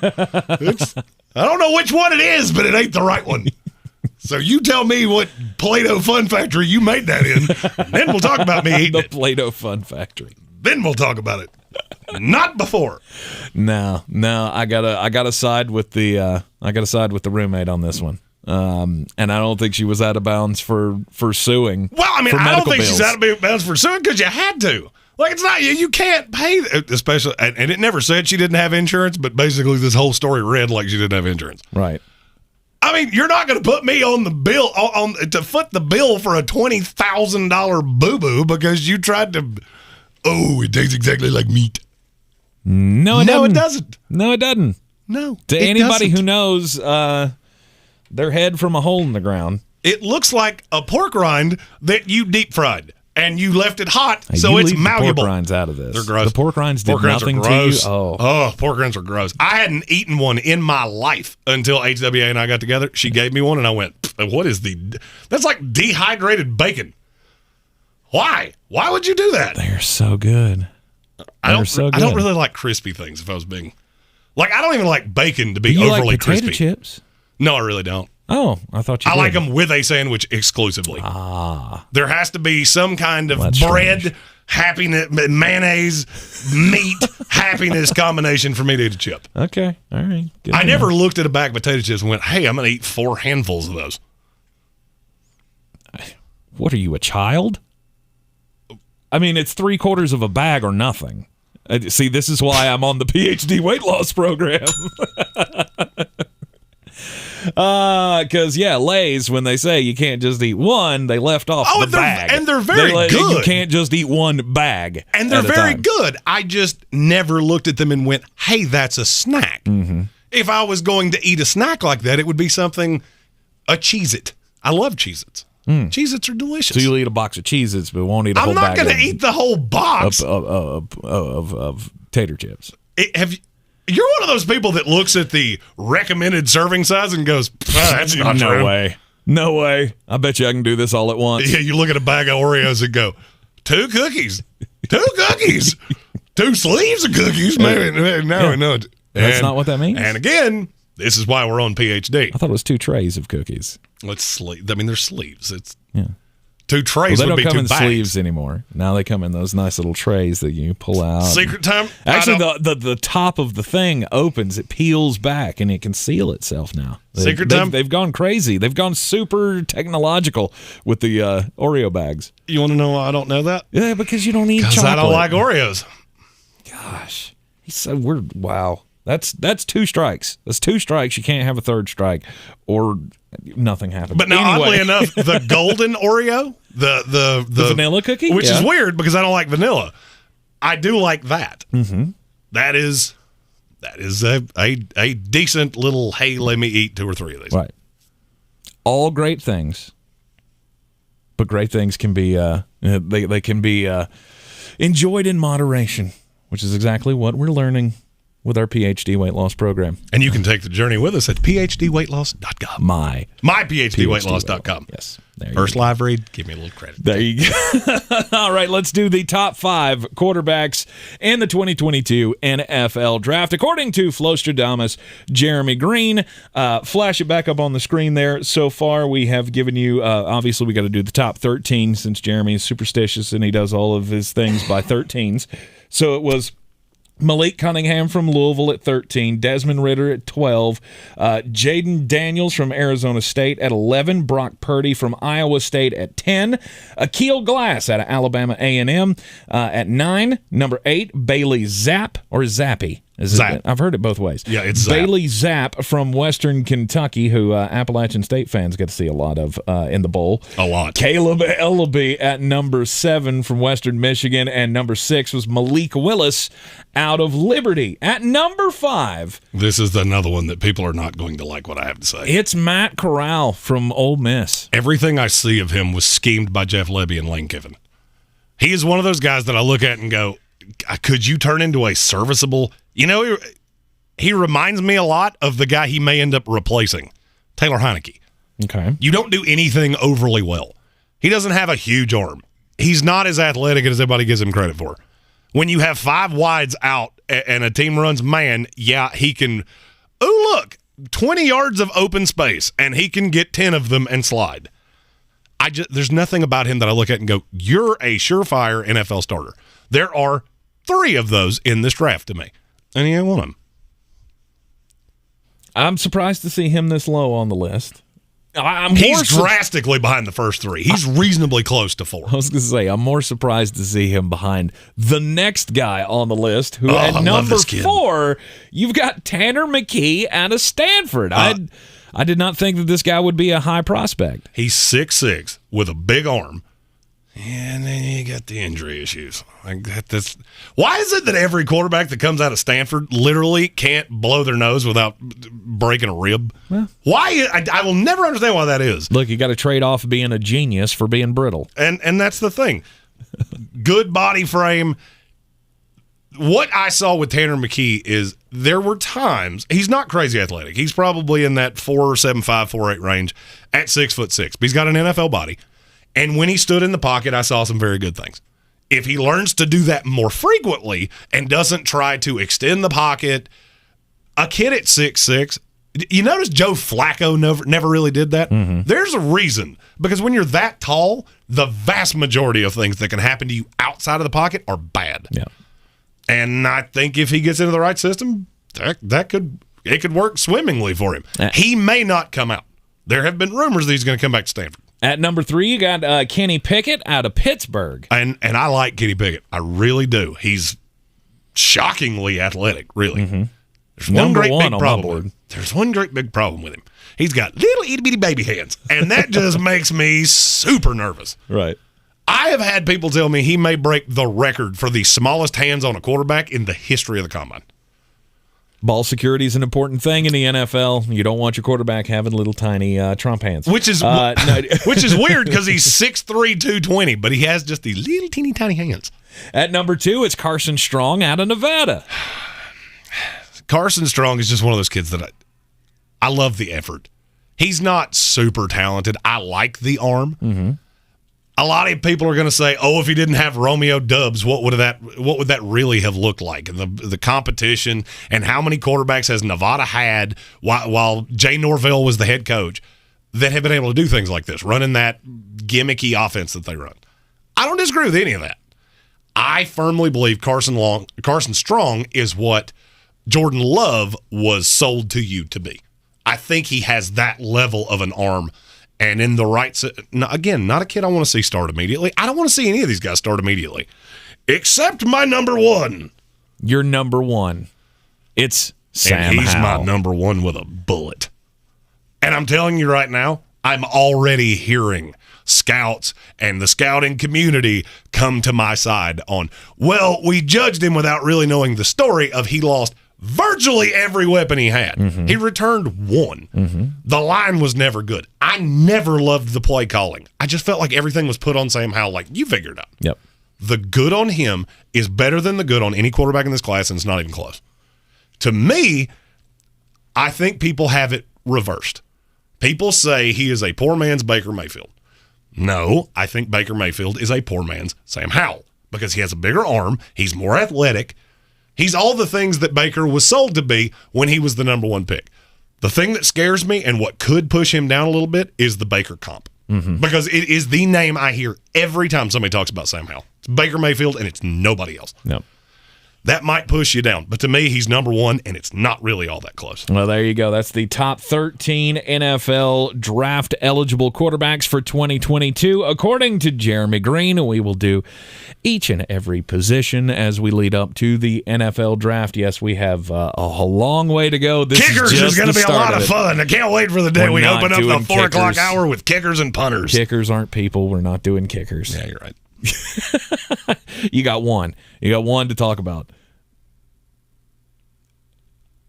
I don't know which one it is, but it ain't the right one. So you tell me what Play-Doh Fun Factory you made that in, and then we'll talk about me eating the Play-Doh Fun Factory. Then we'll talk about it. Not before. No, I gotta side with the roommate on this one. And I don't think she was out of bounds for suing. Well, I don't think she's out of bounds for suing because you had to. Like, it's not you can't pay, especially, and it never said she didn't have insurance, but basically this whole story read like she didn't have insurance. Right. I mean, you're not going to put me on the bill to foot the bill for a $20,000 boo-boo because you tried to. Oh, it tastes exactly like meat. No, it doesn't. No, it doesn't. No. To anybody who knows their head from a hole in the ground. It looks like a pork rind that you deep fried and you left it hot, so it's malleable. Pork rinds out of this. They're gross. The pork rinds did nothing to you. Oh, pork rinds are gross. I hadn't eaten one in my life until HWA and I got together. She gave me one, and I went, "What is that's like dehydrated bacon." Why? Why would you do that? They're so good. I don't really like crispy things. If I was being, I don't even like bacon to be overly like potato crispy. Chips? No, I really don't. Oh, I thought you I did. like them with a sandwich exclusively. There has to be some kind of bread, strange. happiness, mayonnaise, meat, happiness combination for me to eat a chip. Okay, all right. Good I to never know. looked at a bag of potato chips and went, hey, I'm going to eat 4 handfuls of those. What are you, a child? I mean, it's 3/4 of a bag or nothing. See, this is why I'm on the PhD weight loss program. Because, Lay's, when they say you can't just eat one, they left off the bag. And they're very good. You can't just eat one bag. And they're at a very time. good. I just never looked at them and went, hey, that's a snack. Mm-hmm. If I was going to eat a snack like that, it would be something, a Cheez-It. I love Cheez-Its. Cheez-Its are delicious. So you'll eat a box of Cheez-Its, but won't eat a whole bag. I'm not going to eat the whole box. Of tater chips. You're one of those people that looks at the recommended serving size and goes, that's not No true. way. No way. I bet you I can do this all at once. Yeah, you look at a bag of Oreos and go, 2 cookies. 2 cookies. 2 sleeves of cookies. Maybe. No. That's not what that means? And again, this is why we're on PhD. I thought it was 2 trays of cookies. They're sleeves. It's 2 Well, trays they would don't be come 2 in bags. sleeves anymore. Now they come in those nice little trays that you pull out. Secret time? Actually, the top of the thing opens. It peels back, and it can seal itself now. Secret time? They've gone crazy. They've gone super technological with the Oreo bags. You want to know why I don't know that? Yeah, because you don't eat chocolate. Because I don't like Oreos. Gosh. He's so weird. Wow. That's 2 strikes. That's 2 strikes. You can't have a 3rd strike, or nothing happens. But now, Anyway. oddly enough, the golden Oreo, the vanilla cookie, which is weird because I don't like vanilla. I do like that. Mm-hmm. That is a decent little, hey, let me eat 2 or 3 of these. Right. All great things, but great things can be they can be enjoyed in moderation, which is exactly what we're learning with our PhD weight loss program. And you can take the journey with us at PhDweightLoss.com. My PhDweightLoss.com. Yes. First live read, give me a little credit. There you go. All right, let's do the top 5 quarterbacks in the 2022 NFL Draft. According to Flostradamus, Jeremy Greene, flash it back up on the screen there. So far, we have given you, obviously, we got to do the top 13 since Jeremy is superstitious and he does all of his things by 13s. So it was Malik Cunningham from Louisville at 13, Desmond Ritter at 12, Jayden Daniels from Arizona State at 11, Brock Purdy from Iowa State at 10, Akil Glass out of Alabama A&M at 9, number 8, Bailey Zapp, or Zappy. Zapp. I've heard it both ways. Yeah, it's Zapp. Bailey Zapp from Western Kentucky, who Appalachian State fans get to see a lot of in the bowl. A lot. Caleb Ellerbee at number 7 from Western Michigan, and number 6 was Malik Willis out of Liberty at number 5. This is another one that people are not going to like what I have to say. It's Matt Corral from Ole Miss. Everything I see of him was schemed by Jeff Lebby and Lane Kiffin. He is one of those guys that I look at and go, could you turn into a serviceable... You know, he reminds me a lot of the guy he may end up replacing, Taylor Heineke. Okay. You don't do anything overly well. He doesn't have a huge arm. He's not as athletic as everybody gives him credit for. When you have 5 wides out and a team runs man, yeah, he can, look, 20 yards of open space, and he can get 10 of them and slide. There's nothing about him that I look at and go, you're a surefire NFL starter. There are 3 of those in this draft to me. And he ain't one of them. I'm surprised to see him this low on the list. He's drastically behind the first 3. He's reasonably close to 4. I was going to say, I'm more surprised to see him behind the next guy on the list, who at number 4, you've got Tanner McKee out of Stanford. I did not think that this guy would be a high prospect. He's 6'6", with a big arm. And then you got the injury issues. Why is it that every quarterback that comes out of Stanford literally can't blow their nose without breaking a rib? Well, why? I will never understand why that is. Look, you got to trade off being a genius for being brittle. And that's the thing. Good body frame. What I saw with Tanner McKee is there were times, he's not crazy athletic. He's probably in that 4.75, 4.8 range at 6'6", but he's got an NFL body. And when he stood in the pocket, I saw some very good things. If he learns to do that more frequently and doesn't try to extend the pocket, a kid at 6'6", You notice Joe Flacco never really did that? Mm-hmm. There's a reason. Because when you're that tall, the vast majority of things that can happen to you outside of the pocket are bad. Yeah. And I think if he gets into the right system, it could work swimmingly for him. He may not come out. There have been rumors that he's going to come back to Stanford. At number 3, you got Kenny Pickett out of Pittsburgh. And I like Kenny Pickett. I really do. He's shockingly athletic, really. Mm-hmm. There's one great big problem with him. There's one great big problem with him. He's got little itty-bitty baby hands, and that just makes me super nervous. Right. I have had people tell me he may break the record for the smallest hands on a quarterback in the history of the combine. Ball security is an important thing in the NFL. You don't want your quarterback having little tiny Trump hands. Which is weird because he's 6'3", 220, but he has just these little teeny tiny hands. At number 2, it's Carson Strong out of Nevada. Carson Strong is just one of those kids that I love the effort. He's not super talented. I like the arm. Mm-hmm. A lot of people are going to say, "Oh, if he didn't have Romeo Doubs, what would that really have looked like?" And the competition and how many quarterbacks has Nevada had while Jay Norvell was the head coach that have been able to do things like this, running that gimmicky offense that they run. I don't disagree with any of that. I firmly believe Carson Strong is what Jordan Love was sold to you to be. I think he has that level of an arm. And in the right, again, not a kid I want to see start immediately. I don't want to see any of these guys start immediately, except my number 1. Your number 1. It's Sam And he's Howell. my number 1 with a bullet. And I'm telling you right now, I'm already hearing scouts and the scouting community come to my side on, well, we judged him without really knowing the story of he lost virtually every weapon he had. Mm-hmm. He returned 1. Mm-hmm. The line was never good. I never loved the play calling. I just felt like everything was put on Sam Howell like, you figured it out. Yep. The good on him is better than the good on any quarterback in this class, and it's not even close. To me, I think people have it reversed. People say he is a poor man's Baker Mayfield. No, I think Baker Mayfield is a poor man's Sam Howell because he has a bigger arm, he's more athletic, he's all the things that Baker was sold to be when he was the number 1 pick. The thing that scares me and what could push him down a little bit is the Baker comp. Mm-hmm. Because it is the name I hear every time somebody talks about Sam Howell. It's Baker Mayfield, and it's nobody else. Nope. That might push you down. But to me, he's number 1, and it's not really all that close. Well, there you go. That's the top 13 NFL draft-eligible quarterbacks for 2022. According to Jeremy Greene, we will do each and every position as we lead up to the NFL draft. Yes, we have a long way to go. Kickers is going to be a lot of fun. I can't wait for the day we open up the 4 o'clock hour with kickers and punters. Kickers aren't people. We're not doing kickers. Yeah, you're right. You got one. You got one to talk about.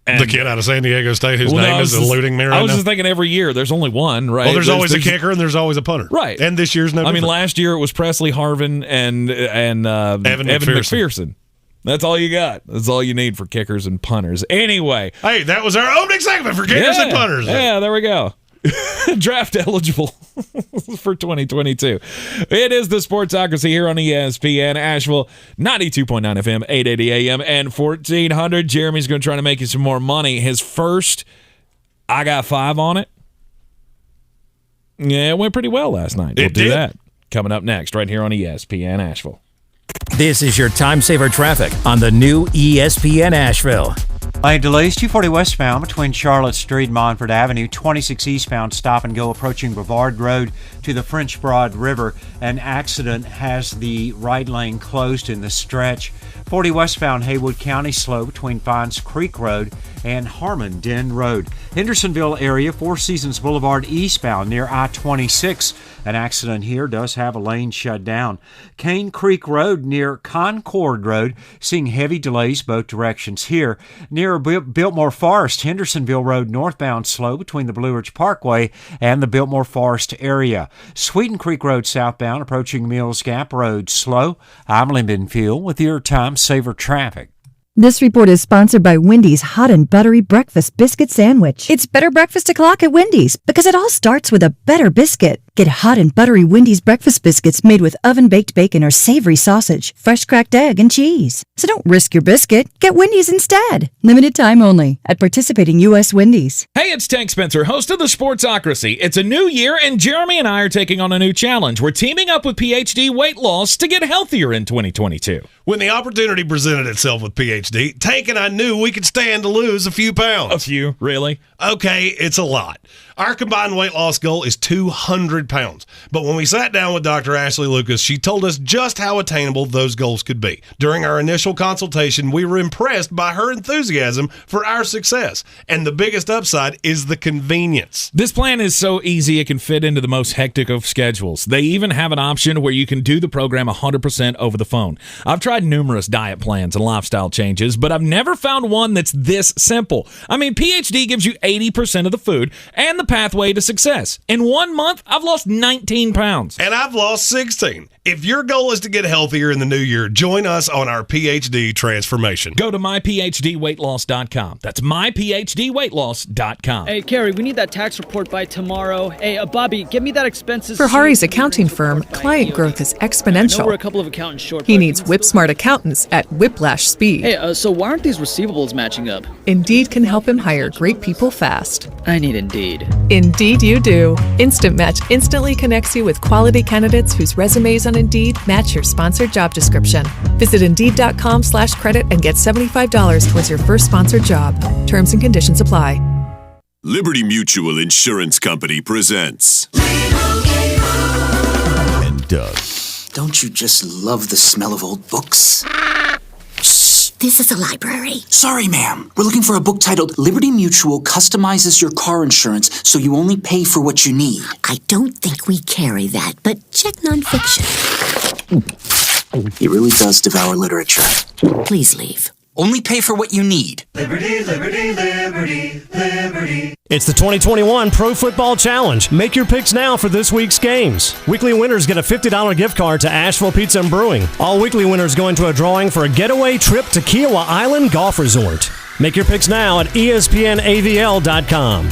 And the kid out of San Diego State whose name is eluding me right now. I was just thinking every year there's only one, right? Well, there's always a kicker and there's always a punter. Right. And this year's no different. I mean, last year it was Presley Harvin and Evan McPherson. That's all you got. That's all you need for kickers and punters. Anyway. Hey, that was our opening segment for kickers and punters. Yeah, there we go. Draft eligible for 2022. It is the Sportsocracy here on ESPN Asheville, 92.9 FM, 880 AM, and 1400. Jeremy's going to try to make you some more money. His first, I got 5 on it. Yeah, it went pretty well last night. We'll do that. Coming up next, right here on ESPN Asheville. This is your time saver traffic on the new ESPN Asheville. Lane delays 240 westbound between Charlotte Street and Montford Avenue, 26 eastbound stop and go approaching Brevard Road to the French Broad River. An accident has the right lane closed in the stretch. 40 westbound Haywood County slow between Fines Creek Road and Harmon Den Road. Hendersonville area, Four Seasons Boulevard eastbound near I-26. An accident here does have a lane shut down. Cane Creek Road near Concord Road, seeing heavy delays both directions here. Near Biltmore Forest, Hendersonville Road northbound slow between the Blue Ridge Parkway and the Biltmore Forest area. Sweeten Creek Road southbound approaching Mills Gap Road slow. I'm Lyndon Field with your time saver traffic. This report is sponsored by Wendy's Hot and Buttery Breakfast Biscuit Sandwich. It's better breakfast o'clock at Wendy's because it all starts with a better biscuit. Get hot and buttery Wendy's breakfast biscuits made with oven-baked bacon or savory sausage, fresh cracked egg, and cheese. So don't risk your biscuit. Get Wendy's instead. Limited time only at participating U.S. Wendy's. Hey, it's Tank Spencer, host of the Sportsocracy. It's a new year, and Jeremy and I are taking on a new challenge. We're teaming up with PhD Weight Loss to get healthier in 2022. When the opportunity presented itself with PhD, Tank and I knew we could stand to lose a few pounds. A few? Really? Okay, it's a lot. Our combined weight loss goal is 200 pounds. But when we sat down with Dr. Ashley Lucas, she told us just how attainable those goals could be. During our initial consultation, we were impressed by her enthusiasm for our success. And the biggest upside is the convenience. This plan is so easy it can fit into the most hectic of schedules. They even have an option where you can do the program 100% over the phone. I've tried numerous diet plans and lifestyle changes, but I've never found one that's this simple. I mean, PhD gives you 80% of the food and the pathway to success. In 1 month, I've lost 19 pounds. And I've lost 16. If your goal is to get healthier in the new year, join us on our PhD transformation. Go to myphdweightloss.com. That's myphdweightloss.com. Hey, Carrie, we need that tax report by tomorrow. Hey, Bobby, get me that expenses. For Hari's accounting firm, client growth is exponential. I know we're a couple of accountants short. He needs whip-smart accountants at whiplash speed. Hey, so why aren't these receivables matching up? Indeed can help him hire great people fast. I need Indeed. Indeed you do. Instant Match instantly connects you with quality candidates whose resumes on Indeed match your sponsored job description. Visit Indeed.com/credit and get $75 towards your first sponsored job. Terms and conditions apply. Liberty Mutual Insurance Company presents. And Doug. Don't you just love the smell of old books? Shh, this is a library. Sorry, ma'am. We're looking for a book titled Liberty Mutual Customizes Your Car Insurance so you only pay for what you need. I don't think we carry that, but check nonfiction. It really does devour literature. Please leave. Only pay for what you need. Liberty, liberty, liberty, liberty. It's the 2021 Pro Football Challenge. Make your picks now for this week's games. Weekly winners get a $50 gift card to Asheville Pizza and Brewing. All weekly winners go into a drawing for a getaway trip to Kiowa Island Golf Resort. Make your picks now at ESPNAVL.com.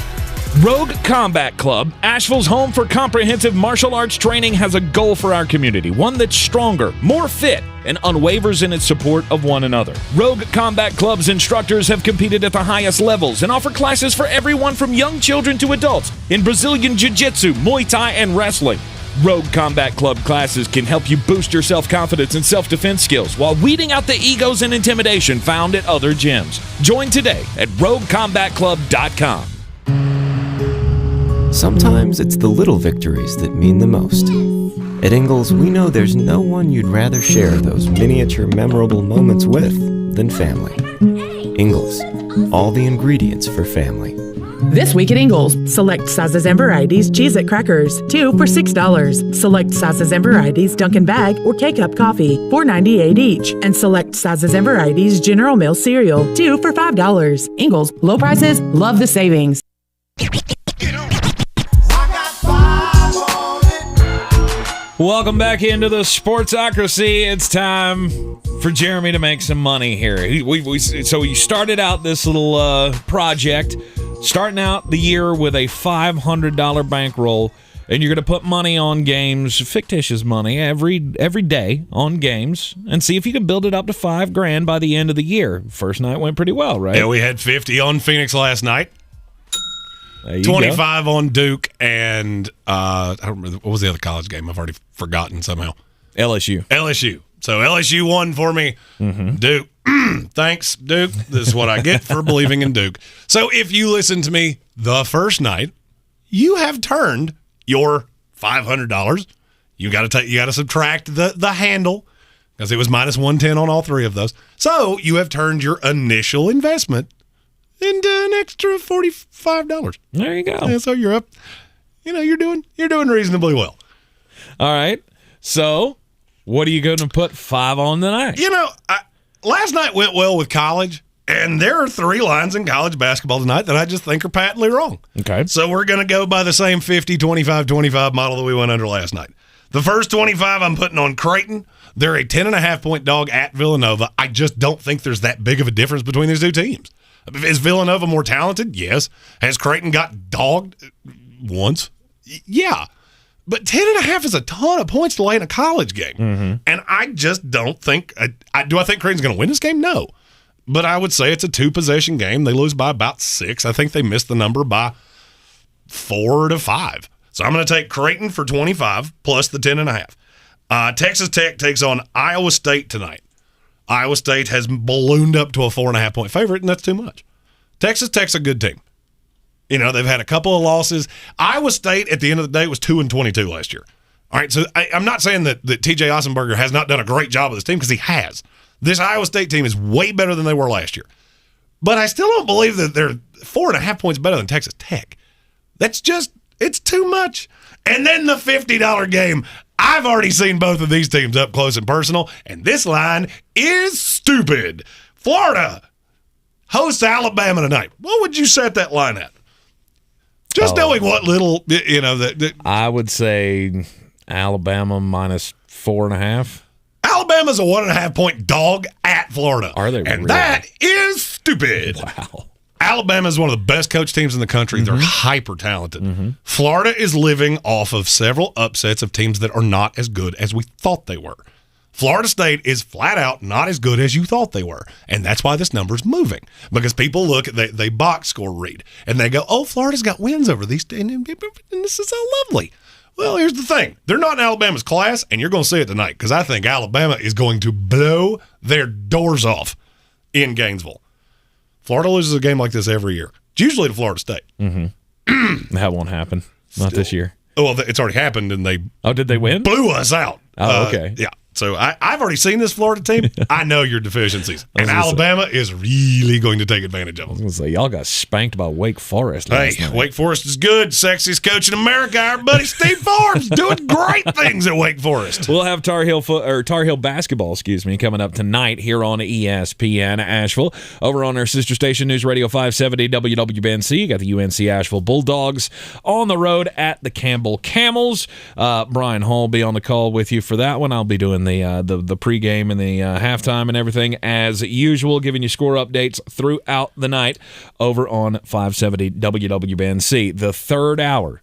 Rogue Combat Club, Asheville's home for comprehensive martial arts training, has a goal for our community, one that's stronger, more fit, and unwavers in its support of one another. Rogue Combat Club's instructors have competed at the highest levels and offer classes for everyone from young children to adults in Brazilian Jiu-Jitsu, Muay Thai, and wrestling. Rogue Combat Club classes can help you boost your self-confidence and self-defense skills while weeding out the egos and intimidation found at other gyms. Join today at roguecombatclub.com. Sometimes it's the little victories that mean the most. At Ingalls, we know there's no one you'd rather share those miniature memorable moments with than family. Ingalls, all the ingredients for family. This week at Ingalls, select sizes and varieties Cheez-It crackers, 2 for $6. Select sizes and varieties Dunkin' Bag or K-Cup coffee, $4.98 each. And select sizes and varieties General Mills cereal, 2 for $5. Ingalls, low prices, love the savings. Welcome back into the Sportsocracy. It's time for Jeremy to make some money here. So we started out this little project, starting out the year with a $500 bankroll, and you're going to put money on games, fictitious money, every day on games, and see if you can build it up to $5,000 by the end of the year. First night went pretty well, right? Yeah, we had 50 on Phoenix last night. 25 on Duke, and I don't remember, what was the other college game? I've already forgotten somehow. LSU. So LSU won for me. Mm-hmm. Duke. Thanks, Duke. This is what I get for believing in Duke. So if you listen to me the first night, you have turned your $500. You got to subtract the handle because it was minus 110 on all three of those. So you have turned your initial investment into an extra $45. There you go. Yeah, so you're up. You're doing reasonably well. All right. So, what are you going to put 5 on tonight? Last night went well with college, and there are 3 lines in college basketball tonight that I just think are patently wrong. Okay. So we're going to go by the same 50, 25, 25 model that we went under last night. The first 25 I'm putting on Creighton. They're a 10.5-point dog at Villanova. I just don't think there's that big of a difference between these two teams. Is Villanova more talented? Yes. Has Creighton got dogged once? Yeah. But 10.5 is a ton of points to lay in a college game. Mm-hmm. And I just don't think do I think Creighton's going to win this game? No. But I would say it's a 2-possession game. They lose by about 6. I think they missed the number by 4 to 5. So I'm going to take Creighton for 25 plus the 10.5. Texas Tech takes on Iowa State tonight. Iowa State has ballooned up to a 4.5-point favorite, and that's too much. Texas Tech's a good team. You know, they've had a couple of losses. Iowa State, at the end of the day, was 2-22 last year. All right, so I'm not saying that TJ Ossenberger has not done a great job with this team, because he has. This Iowa State team is way better than they were last year. But I still don't believe that they're 4.5 points better than Texas Tech. That's just, it's too much. And then the $50 game. I've already seen both of these teams up close and personal, and this line is stupid. Florida hosts Alabama tonight. What would you set that line at? Just knowing what little, you know, that I would say Alabama minus 4.5. Alabama's a 1.5-point dog at Florida. Are they And really? that is stupid. Wow. Alabama is one of the best coach teams in the country. Mm-hmm. They're hyper talented. Florida is living off of several upsets of teams that are not as good as we thought they were. Florida State is flat out not as good as you thought they were. And that's why this number's moving. Because people look at, they box score read, and they go, oh, Florida's got wins over these, and this is so lovely. Well, here's the thing. They're not in Alabama's class, and you're going to see it tonight, because I think Alabama is going to blow their doors off in Gainesville. Florida loses a game like this every year. It's usually to Florida State. Mm-hmm. That won't happen. Not this year. Well, it's already happened, and they did they win? Blew us out. Oh, okay. Yeah. So I've already seen this Florida team. I know your deficiencies. And Alabama is really going to take advantage of them. I was going to say, y'all got spanked by Wake Forest last night. Wake Forest is good. Sexiest coach in America. Our buddy Steve Forbes doing great things at Wake Forest. We'll have Tar Heel basketball, coming up tonight here on ESPN Asheville. Over on our sister station, News Radio 570 WWBNC. You got the UNC Asheville Bulldogs on the road at the Campbell Camels. Brian Hall will be on the call with you for that one. I'll be doing the pregame and the halftime and everything as usual, giving you score updates throughout the night over on 570 WWBNC. The third hour,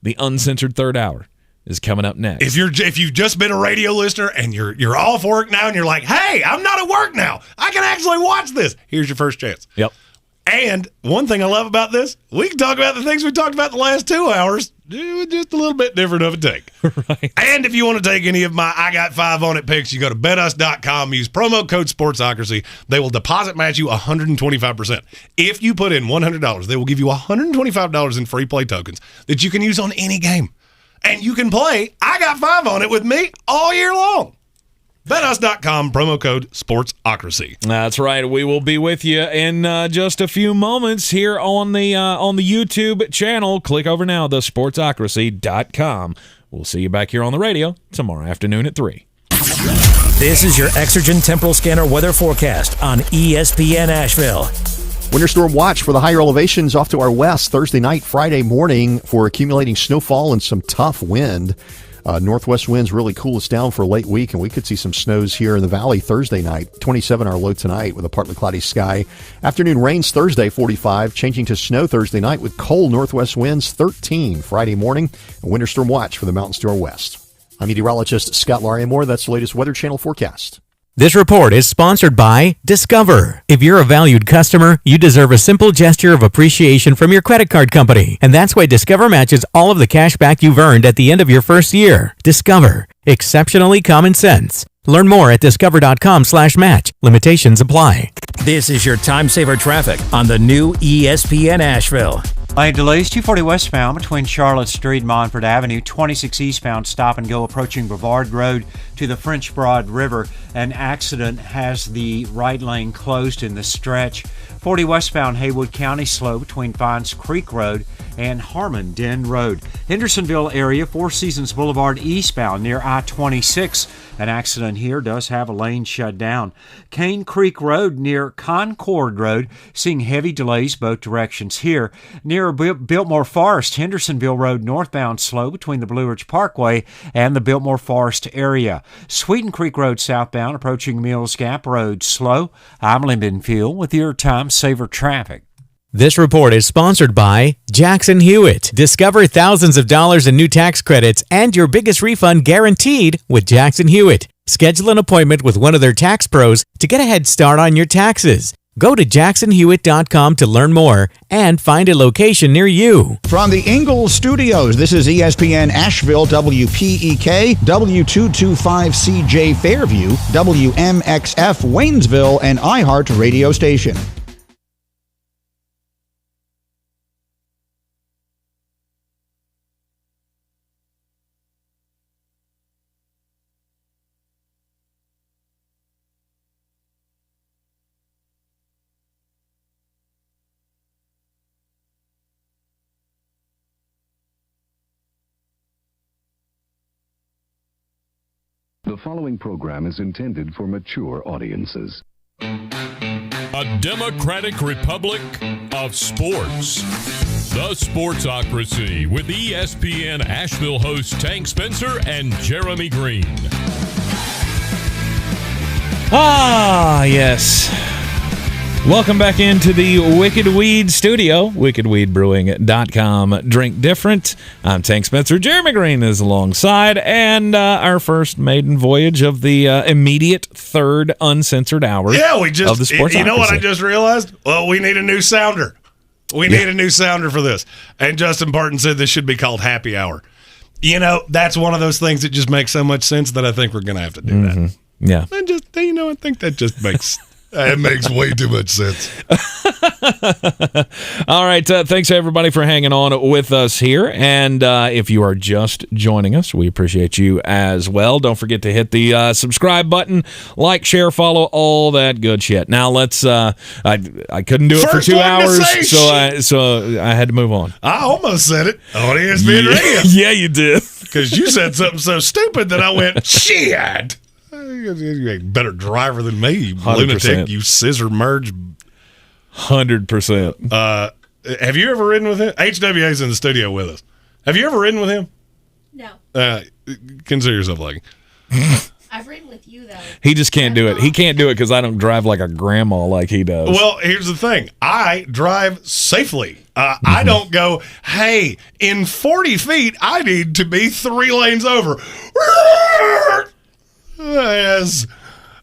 the uncensored third hour, is coming up next. If you've just been a radio listener and you're off work now and you're like, hey, I'm not at work now, I can actually watch this. Here's your first chance. Yep. And one thing I love about this, we can talk about the things we talked about the last 2 hours, just a little bit different of a take. Right. And if you want to take any of my I Got 5 on it picks, you go to betus.com, use promo code SPORTSOCRACY. They will deposit match you 125%. If you put in $100, they will give you $125 in free play tokens that you can use on any game. And you can play I Got 5 on it with me all year long. BetUs.com, promo code SPORTSOCRACY. That's right. We will be with you in just a few moments here on the YouTube channel. Click over now, thesportsocracy.com. We'll see you back here on the radio tomorrow afternoon at 3. This is your Exergen Temporal Scanner weather forecast on ESPN Asheville. Winter storm watch for the higher elevations off to our west Thursday night, Friday morning for accumulating snowfall and some tough wind. Northwest winds really cool us down for a late week, and we could see some snows here in the valley Thursday night. 27 our low tonight with a partly cloudy sky. Afternoon rains Thursday, 45, changing to snow Thursday night with cold northwest winds, 13 Friday morning. A winter storm watch for the mountains to our west. I'm meteorologist Scott Lariamore. That's the latest Weather Channel forecast. This report is sponsored by Discover. If you're a valued customer, you deserve a simple gesture of appreciation from your credit card company. And that's why Discover matches all of the cash back you've earned at the end of your first year. Discover. Exceptionally common sense. Learn more at discover.com/match. Limitations apply. This is your time saver traffic on the new ESPN Asheville. Lane delays 240 westbound between Charlotte Street and Montford Avenue, 26 eastbound stop and go approaching Brevard Road to the French Broad River. An accident has the right lane closed in the stretch. 40 westbound Haywood County slow between Fines Creek Road and Harmon Den Road. Hendersonville area, Four Seasons Boulevard eastbound near I-26. An accident here does have a lane shut down. Cane Creek Road near Concord Road, seeing heavy delays both directions here. Near near Biltmore Forest, Hendersonville Road northbound slow between the Blue Ridge Parkway and the Biltmore Forest area. Sweeten Creek Road southbound approaching Mills Gap Road slow. I'm Lyndon Field with your Time Saver traffic. This report is sponsored by Jackson Hewitt. Discover thousands of dollars in new tax credits and your biggest refund guaranteed with Jackson Hewitt. Schedule an appointment with one of their tax pros to get a head start on your taxes. Go to jacksonhewitt.com to learn more and find a location near you. From the Ingalls Studios, this is ESPN Asheville, WPEK, W225CJ Fairview, WMXF Waynesville, and iHeart radio station. The following program is intended for mature audiences. A Democratic Republic of Sports. The Sportsocracy with ESPN Asheville hosts Tank Spencer and Jeremy Greene. Ah, yes. Welcome back into the Wicked Weed studio, wickedweedbrewing.com. Drink different. I'm Tank Spencer. Jeremy Greene is alongside, and our first maiden voyage of the immediate third uncensored hour of the Sportsocracy. You know what I just realized? Well, we need a new sounder. We need a new sounder for this. And Justin Parton said this should be called Happy Hour. You know, that's one of those things that just makes so much sense that I think we're going to have to do that. Yeah. And just, you know, I think that just makes... It makes way too much sense. All right. Thanks, everybody, for hanging on with us here. And if you are just joining us, we appreciate you as well. Don't forget to hit the subscribe button, like, share, follow, all that good shit. Now, let's I couldn't do it for 2 hours, so I had to move on. I almost said it on ESPN Radio. Yeah, you did. Because you said something so stupid that I went, shit. You're a better driver than me, you 100%. Lunatic, you scissor merge. 100%. Have you ever ridden with him? HWA's in the studio with us. Have you ever ridden with him? No. Consider yourself lucky. I've ridden with you, though. He just can't do it. He can't do it because I don't drive like a grandma like he does. Well, here's the thing. I drive safely. I don't go, hey, in 40 feet, I need to be 3 lanes over. As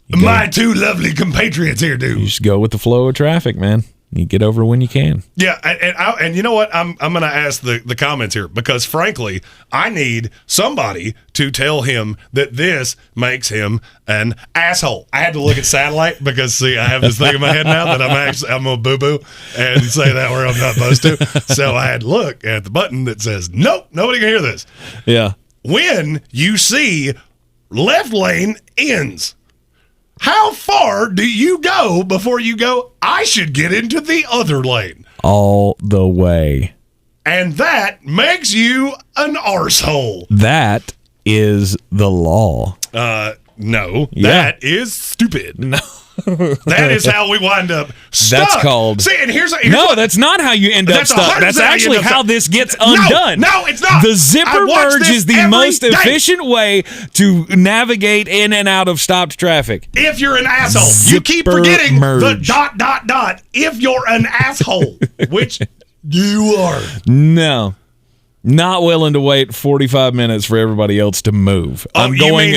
my two lovely compatriots here do. You just go with the flow of traffic, man. You get over when you can. Yeah, and you know what? I'm going to ask the comments here because, frankly, I need somebody to tell him that this makes him an asshole. I had to look at satellite because, see, I have this thing in my head now that I'm going to boo-boo and say that where I'm not supposed to. So I had to look at the button that says, nope, nobody can hear this. Yeah. When you see left lane ends, how far do you go before you go, I should get into the other lane? All the way. And that makes you an arsehole. That is the law. No. Yeah. That is stupid. No. That is how we wind up stuck. That's called... See, and here's no, what, that's not how you end up stuck. That's actually how this gets undone. No, it's not. The zipper merge is the most efficient way to navigate in and out of stopped traffic. If you're an asshole. You keep forgetting the ... If you're an asshole, which you are. No. Not willing to wait 45 minutes for everybody else to move. I'm going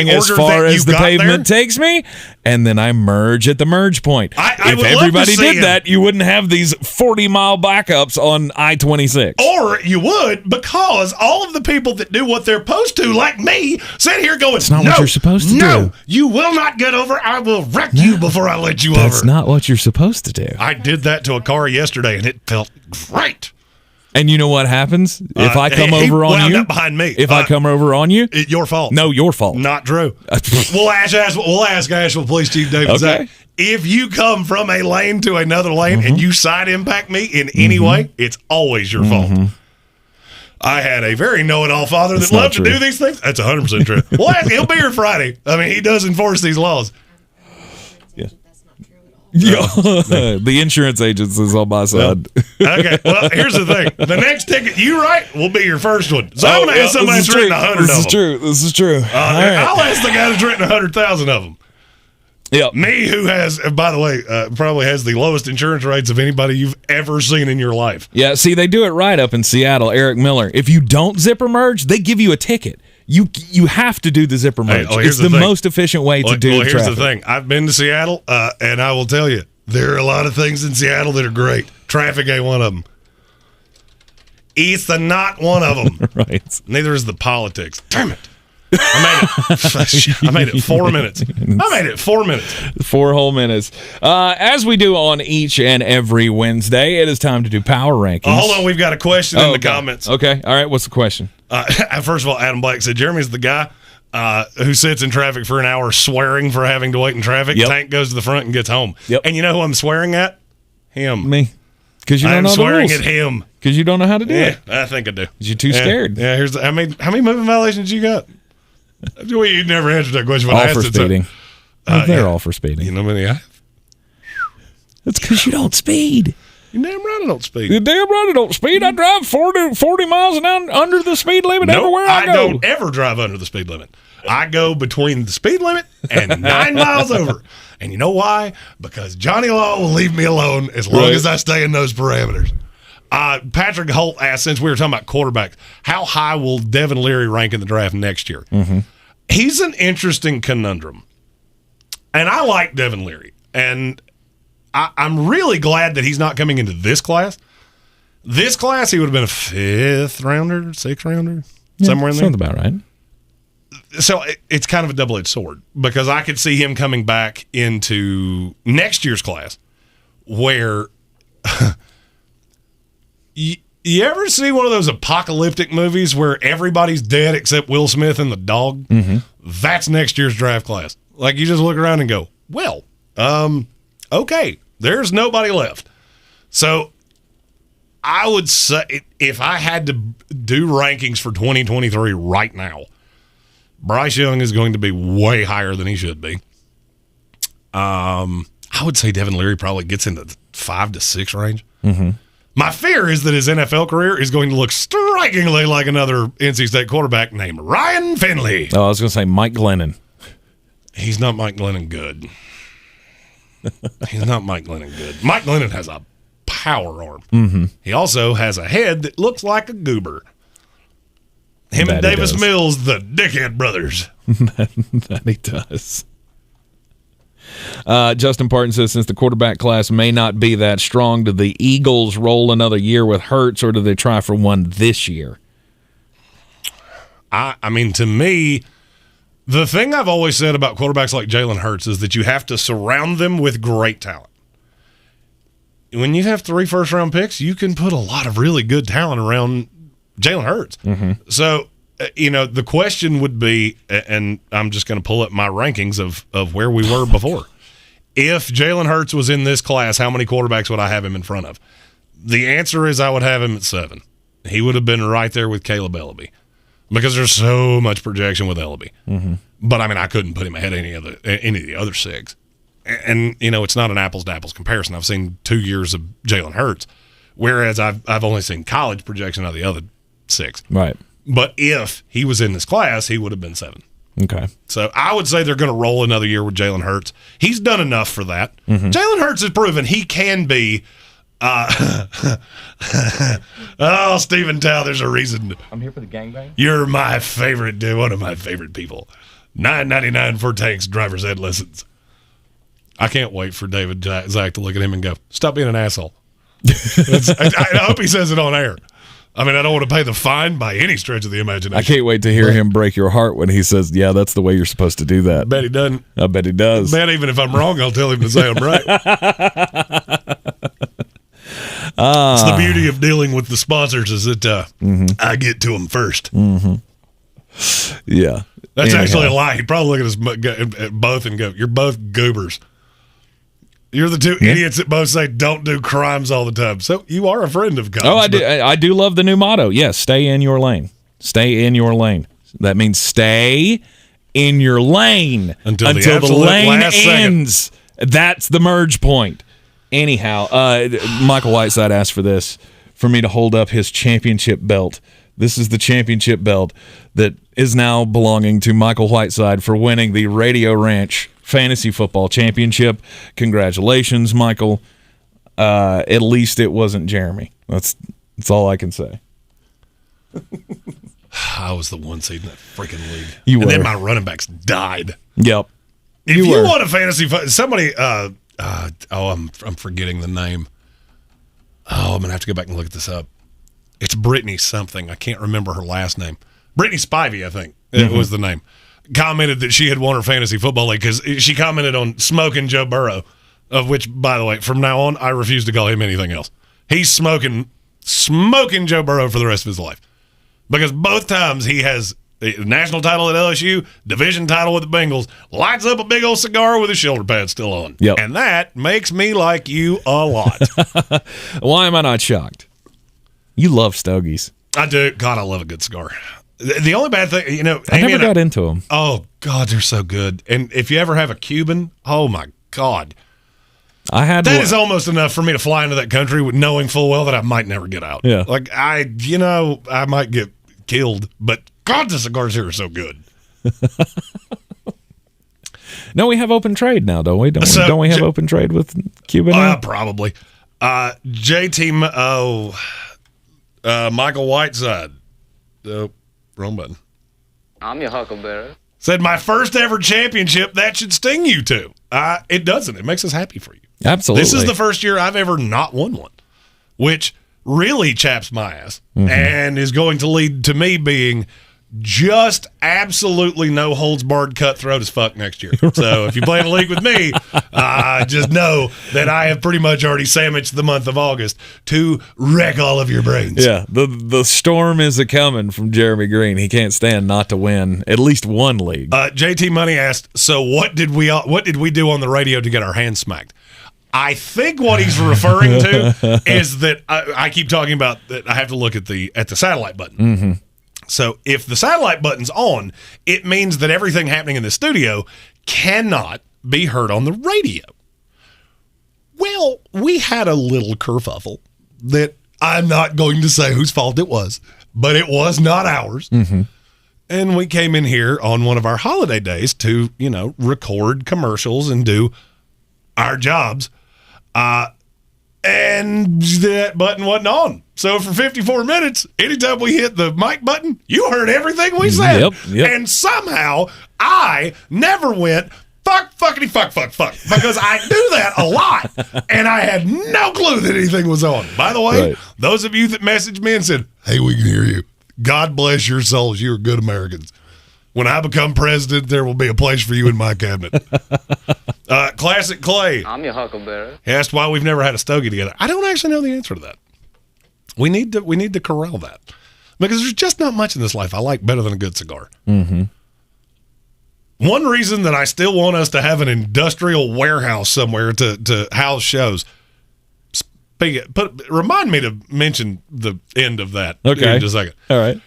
as far as the pavement takes me, and then I merge at the merge point. If everybody did that, you wouldn't have these 40-mile backups on I-26. Or you would, because all of the people that do what they're supposed to, like me, sit here going, That's not what you're supposed to do. No, you will not get over. I will wreck you before I let you over. That's not what you're supposed to do. I did that to a car yesterday, and it felt great. And you know what happens if I come over on you? Up behind me. If I come over on you, your fault. No, your fault. Not true. We'll ask Asheville Police Chief David Zach. If you come from a lane to another lane and you side impact me in any way, it's always your fault. I had a very know-it-all father that loved to do these things. That's 100% true. Well, he'll be here Friday. I mean, he does enforce these laws. The insurance agents is on my side. Okay, well, here's the thing. The next ticket you write will be your first one. So I'm going to ask somebody that's written 100 of them. This is true. I'll ask the guy that's written 100,000 of them. Yep. Me, who has, by the way, probably has the lowest insurance rates of anybody you've ever seen in your life. Yeah, see, they do it right up in Seattle, Eric Miller. If you don't zipper merge, they give you a ticket. You have to do the zipper merge. It's the most efficient way to do traffic. Here's the thing. I've been to Seattle, and I will tell you, there are a lot of things in Seattle that are great. Traffic ain't one of them. It's not one of them. Right. Neither is the politics. Damn it. I made it 4 minutes. 4 whole minutes. As we do on each and every Wednesday, it is time to do power rankings. Hold on, we've got a question in the comments. Okay, all right, what's the question? First of all, Adam Black said, Jeremy's the guy who sits in traffic for an hour swearing for having to wait in traffic. Yep. Tank goes to the front and gets home. Yep. And you know who I'm swearing at? Him. Me. Because you don't know the rules. I'm swearing at him. Because you don't know how to do it. I think I do. You're too scared. Yeah, here's how many moving violations you got? Well, you never answered that question when I asked for speeding. They're all for speeding. You know how many I have? That's because you don't speed. You're damn right I don't speed. You're damn right I don't speed. I drive 40 miles an hour under the speed limit everywhere I go. I don't ever drive under the speed limit. I go between the speed limit and 9 miles over. And you know why? Because Johnny Law will leave me alone as long as I stay in those parameters. Patrick Holt asked, since we were talking about quarterbacks, how high will Devin Leary rank in the draft next year? Mm-hmm. He's an interesting conundrum. And I like Devin Leary. And I'm really glad that he's not coming into this class. This class, he would have been a 5th rounder, 6th rounder, somewhere in there. Sounds about right. So it's kind of a double-edged sword because I could see him coming back into next year's class where you ever see one of those apocalyptic movies where everybody's dead except Will Smith and the dog? Mm-hmm. That's next year's draft class. Like you just look around and go, well, okay, there's nobody left. So I would say if I had to do rankings for 2023 right now, Bryce Young is going to be way higher than he should be. I would say Devin Leary probably gets into the 5 to 6 range. Mm-hmm. My fear is that his NFL career is going to look strikingly like another NC State quarterback named Ryan Finley. Oh, I was going to say Mike Glennon. He's not Mike Glennon good. He's not Mike Glennon good. Mike Glennon has a power arm. Mm-hmm. He also has a head that looks like a goober. Him and Davis Mills, the dickhead brothers. That he does. Justin Parton says, since the quarterback class may not be that strong, do the Eagles roll another year with Hurts, or do they try for one this year? I mean, to me, the thing I've always said about quarterbacks like Jalen Hurts is that you have to surround them with great talent. When you have 3 first-round picks, you can put a lot of really good talent around Jalen Hurts. Mm-hmm. So, the question would be, and I'm just going to pull up my rankings of where we were before. If Jalen Hurts was in this class, how many quarterbacks would I have him in front of? The answer is I would have him at 7. He would have been right there with Caleb Ellerbee because there's so much projection with Ellerbee. Mm-hmm. But, I mean, I couldn't put him ahead of any of the other 6. And it's not an apples-to-apples comparison. I've seen 2 years of Jalen Hurts, whereas I've only seen college projection of the other 6. Right. But if he was in this class, he would have been 7. Okay. So I would say they're going to roll another year with Jalen Hurts. He's done enough for that. Mm-hmm. Jalen Hurts has proven he can be. Stephen Tao, there's a reason. I'm here for the gangbang. You're my favorite, dude. One of my favorite people. $9.99 for Tank's driver's ed lessons. I can't wait for David Zach to look at him and go, stop being an asshole. I hope he says it on air. I mean, I don't want to pay the fine by any stretch of the imagination. I can't wait to hear him break your heart when he says, yeah, that's the way you're supposed to do that. I bet he doesn't. I bet he does. Man, even if I'm wrong, I'll tell him to say I'm right. It's the beauty of dealing with the sponsors is that I get to them first. Mm-hmm. Yeah. That's actually a lie. He'd probably look at both and go, you're both goobers. You're the two idiots that both say don't do crimes all the time. So you are a friend of God's. Oh, I do. I do love the new motto. Yes, stay in your lane. Stay in your lane. That means stay in your lane until the lane ends. That's the merge point. Anyhow, Michael Whiteside asked for me to hold up his championship belt. This is the championship belt that is now belonging to Michael Whiteside for winning the Radio Ranch Fantasy Football Championship. Congratulations, Michael. At least it wasn't Jeremy. That's all I can say. I was the one seed in that freaking league. You were. And then my running backs died. Yep. If you want a fantasy, somebody, I'm forgetting the name. Oh, I'm going to have to go back and look this up. It's Brittany something. I can't remember her last name. Brittany Spivey, I think, it was the name. Commented that she had won her fantasy football league because she commented on smoking Joe Burrow, of which, by the way, from now on, I refuse to call him anything else. He's smoking Joe Burrow for the rest of his life. Because both times he has a national title at LSU, division title with the Bengals, lights up a big old cigar with his shoulder pad still on. Yep. And that makes me like you a lot. Why am I not shocked? You love stogies. I do. God, I love a good cigar. The only bad thing, I never got into them. Oh, God, they're so good. And if you ever have a Cuban, oh, my God. That is almost enough for me to fly into that country with knowing full well that I might never get out. Yeah. Like, I might get killed, but God, the cigars here are so good. No, we have open trade now, don't we? Don't we have open trade with Cuba now? Probably. Michael Whiteside. Wrong button. I'm your huckleberry. Said, my first ever championship, that should sting you too. It doesn't. It makes us happy for you. Absolutely. This is the first year I've ever not won one, which really chaps my ass and is going to lead to me being just absolutely no holds barred, cutthroat as fuck next year. So if you play in a league with me, just know that I have pretty much already sandwiched the month of August to wreck all of your brains. Yeah, the storm is a coming from Jeremy Greene. He can't stand not to win at least one league. JT Money asked, so what did we do on the radio to get our hands smacked? I think what he's referring to is that I keep talking about that I have to look at the satellite button. Mm-hmm. So if the satellite button's on, it means that everything happening in the studio cannot be heard on the radio. Well, we had a little kerfuffle that I'm not going to say whose fault it was, but it was not ours. Mm-hmm. And we came in here on one of our holiday days to, record commercials and do our jobs. And that button wasn't on. So for 54 minutes, anytime we hit the mic button, you heard everything we said. Yep. And somehow I never went, fuckity fuck, because I do that a lot. And I had no clue that anything was on. By the way, those of you that messaged me and said, hey, we can hear you. God bless your souls. You're good Americans. When I become president, there will be a place for you in my cabinet. Classic Clay. I'm your huckleberry. He asked why we've never had a stogie together. I don't actually know the answer to that. We need to corral that because there's just not much in this life I like better than a good cigar. Mm-hmm. One reason that I still want us to have an industrial warehouse somewhere to house shows. Remind me to mention the end of that. Okay, in just a second. All right.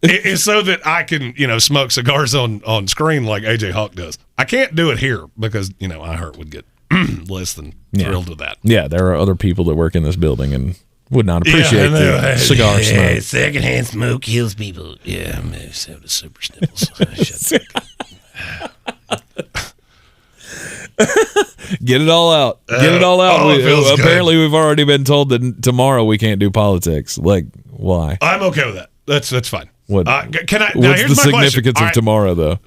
It's so that I can, smoke cigars on screen like AJ Hawk does. I can't do it here because, iHeart would get less than thrilled with that. Yeah, there are other people that work in this building and would not appreciate the cigar smoke. Secondhand smoke kills people. Yeah, I'm the super sniffles. Get it all out. Get it all out. Apparently, we've already been told that tomorrow we can't do politics. Like, why? I'm okay with that. That's fine. What? Can I? What's the significance of tomorrow, though?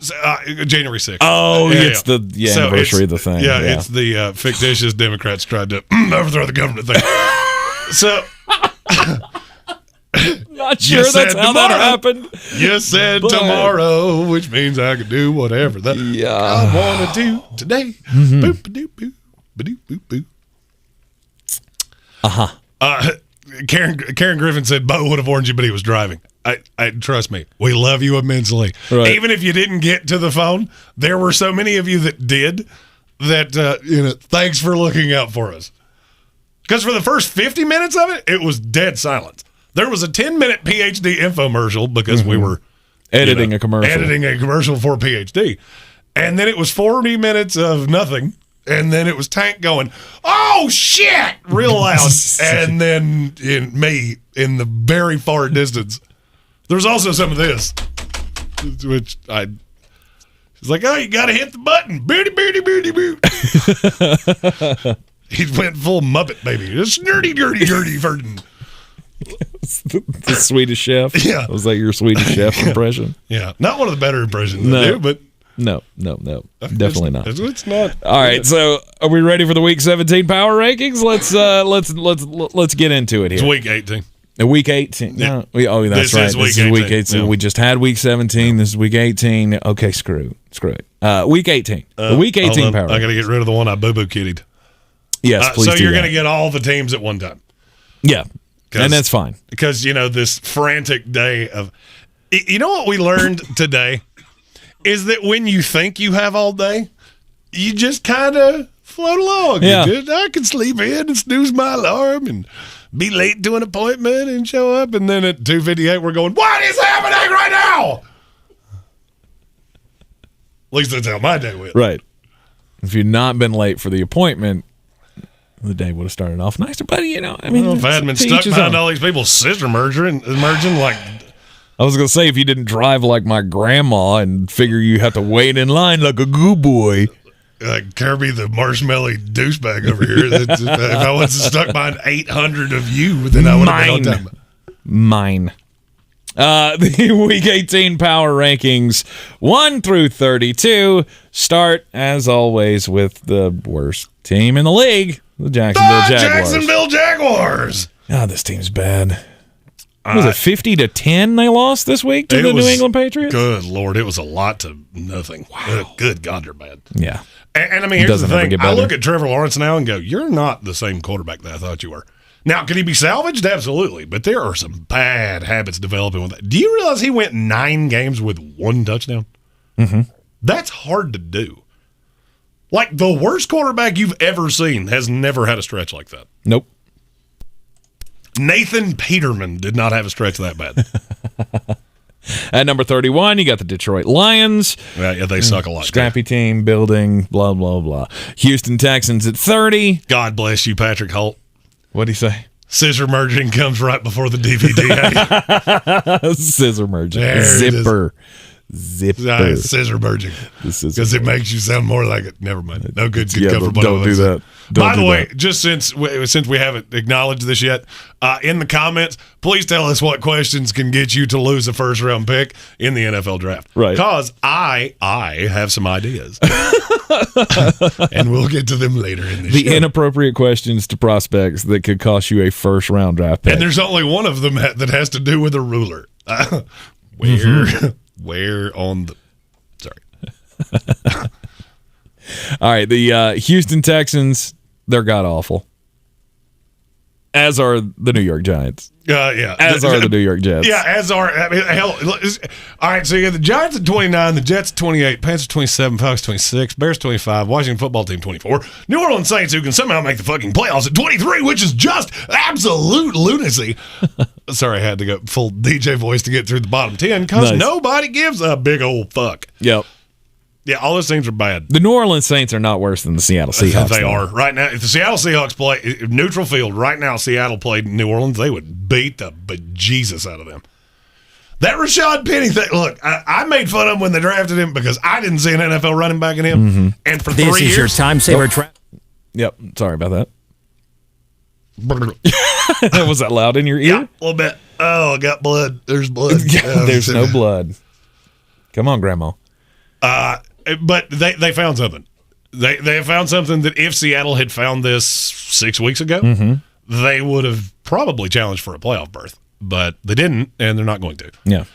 January 6th. Oh, it's the anniversary of the thing. Yeah, it's the fictitious Democrats tried to overthrow the government thing. So, not sure that's how that happened. You said tomorrow, which means I can do whatever that I want to do today. Mm-hmm. Boop-a-doop-boo, ba-doop-boop-boo. Karen Griffin said Bo would have warned you, but he was driving. I trust me, we love you immensely. Right. Even if you didn't get to the phone, there were so many of you that did that. Thanks for looking out for us. Because for the first 50 minutes of it, it was dead silence. There was a 10-minute PhD infomercial because we were editing a commercial for PhD, and then it was 40 minutes of nothing. And then it was Tank going, "Oh, shit!" real loud. And then me in the very far distance. There's also some of this, which it's like, "Oh, you got to hit the button. Booty, booty, booty, boot." He went full Muppet, baby. It's nerdy, dirty, dirty, verdin. The Swedish Chef? Yeah. Was that your Swedish Chef impression? Yeah. Not one of the better impressions I do, but... No. Definitely not. It's not. All right, so are we ready for the Week 17 power rankings? Let's get into it here. It's Week 18. Week 18. Yeah. No, that's This right. is This Week is Week 18. 18. Yeah. We just had Week 17. This is Week 18. Okay, screw it. Week 18. The Week 18 power I got to get rid of the one I boo-boo kittied. Yes, please so do you're that. going to get all the teams at one time. Yeah, and that's fine. Because, this frantic day of... You know what we learned today? Is that when you think you have all day, you just kind of float along. Yeah. I can sleep in and snooze my alarm and be late to an appointment and show up. And then at 2:58, we're going, "What is happening right now?" At least that's how my day went. Right. If you'd not been late for the appointment, the day would have started off nicer. But, Well, if I hadn't been stuck behind all these people's scissor merging like... I was going to say, if you didn't drive like my grandma and figure you have to wait in line like a good boy. Kirby the marshmallow douchebag over here. If I wasn't stuck behind 800 of you, then I would have been on time. Mine. The Week 18 power rankings 1 through 32 start, as always, with the worst team in the league, the Jacksonville Jaguars. Jacksonville Jaguars! God, this team's bad. Was it 50-10 they lost this week to the New England Patriots? Good Lord, it was a lot to nothing. Wow. Good God, they're bad. Yeah. And I mean, here's the thing. I look at Trevor Lawrence now and go, "You're not the same quarterback that I thought you were." Now, could he be salvaged? Absolutely. But there are some bad habits developing with that. Do you realize he went 9 games with 1 touchdown? Mm-hmm. That's hard to do. Like, the worst quarterback you've ever seen has never had a stretch like that. Nope. Nathan Peterman did not have a stretch that bad. At number 31, you got the Detroit Lions. Yeah, they suck a lot. Scrappy team, building, blah, blah, blah. Houston Texans at 30. God bless you, Patrick Holt. What'd he say? Scissor merging comes right before the DVD. Scissor merging. There Zipper. Scissor merging. Because it makes you sound more like it. Never mind. No good could come from what don't do that. By the way, just since we haven't acknowledged this yet, in the comments, please tell us what questions can get you to lose a first-round pick in the NFL draft. Right. Because I have some ideas. And we'll get to them later in the show. The inappropriate questions to prospects that could cost you a first-round draft pick. And there's only one of them that has to do with a ruler. Where on the... Sorry. All right, the Houston Texans, they're god-awful. As are the New York Giants. Yeah. As are the New York Jets. Yeah, as are... I mean, hell, all right, so you got the Giants at 29, the Jets at 28, Panthers 27, Falcons 26, Bears 25, Washington football team 24, New Orleans Saints, who can somehow make the fucking playoffs, at 23, which is just absolute lunacy. Sorry, I had to go full DJ voice to get through the bottom 10 because nobody gives a big old fuck. Yep. Yeah, all those things are bad. The New Orleans Saints are not worse than the Seattle Seahawks. They are. Right now, if the Seattle Seahawks play neutral field, right now Seattle played New Orleans, they would beat the bejesus out of them. That Rashad Penny thing, look, I made fun of him when they drafted him because I didn't see an NFL running back in him. Mm-hmm. And for this 3 years... is your time saver trap. Yep, sorry about that. Was that loud in your ear? Yeah, a little bit. Oh, I got blood. There's blood. There's no blood. Come on, Grandma. But they found something. They found something that if Seattle had found this 6 weeks ago, they would have probably challenged for a playoff berth. But they didn't, and they're not going to. Yeah.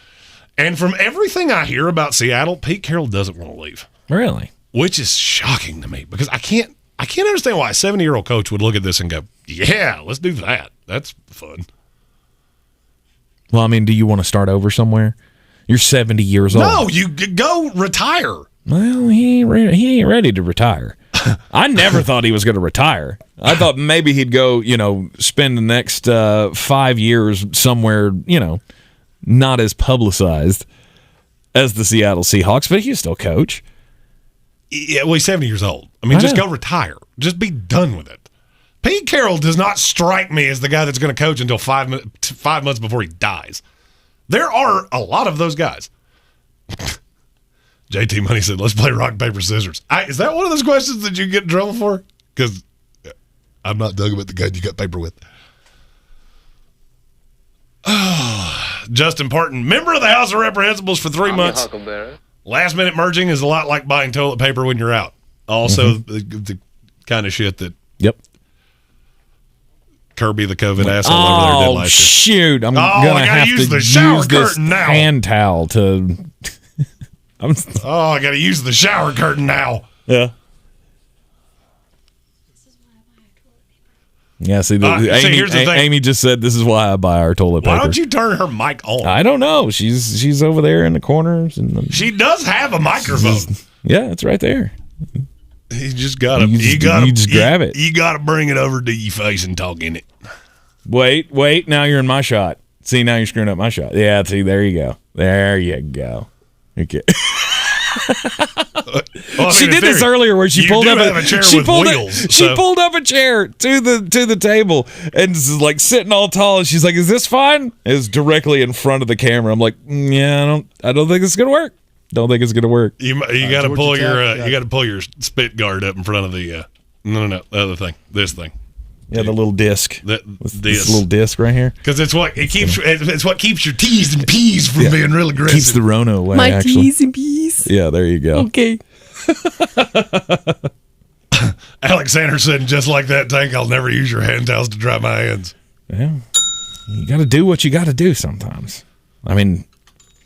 And from everything I hear about Seattle, Pete Carroll doesn't want to leave. Really? Which is shocking to me because I can't understand why a 70-year-old coach would look at this and go, "Yeah, let's do that. That's fun." Well, I mean, do you want to start over somewhere? You're 70 years old. No, you go retire. Well, he ain't ready to retire. I never thought he was going to retire. I thought maybe he'd go, spend the next 5 years somewhere, not as publicized as the Seattle Seahawks, but he'd still coach. Yeah, well, he's 70 years old. I mean, just go retire. Just be done with it. Pete Carroll does not strike me as the guy that's going to coach until 5 months before he dies. There are a lot of those guys. JT Money said, let's play rock, paper, scissors. Is that one of those questions that you get in trouble for? Because I'm not talking about the guy you got paper with. Justin Parton, member of the House of Reprehensibles for 3 months. Last minute merging is a lot like buying toilet paper when you're out. Also, the kind of shit that Kirby the COVID asshole over there did last year. Shoot. I'm going to have to use this hand towel to... I got to use the shower curtain now. Yeah. Yeah, see, here's the thing. Amy just said this is why I buy our toilet paper. Why don't you turn her mic on? I don't know. She's over there in the corners. She does have a microphone. Yeah, it's right there. You just got to. You just grab it. You got to bring it over to your face and talk in it. Wait. Now you're in my shot. See, now you're screwing up my shot. Yeah, see, there you go. There you go. Okay. She did this earlier where she pulled up a chair with wheels. She pulled up a chair to the table and is like sitting all tall, and she's like, "Is this fine?" It's directly in front of the camera. I'm like, "Yeah, I don't think it's gonna work. Don't think it's gonna work." You got to pull your spit guard up in front of the the other thing. This thing. Yeah, the little disc. This little disc right here. Because it's what keeps your T's and P's from being real aggressive. Keeps the Rona away. My T's and P's. Yeah, there you go. Okay. Alexander said, just like that tank, I'll never use your hand towels to dry my hands. Yeah. You got to do what you got to do sometimes. I mean,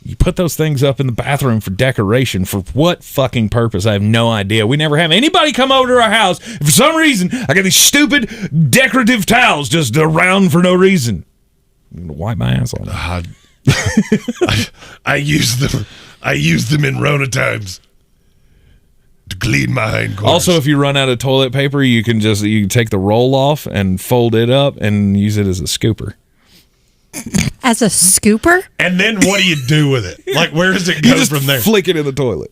you put those things up in the bathroom for decoration. For what fucking purpose? I have no idea. We never have anybody come over to our house. For some reason, I got these stupid decorative towels just around for no reason. I'm going to wipe my ass on them. I use them. I use them in Rona times to clean my hindquarters. Also, if you run out of toilet paper, you can take the roll off and fold it up and use it as a scooper. As a scooper? And then what do you do with it? Like, where does it go from there? Flick it in the toilet.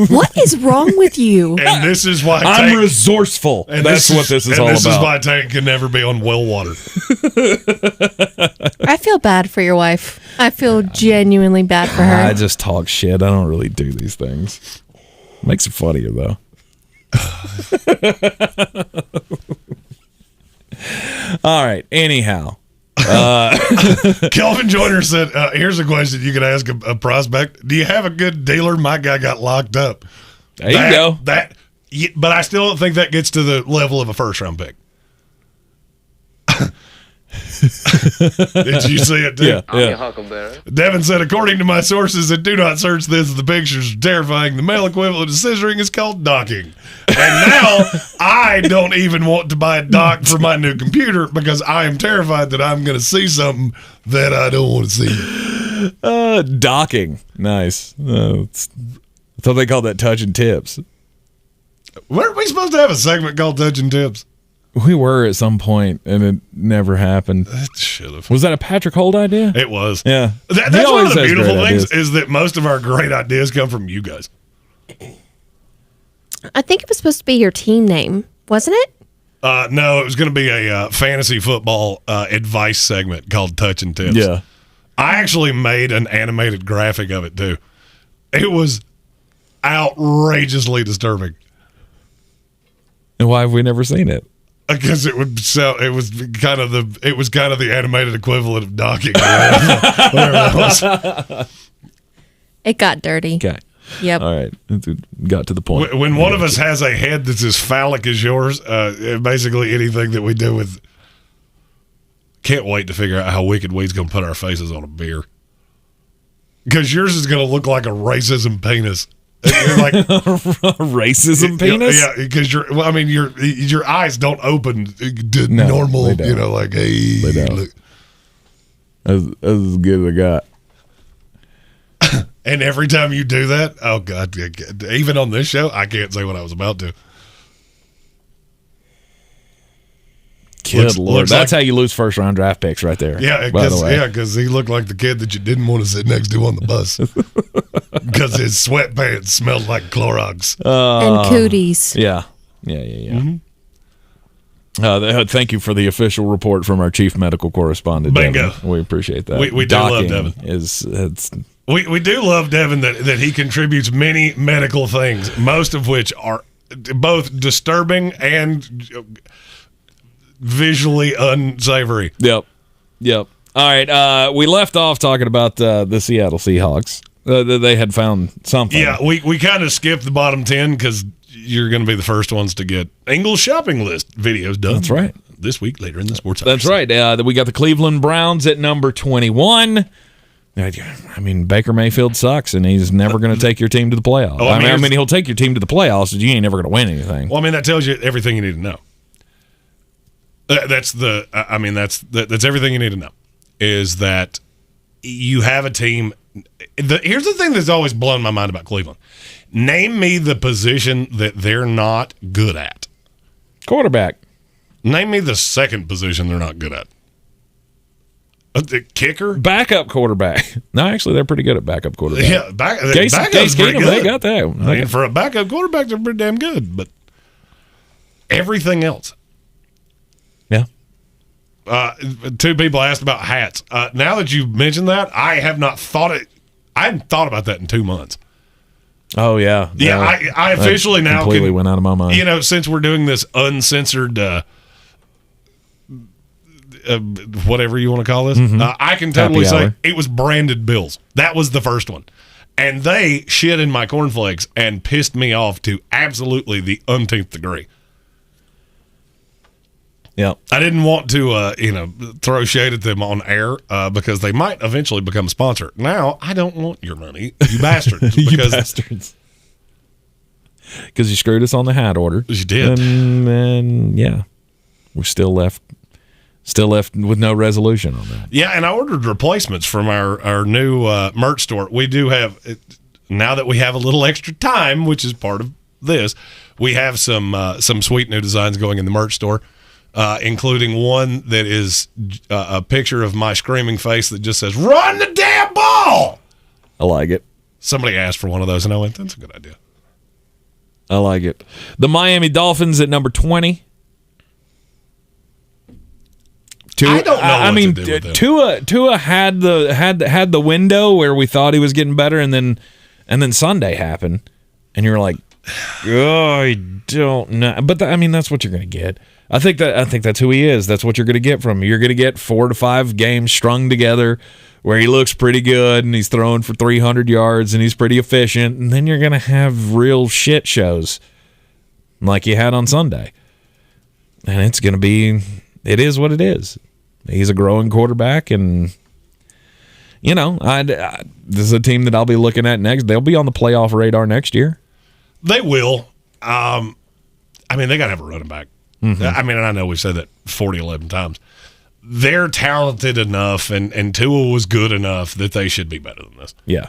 What is wrong with you? And this is why I'm resourceful. And that's what this is all about. This is why Tank can never be on well water. I feel bad for your wife. I feel genuinely bad for her. I just talk shit. I don't really do these things. Makes it funnier, though. All right. Anyhow. Kelvin Joyner said, here's a question you could ask a prospect. Do you have a good dealer? My guy got locked up. There you go. But I still don't think that gets to the level of a first-round pick. Did you see it, too? Yeah. I'm your huckleberry. Devin said, according to my sources that do not search this, the pictures are terrifying. The male equivalent of scissoring is called docking. And now I don't even want to buy a dock for my new computer because I am terrified that I'm going to see something that I don't want to see. Docking. Nice. I thought they called that touching tips. Weren't we supposed to have a segment called Touching Tips? We were at some point, and it never happened. That should have. Was that a Patrick Holt idea? It was. Yeah. That's one of the beautiful things is that most of our great ideas come from you guys. I think it was supposed to be your team name, wasn't it? No, it was going to be a fantasy football advice segment called Touching Tips. Yeah. I actually made an animated graphic of it, too. It was outrageously disturbing. And why have we never seen it? Because it was kind of the animated equivalent of docking. Whatever it was. It got dirty. Okay. Yep. All right. Got to the point. When one of us has a head that's as phallic as yours, basically anything that we do with... Can't wait to figure out how Wicked Weed's going to put our faces on a beer. Because yours is going to look like a racism penis. You're like racism penis. Yeah, because your eyes don't open to normal. You know, like hey, they don't. Look. That's as good as I got. And every time you do that, oh god, even on this show, I can't say what I was about to. Good Lord. That's how you lose first-round draft picks right there. Yeah, because he looked like the kid that you didn't want to sit next to on the bus because his sweatpants smelled like Clorox. And cooties. Yeah. Mm-hmm. Thank you for the official report from our chief medical correspondent. Bingo. Devin. We appreciate that. We do love Devin. We do love Devin that he contributes many medical things, most of which are both disturbing and visually unsavory. Yep. All right. We left off talking about the Seattle Seahawks. They had found something. Yeah, we kind of skipped the bottom 10 because you're going to be the first ones to get Ingles shopping list videos done. That's right. This week later in the sports. That's right. We got the Cleveland Browns at number 21. I mean, Baker Mayfield sucks, and he's never going to take your team to the playoffs. I mean, he'll take your team to the playoffs, but you ain't never going to win anything. Well, I mean, that tells you everything you need to know. That's everything you need to know, is that you have a team. Here's the thing that's always blown my mind about Cleveland. Name me the position that they're not good at. Quarterback. Name me the second position they're not good at. The kicker? Backup quarterback. No, actually, they're pretty good at backup quarterback. Yeah, Case Keenum, they got that. I mean, for a backup quarterback, they're pretty damn good. But everything else. Yeah. Two people asked about hats. Now that you've mentioned that, I hadn't thought about that in 2 months. Oh, yeah. Yeah, I officially now completely went out of my mind. Since we're doing this uncensored whatever you want to call this, I can totally say it was branded Bills. That was the first one. And they shit in my cornflakes and pissed me off to absolutely the umpteenth degree. Yeah, I didn't want to, throw shade at them on air because they might eventually become a sponsor. Now, I don't want your money, you bastards. You bastards. Because you screwed us on the hat order. You did. And yeah, we're still left with no resolution on that. Yeah, and I ordered replacements from our new merch store. We do have, now that we have a little extra time, which is part of this, we have some sweet new designs going in the merch store. Including one that is a picture of my screaming face that just says, "Run the damn ball!" I like it. Somebody asked for one of those, and I went, that's a good idea. I like it. The Miami Dolphins at number 20. I don't know what to do with them. Tua had the window where we thought he was getting better, and then Sunday happened, and you're like, oh, I don't know. But that's what you're going to get. I think that's who he is. That's what you're going to get from him. You're going to get 4 to 5 games strung together where he looks pretty good and he's throwing for 300 yards and he's pretty efficient, and then you're going to have real shit shows like you had on Sunday. And it's going to be, it is what it is. He's a growing quarterback, and this is a team that I'll be looking at next. They'll be on the playoff radar next year. They will. They got to have a running back. Mm-hmm. And I know we've said that 11 times. They're talented enough, and Tua was good enough that they should be better than this. Yeah.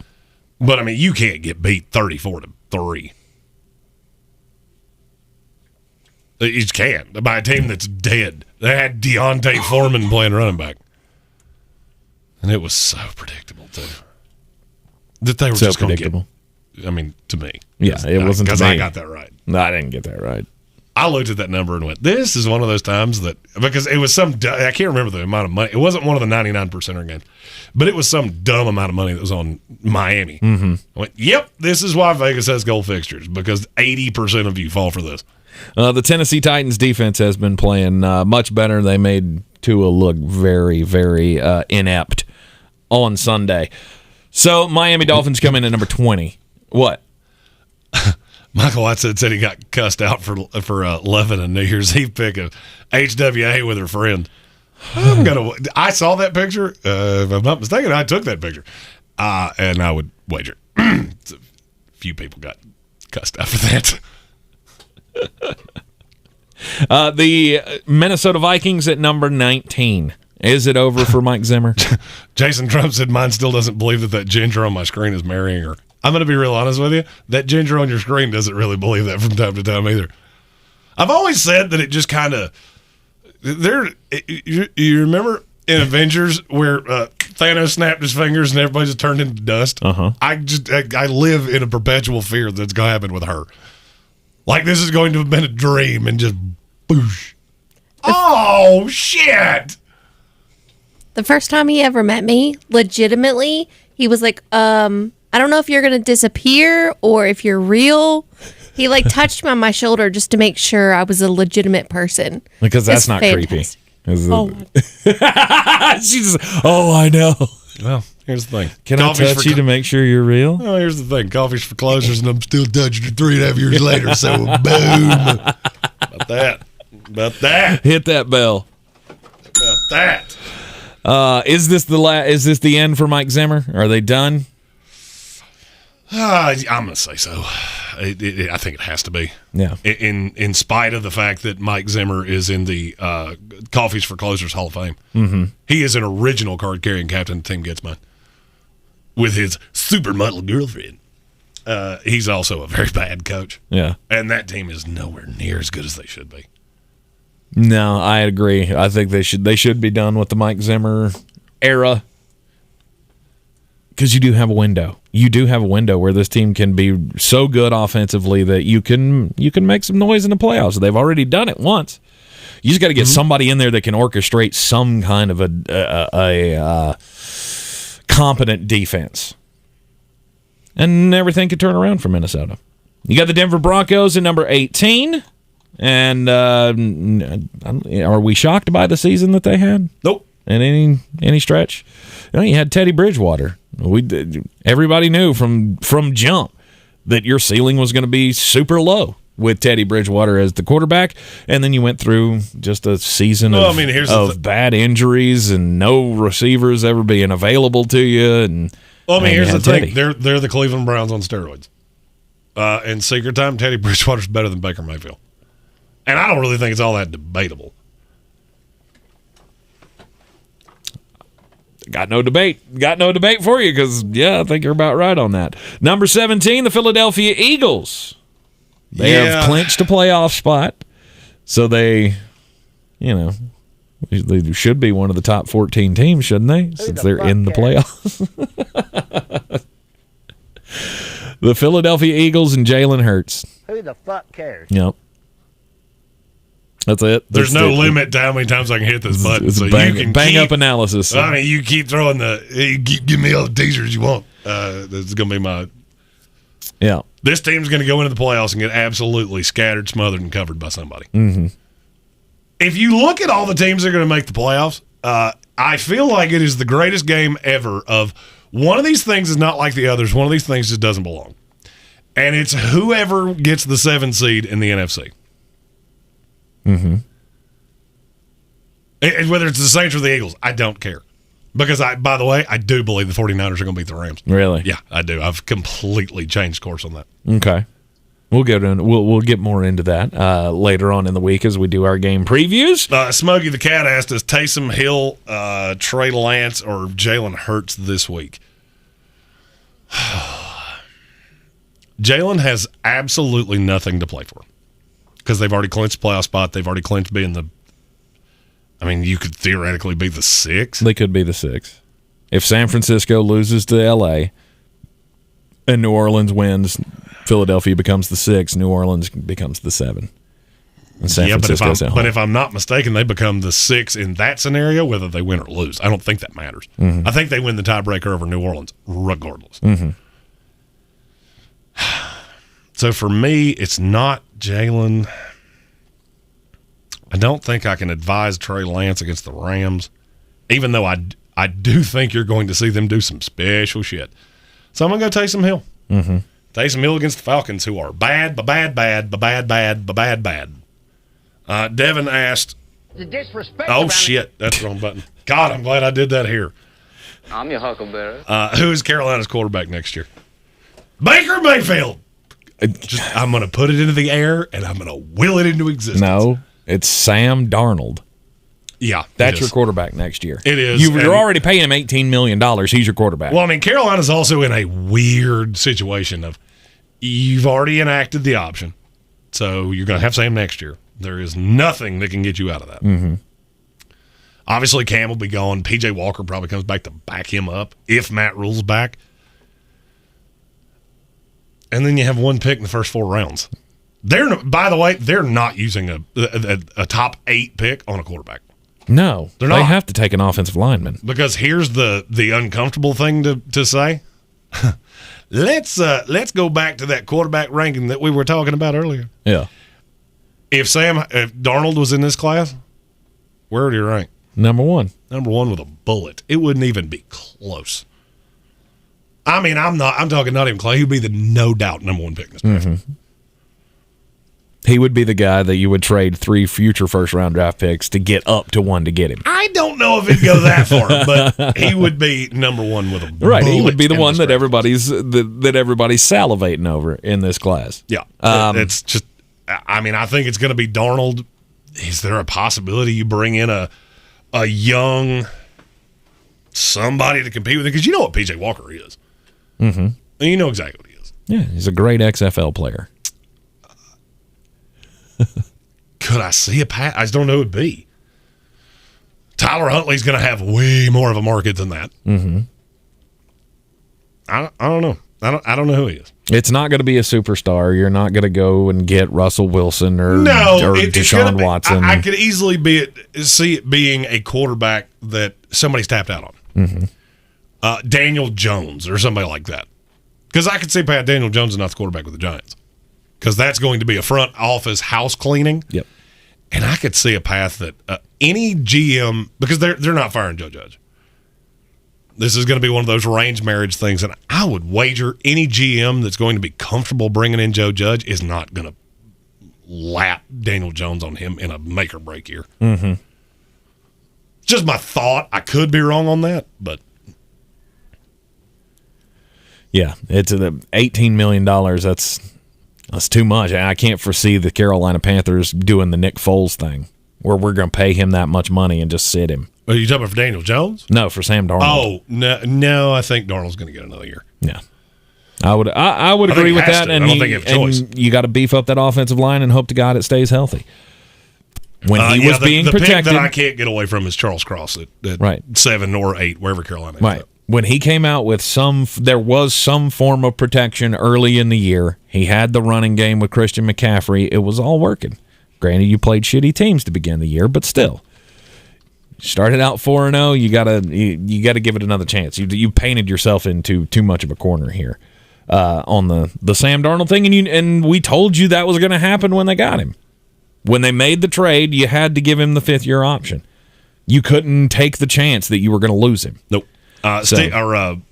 But, you can't get beat 34-3. You just can't. By a team that's dead. They had Deontay Foreman playing running back. And it was so predictable, too. That they were so just going to get, to me. Yeah, it wasn't to me. Because I got that right. No, I didn't get that right. I looked at that number and went, this is one of those times that, because it was I can't remember the amount of money. It wasn't one of the 99%er games, but it was some dumb amount of money that was on Miami. Mm-hmm. I went, yep, this is why Vegas has gold fixtures, because 80% of you fall for this. The Tennessee Titans defense has been playing much better. They made Tua look very, very inept on Sunday. So Miami Dolphins come in at number 20. What? Michael White said he got cussed out for loving a New Year's Eve pick of HWA with her friend. I saw that picture. If I'm not mistaken, I took that picture. And I would wager a few people got cussed out for that. The Minnesota Vikings at number 19. Is it over for Mike Zimmer? Jason Trump said, mine still doesn't believe that ginger on my screen is marrying her. I'm going to be real honest with you. That ginger on your screen doesn't really believe that from time to time either. I've always said that it just kind of, You remember in Avengers where Thanos snapped his fingers and everybody just turned into dust? Uh-huh. I live in a perpetual fear that's going to happen with her. Like this is going to have been a dream and just boosh. Oh, shit. The first time he ever met me, legitimately, he was like, I don't know if you're going to disappear or if you're real. He like touched me on my shoulder just to make sure I was a legitimate person. Because that's It's not fantastic. creepy. Oh. She's I know. Well, here's the thing. Can I touch you to make sure you're real? Well, here's the thing. Coffee's for closers, and I'm still touching her 3.5 years later, so boom. About that. Hit that bell. About that. Is this the end for Mike Zimmer? Are they done? I'm going to say so. I think it has to be. Yeah. In spite of the fact that Mike Zimmer is in the Coffees for Closers Hall of Fame. Mm-hmm. He is an original card-carrying captain. The team gets mine. With his supermodel girlfriend. He's also a very bad coach. Yeah. And that team is nowhere near as good as they should be. No, I agree. I think they should be done with the Mike Zimmer era. Because you do have a window. You do have a window where this team can be so good offensively that you can make some noise in the playoffs. They've already done it once. You just got to get somebody in there that can orchestrate some kind of a competent defense. And everything could turn around for Minnesota. You got the Denver Broncos at number 18. And are we shocked by the season that they had? Nope. In any stretch? You had Teddy Bridgewater. Everybody knew from jump that your ceiling was going to be super low with Teddy Bridgewater as the quarterback, and then you went through just a season of bad injuries and no receivers ever being available to you. And here's the Teddy. thing: they're the Cleveland Browns on steroids. In secret time, Teddy Bridgewater's better than Baker Mayfield, and I don't really think it's all that debatable. Got no debate for you because, I think you're about right on that. Number 17, the Philadelphia Eagles. They have clinched a playoff spot, so they should be one of the top 14 teams, shouldn't they? Since they're in the playoffs. The Philadelphia Eagles and Jalen Hurts. Who the fuck cares? Yep. That's it. There's no limit to how many times I can hit this button. It's so a bang, you can bang up analysis. I mean, you keep throwing give me all the teasers you want. This is going to be my. Yeah. This team's going to go into the playoffs and get absolutely scattered, smothered, and covered by somebody. Mm-hmm. If you look at all the teams that are going to make the playoffs, I feel like it is the greatest game ever of one of these things is not like the others. One of these things just doesn't belong. And it's whoever gets the 7 seed in the NFC. Mm-hmm. And whether it's the Saints or the Eagles, I don't care. Because, by the way, I do believe the 49ers are going to beat the Rams. Really? Yeah, I do. I've completely changed course on that. Okay. We'll get more into that later on in the week as we do our game previews. Smokey the Cat asked us Taysom Hill, Trey Lance, or Jalen Hurts this week. Jalen has absolutely nothing to play for because they've already clinched playoff spot. They've already clinched being you could theoretically be the 6. They could be the 6. If San Francisco loses to L.A. and New Orleans wins, Philadelphia becomes the 6, New Orleans becomes the 7. And San Francisco's at home. But if I'm not mistaken, they become the 6 in that scenario, whether they win or lose. I don't think that matters. Mm-hmm. I think they win the tiebreaker over New Orleans, regardless. Mm-hmm. So for me, it's not Jalen. I don't think I can advise Trey Lance against the Rams, even though I do think you're going to see them do some special shit. So I'm going to go Taysom Hill. Mm-hmm. Taysom Hill against the Falcons, who are bad. Devin asked. The disrespect. Oh, shit. That's the wrong button. God, I'm glad I did that here. I'm your huckleberry. Who is Carolina's quarterback next year? Baker Mayfield. I'm going to put it into the air, and I'm going to will it into existence. No, it's Sam Darnold. Yeah. That's your quarterback next year. It is. You're already paying him $18 million. He's your quarterback. Well, Carolina's also in a weird situation of you've already enacted the option, so you're going to have Sam next year. There is nothing that can get you out of that. Mm-hmm. Obviously, Cam will be gone. P.J. Walker probably comes back to back him up if Matt Rule's back. And then you have one pick in the first 4 rounds. By the way, they're not using a top 8 pick on a quarterback. No, they're not. They have to take an offensive lineman. Because here's the uncomfortable thing to say. Let's go back to that quarterback ranking that we were talking about earlier. Yeah. If Darnold was in this class, where would he rank? Number 1. Number 1 with a bullet. It wouldn't even be close. I mean, I'm talking not even close. He'd be the no doubt number 1 pick in this draft. Mm-hmm. He would be the guy that you would trade 3 future first-round draft picks to get up to 1 to get him. I don't know if he'd go that far, but he would be number 1 with a bullet. Right, he would be the one that everybody's salivating over in this class. Yeah, it's just. I mean, I think it's going to be Darnold. Is there a possibility you bring in a young somebody to compete with it? Because you know what P.J. Walker is. Mm-hmm. And you know exactly what he is. Yeah, he's a great XFL player. Could I see a path? I just don't know who it would be. Tyler Huntley's going to have way more of a market than that. Mm-hmm. I don't know. I don't know who he is. It's not going to be a superstar. You're not going to go and get Russell Wilson or Deshaun Watson. I could easily see it being a quarterback that somebody's tapped out on. Mm-hmm. Daniel Jones or somebody like that. Because I could see Pat Daniel Jones is not the quarterback with the Giants. Because that's going to be a front office house cleaning. Yep. And I could see a path that any GM, because they're not firing Joe Judge. This is going to be one of those arranged marriage things, and I would wager any GM that's going to be comfortable bringing in Joe Judge is not going to lap Daniel Jones on him in a make or break year. Mm-hmm. Just my thought. I could be wrong on that, but yeah, it's $18 million. That's too much. I can't foresee the Carolina Panthers doing the Nick Foles thing, where we're going to pay him that much money and just sit him. Are you talking about for Daniel Jones? No, for Sam Darnold. Oh, no, I think Darnold's going to get another year. Yeah. I would agree with that, and you got to beef up that offensive line and hope to God it stays healthy. When he was being the protected, pick that I can't get away from is Charles Cross at 7 or 8, wherever Carolina is. Right. When he came out with there was some form of protection early in the year. He had the running game with Christian McCaffrey. It was all working. Granted, you played shitty teams to begin the year, but still. Started out 4-0. You gotta give it another chance. You painted yourself into too much of a corner here on the Sam Darnold thing, and we told you that was going to happen when they got him. When they made the trade, you had to give him the 5th-year option. You couldn't take the chance that you were going to lose him. Nope. Kelvin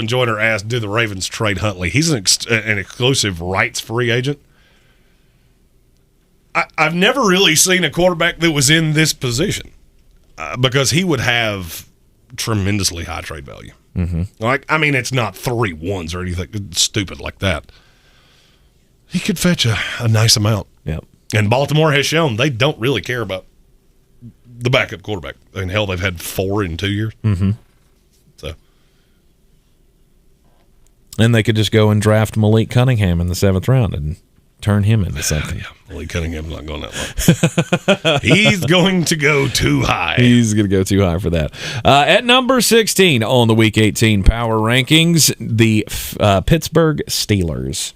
Joyner asked, "Did the Ravens trade Huntley?" He's an exclusive rights free agent. I've never really seen a quarterback that was in this position. Because he would have tremendously high trade value. Mm-hmm. It's not 3 1s or anything stupid like that. He could fetch a nice amount. Yep. And Baltimore has shown they don't really care about the backup quarterback. And hell, they've had 4 in 2 years. Mm-hmm. So. And they could just go and draft Malik Cunningham in the 7th round and turn him into something. Yeah, Malik Cunningham's not going that low. He's going to go too high. He's going to go too high for that. At number 16 on the Week 18 Power Rankings, the Pittsburgh Steelers.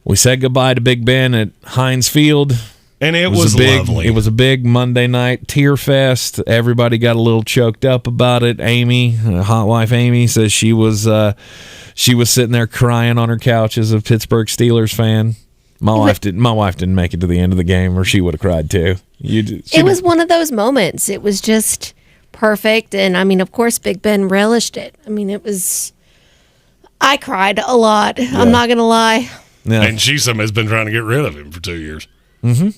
We said goodbye to Big Ben at Heinz Field. And it was lovely. It was a big Monday night tear fest. Everybody got a little choked up about it. Amy, hot wife Amy, says she was sitting there crying on her couch as a Pittsburgh Steelers fan. My wife didn't make it to the end of the game, or she would have cried too. It was one of those moments. It was just perfect, and of course, Big Ben relished it. I cried a lot. Yeah. I'm not gonna lie. Yeah. And Chisholm has been trying to get rid of him for 2 years. Mm-hmm.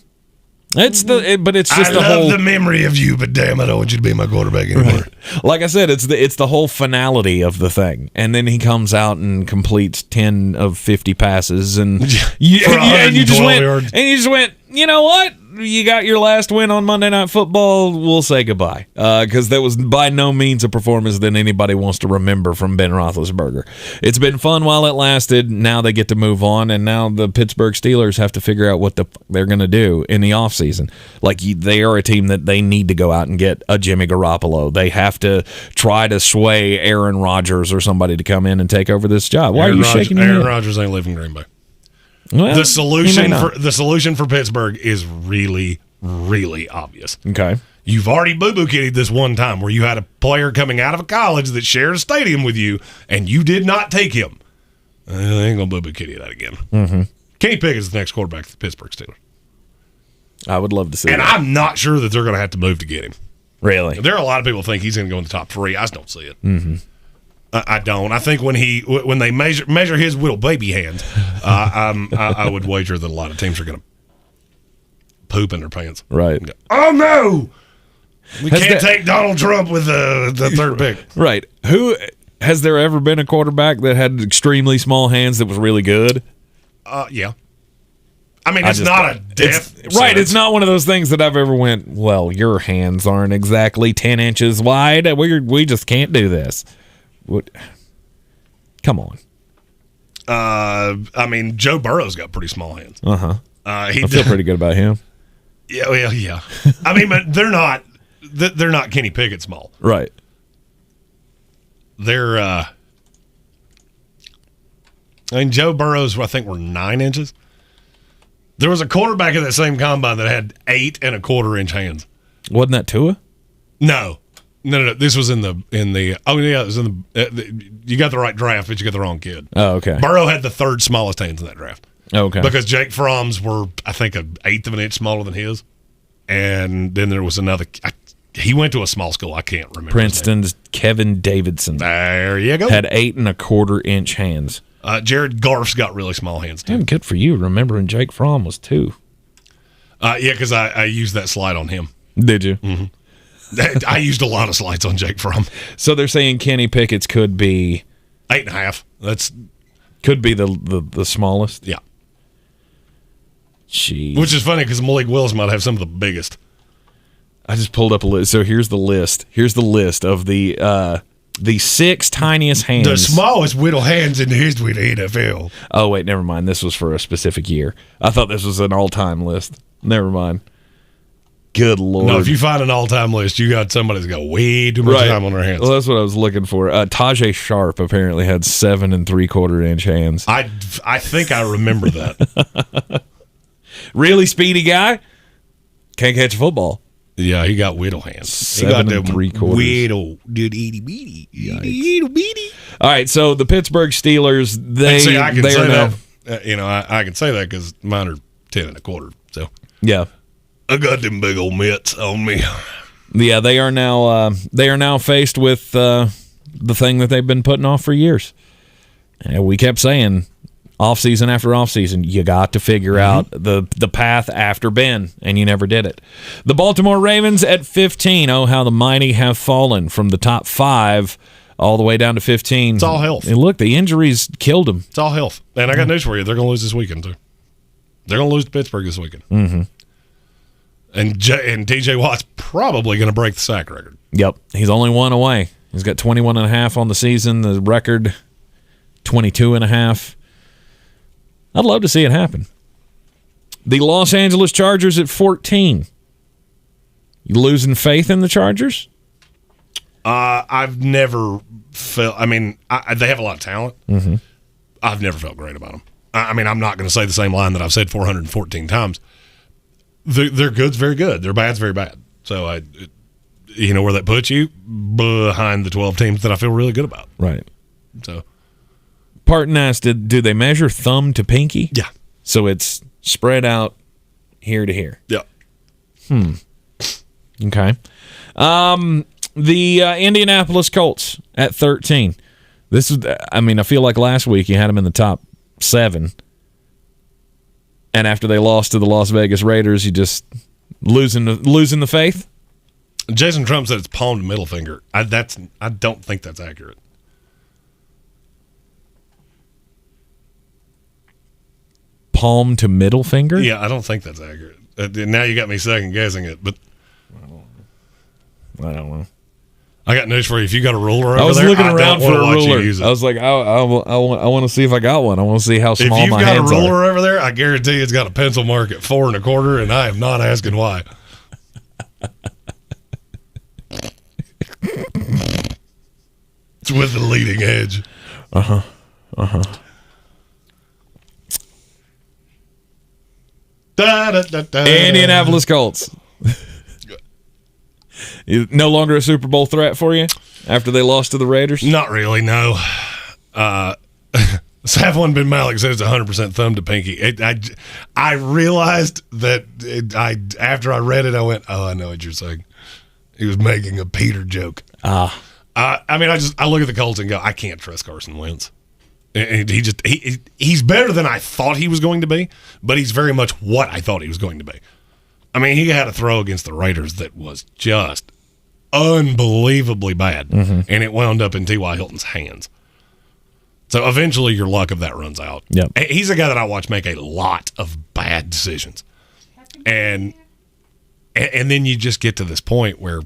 It's just I love the memory of you, but damn, I don't want you to be my quarterback anymore. Right. Like I said, it's the whole finality of the thing, and then he comes out and completes 10 of 50 passes, and you just went, you know what? you got your last win on Monday Night Football, we'll say goodbye. Because that was by no means a performance that anybody wants to remember from Ben Roethlisberger. It's been fun while it lasted. Now they get to move on, and now the Pittsburgh Steelers have to figure out what they're going to do in the offseason. Like, they are a team that they need to go out and get a Jimmy Garoppolo. They have to try to sway Aaron Rodgers or somebody to come in and take over this job. Why are you shaking your head? Aaron Rodgers ain't leaving Green Bay. Well, the solution for Pittsburgh is really, really obvious. Okay. You've already boo-boo-kittied this one time where you had a player coming out of a college that shared a stadium with you, and you did not take him. They ain't going to boo-boo-kitty that again. Mm-hmm. Kenny Pickett's the next quarterback for the Pittsburgh Steelers. I would love to see and that. I'm not sure that they're going to have to move to get him. Really? There are a lot of people think he's going to go in the top 3. I just don't see it. Mm-hmm. I don't. I think when they measure his little baby hands, I would wager that a lot of teams are going to poop in their pants. Right. Go, oh no, we can't take Donald Trump with the third pick. Right. Has there ever been a quarterback that had extremely small hands that was really good? Yeah. I mean, it's not a death. Right. It's not one of those things that I've ever went, well, your hands aren't exactly 10 inches wide. We just can't do this. What? Come on. I mean, Joe Burrow's got pretty small hands. I feel pretty good about him. Yeah, well, yeah. I mean, but they're not Kenny Pickett small. Right. They're I mean, Joe Burrow's, I think, were 9 inches. There was a quarterback in that same combine that had 8 1/4 inch hands. Wasn't that Tua? No. This was in the. Oh yeah, it was in the. You got the right draft, but you got the wrong kid. Oh, okay. Burrow had the 3rd smallest hands in that draft. Okay. Because Jake Fromm's were, I think, 1/8 of an inch smaller than his, and then there was another. He went to a small school. I can't remember. Princeton's Kevin Davidson. There you go. Had 8 1/4 inch hands. Jared Goff's got really small hands too. Damn, good for you. Remembering Jake Fromm was 2. Yeah, because I used that slide on him. Did you? Mm-hmm. I used a lot of slides on Jake Fromm. So they're saying Kenny Pickett's could be 8.5. That's could be the smallest. Yeah. Jeez. Which is funny because Malik Willis might have some of the biggest. I just pulled up a list. So here's the list. Here's the list of the 6 tiniest hands. The smallest little hands in the history of the NFL. Oh wait, never mind. This was for a specific year. I thought this was an all-time list. Never mind. Good Lord. No, if you find an all-time list, you got somebody that's got way too much time on their hands. Well, that's what I was looking for. Tajay Sharp apparently had 7 3/4 inch hands. I think I remember that. Really speedy guy? Can't catch a football. Yeah, he got whittle hands. 7 3/4. Whittle. Dude, itty bitty. All right, so the Pittsburgh Steelers, I can say that. I can say that because mine are 10 1/4. So yeah. I got them big old mitts on me. Yeah, they are now faced with the thing that they've been putting off for years. And we kept saying, offseason after offseason, you got to figure out the path after Ben, and you never did it. The Baltimore Ravens at 15. Oh, how the mighty have fallen from the top 5 all the way down to 15. It's all health. And look, the injuries killed them. It's all health. And I got news for you. They're going to lose this weekend, too. They're going to lose to Pittsburgh this weekend. Mm-hmm. And T.J. Watt's probably going to break the sack record. Yep. He's only 1 away. He's got 21.5 on the season. The record, 22.5. I'd love to see it happen. The Los Angeles Chargers at 14. You losing faith in the Chargers? I've never felt. I mean, they have a lot of talent. Mm-hmm. I've never felt great about them. I mean, I'm not going to say the same line that I've said 414 times. Their good's very good. Their bad's very bad. So you know where that puts you? Behind the 12 teams that I feel really good about. Right. So, Parton asked, do they measure thumb to pinky? Yeah. So it's spread out here to here. Yeah. Okay. The Indianapolis Colts at 13. This is, I mean, I feel like last week you had them in the top 7. And after they lost to the Las Vegas Raiders, you just losing the faith? Jason Trump said it's palm to middle finger. I don't think that's accurate. Palm to middle finger? Yeah, I don't think that's accurate. Now you got me second guessing it, but I don't know. I got news for you. If you got a ruler over there, I was looking around for a watch you ruler. use it. I was like, I want to see if I got one. I want to see how small my hands are. If you've got a ruler over there, I guarantee it's got a pencil mark at 4 1/4, and I am not asking why. It's with the leading edge. Indianapolis Colts. No longer a Super Bowl threat for you after they lost to the Raiders? Not really, no. Savon bin Malik says 100% thumb to pinky. I realized that after I read it, I went, oh, I know what you're saying. He was making a Peter joke. I mean, I look at the Colts and go, I can't trust Carson Wentz. And he's better than I thought he was going to be, but he's very much what I thought he was going to be. I mean, he had a throw against the Raiders that was just unbelievably bad, and it wound up in T.Y. Hilton's hands. So eventually your luck of that runs out. Yep. He's a guy that I watch make a lot of bad decisions. And then you just get to this point where,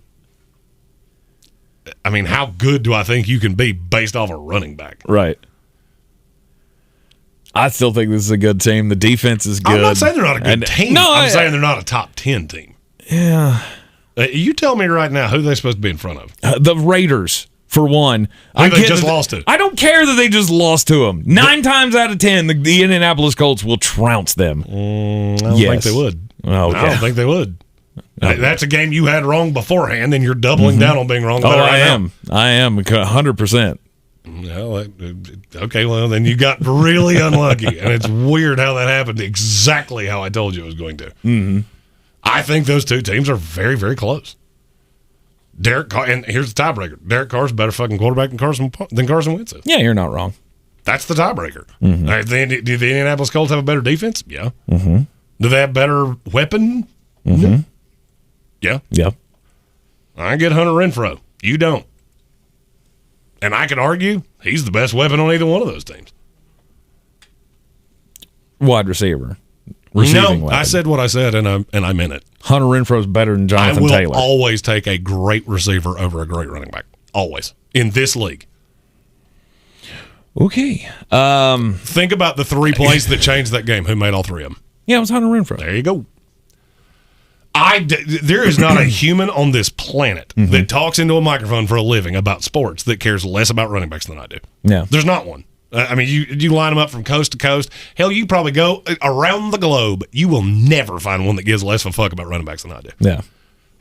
I mean, how good do I think you can be based off a running back? Right. I still think this is a good team. The defense is good. I'm not saying they're not a good team. No, I'm saying they're not a top 10 team. Yeah. You tell me right now, who are they supposed to be in front of? The Raiders, for one. Who they just lost to. I don't care that they just lost to them. 9 times out of 10, the Indianapolis Colts will trounce them. I don't think they would. Oh, I don't think they would. That's a game you had wrong beforehand, and you're doubling down on being wrong. I am 100%. Well, okay, well, then you got really unlucky, and it's weird how that happened exactly how I told you it was going to. Mm-hmm. I think those two teams are very, very close. Derek Carr, and here's the tiebreaker. Derek Carr's a better fucking quarterback than Carson Wentz is. Yeah, you're not wrong. That's the tiebreaker. Mm-hmm. Do the Indianapolis Colts have a better defense? Yeah. Mm-hmm. Do they have better weapon? Mm-hmm. Yeah. Yep. I get Hunter Renfrow. You don't. And I could argue he's the best weapon on either one of those teams. Wide receiver. Receiving weapon. I said what I said, and I meant it. Hunter Renfrow's better than Jonathan Taylor. I will always take a great receiver over a great running back. Always. In this league. Okay. Think about the 3 plays that changed that game. Who made all 3 of them? Yeah, it was Hunter Renfrow. There you go. There is not a human on this planet that talks into a microphone for a living about sports that cares less about running backs than I do. Yeah. There's not one. I mean, you line them up from coast to coast. Hell, you probably go around the globe. You will never find one that gives less of a fuck about running backs than I do. Yeah.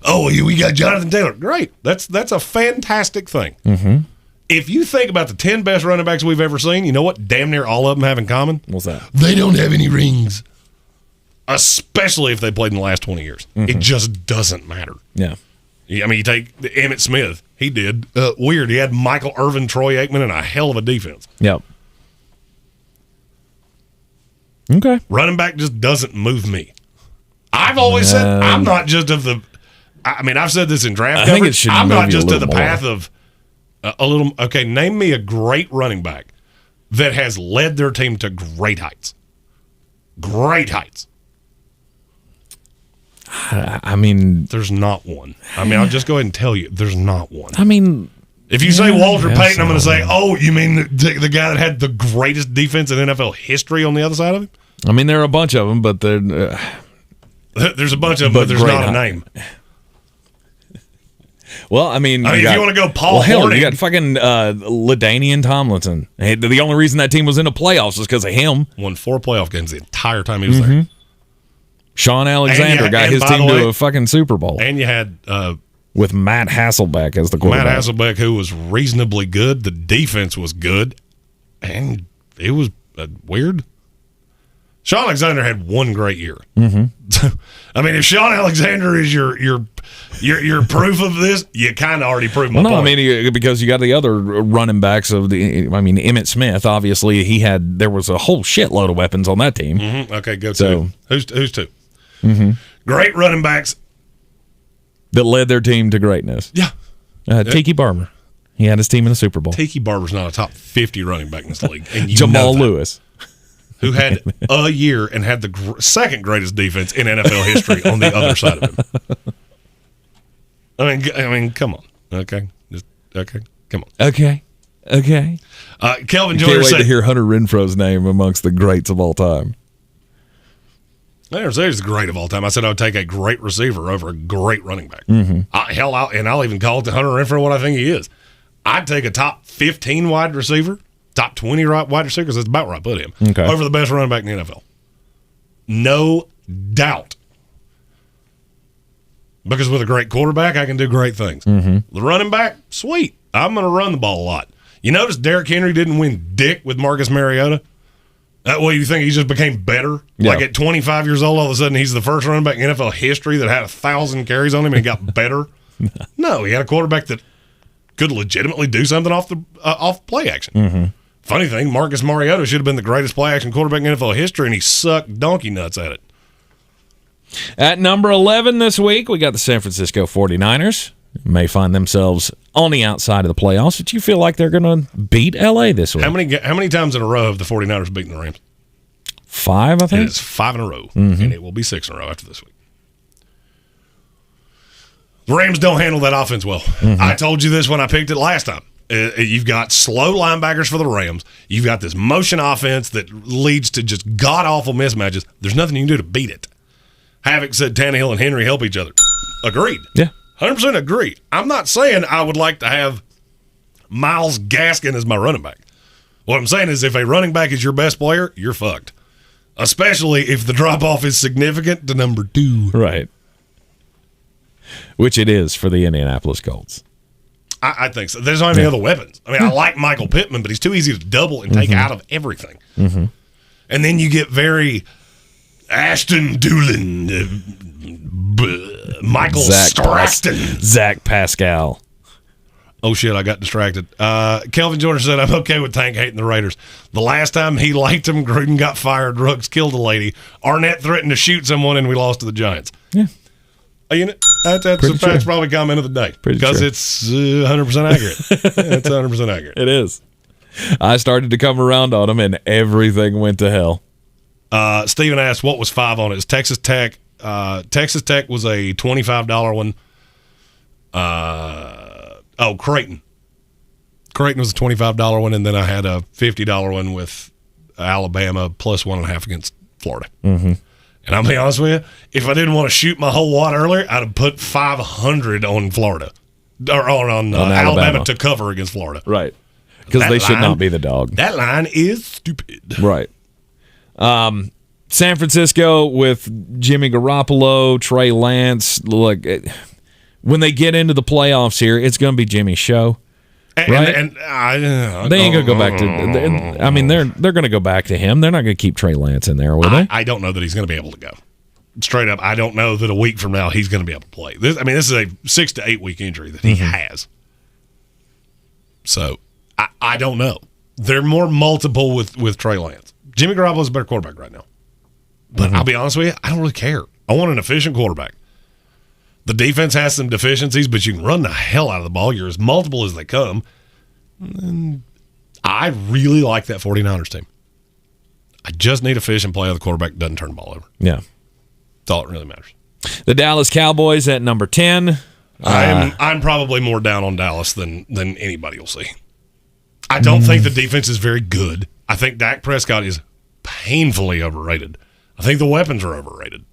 Oh, we got Jonathan Taylor. Great. That's a fantastic thing. Mm-hmm. If you think about the 10 best running backs we've ever seen, you know what damn near all of them have in common? What's that? They don't have any rings. Especially if they played in the last 20 years. It just doesn't matter. Yeah. I mean, you take Emmitt Smith. He did. Weird. He had Michael Irvin, Troy Aikman, and a hell of a defense. Yep. Okay. Running back just doesn't move me. I've always said I'm not just of the – I mean, I've said this in draft coverage. Think it should I'm move not you just a to the little path more. of a little – okay, name me a great running back that has led their team to great heights. Great heights. I mean, there's not one. I mean, I'll just go ahead and tell you, there's not one. I mean, if you say Walter Payton, I'm going to say, oh, you mean the guy that had the greatest defense in NFL history on the other side of him? I mean, there are a bunch of them, but they're there's a bunch of them, but there's not a name. Well, I mean, if you want to go Paul hell, Hornung. you got fucking LaDainian Tomlinson. Hey, the only reason that team was in the playoffs was because of him. Won 4 playoff games the entire time he was there. Sean Alexander got his team to a fucking Super Bowl. And you had with Matt Hasselbeck as the quarterback. Matt Hasselbeck, who was reasonably good. The defense was good, and it was weird. Sean Alexander had one great year. I mean, if Sean Alexander is your proof of this, you kind of already proved my point. I mean, because you got the other running backs of Emmitt Smith. Obviously, there was a whole shitload of weapons on that team. Okay, go to who's 2? Great running backs that led their team to greatness. Yeah, Tiki Barber. He had his team in the Super Bowl. Tiki Barber's not a top 50 running back in this league. And Jamal Lewis. who had a year and had the second greatest defense in NFL history on the other side of him. I mean, come on. Okay. Come on. Okay. Kelvin Can't Joyner wait said, to hear Hunter Renfro's name amongst the greats of all time. He's great of all time. I said I would take a great receiver over a great running back. Mm-hmm. I'll even call it to Hunter Renfro what I think he is. I'd take a top 15 wide receiver, top 20 wide receiver, because that's about where I put him, over the best running back in the NFL. No doubt. Because with a great quarterback, I can do great things. Mm-hmm. The running back, sweet. I'm going to run the ball a lot. You notice Derrick Henry didn't win dick with Marcus Mariota? What, you think he just became better? Yeah. Like at 25 years old, all of a sudden he's the first running back in NFL history that had 1,000 carries on him and he got better? No, he had a quarterback that could legitimately do something off play action. Mm-hmm. Funny thing, Marcus Mariota should have been the greatest play action quarterback in NFL history, and he sucked donkey nuts at it. At number 11 this week, we got the San Francisco 49ers. May find themselves on the outside of the playoffs, but you feel like they're going to beat LA this week. How many times in a row have the 49ers beaten the Rams? 5, I think. It is 5 in a row, Mm-hmm. and it will be 6 in a row after this week. The Rams don't handle that offense well. Mm-hmm. I told you this when I picked it last time. You've got slow linebackers for the Rams. You've got this motion offense that leads to just god-awful mismatches. There's nothing you can do to beat it. Havoc said Tannehill and Henry help each other. Agreed. Yeah. 100% agree. I'm not saying I would like to have Myles Gaskin as my running back. What I'm saying is if a running back is your best player, you're fucked. Especially if the drop-off is significant to number 2. Right. Which it is for the Indianapolis Colts. I think so. There's not any other weapons. I mean, I like Michael Pittman, but he's too easy to double and take out of everything. Mm-hmm. And then you get very Ashton Doolin, Michael Straxton. Zach Pascal. Oh, shit, I got distracted. Kelvin Joyner said, I'm okay with Tank hating the Raiders. The last time he liked them, Gruden got fired, Ruggs killed a lady, Arnett threatened to shoot someone, and we lost to the Giants. Yeah. That's probably comment of the day. Because it's 100% accurate. It's 100% accurate. It is. I started to come around on them, and everything went to hell. Steven asked, what was 5 on it? It's Texas Tech. Texas Tech was a $25 one. Creighton. Creighton was a $25 one, and then I had a $50 one with Alabama plus 1.5 against Florida. Mm-hmm. And I'll be honest with you, if I didn't want to shoot my whole wad earlier, I'd have put 500 on Florida. Or on Alabama to cover against Florida. Right. Because they should not be the dog. That line is stupid. Right. San Francisco with Jimmy Garoppolo, Trey Lance. Look, when they get into the playoffs here, it's going to be Jimmy's show. Right? They ain't going to go back to. I mean, they're going to go back to him. They're not going to keep Trey Lance in there, will they? I don't know that he's going to be able to go. Straight up, I don't know that a week from now he's going to be able to play. This is a 6 to 8 week injury that he has. So I don't know. They're more multiple with Trey Lance. Jimmy Garoppolo's a better quarterback right now. But I'll be honest with you, I don't really care. I want an efficient quarterback. The defense has some deficiencies, but you can run the hell out of the ball. You're as multiple as they come. And I really like that 49ers team. I just need efficient play of the quarterback that doesn't turn the ball over. Yeah. That's all that really matters. The Dallas Cowboys at number 10. I'm probably more down on Dallas than anybody will see. I don't think the defense is very good. I think Dak Prescott is painfully overrated. I think the weapons are overrated.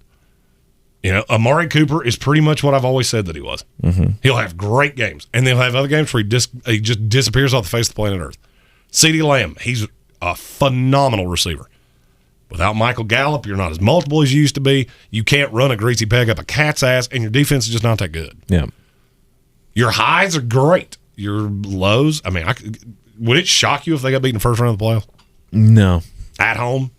You know, Amari Cooper is pretty much what I've always said that he was. Mm-hmm. He'll have great games, and they'll have other games where he just disappears off the face of the planet Earth. CeeDee Lamb, he's a phenomenal receiver. Without Michael Gallup, you're not as multiple as you used to be. You can't run a greasy peg up a cat's ass, and your defense is just not that good. Yeah. Your highs are great. Your lows, I mean, would it shock you if they got beaten first round of the playoffs? No. At home?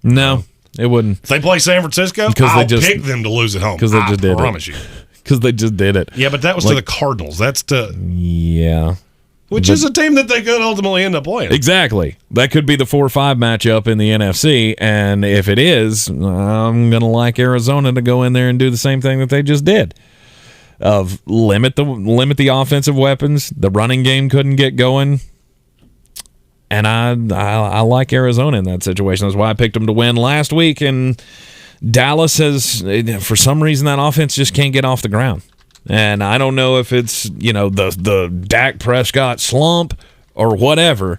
No, it wouldn't. If they play San Francisco, I'll pick them to lose at home. Because they just did it. I promise you. Because they just did it. Yeah, but that was to the Cardinals. That's to... Yeah. Which is a team that they could ultimately end up playing. Exactly. That could be the 4-5 matchup in the NFC, and if it is, I'm going to like Arizona to go in there and do the same thing that they just did. Of limit the offensive weapons. The running game couldn't get going. And I like Arizona in that situation. That's why I picked them to win last week. And Dallas has, for some reason, that offense just can't get off the ground. And I don't know if it's, the Dak Prescott slump or whatever,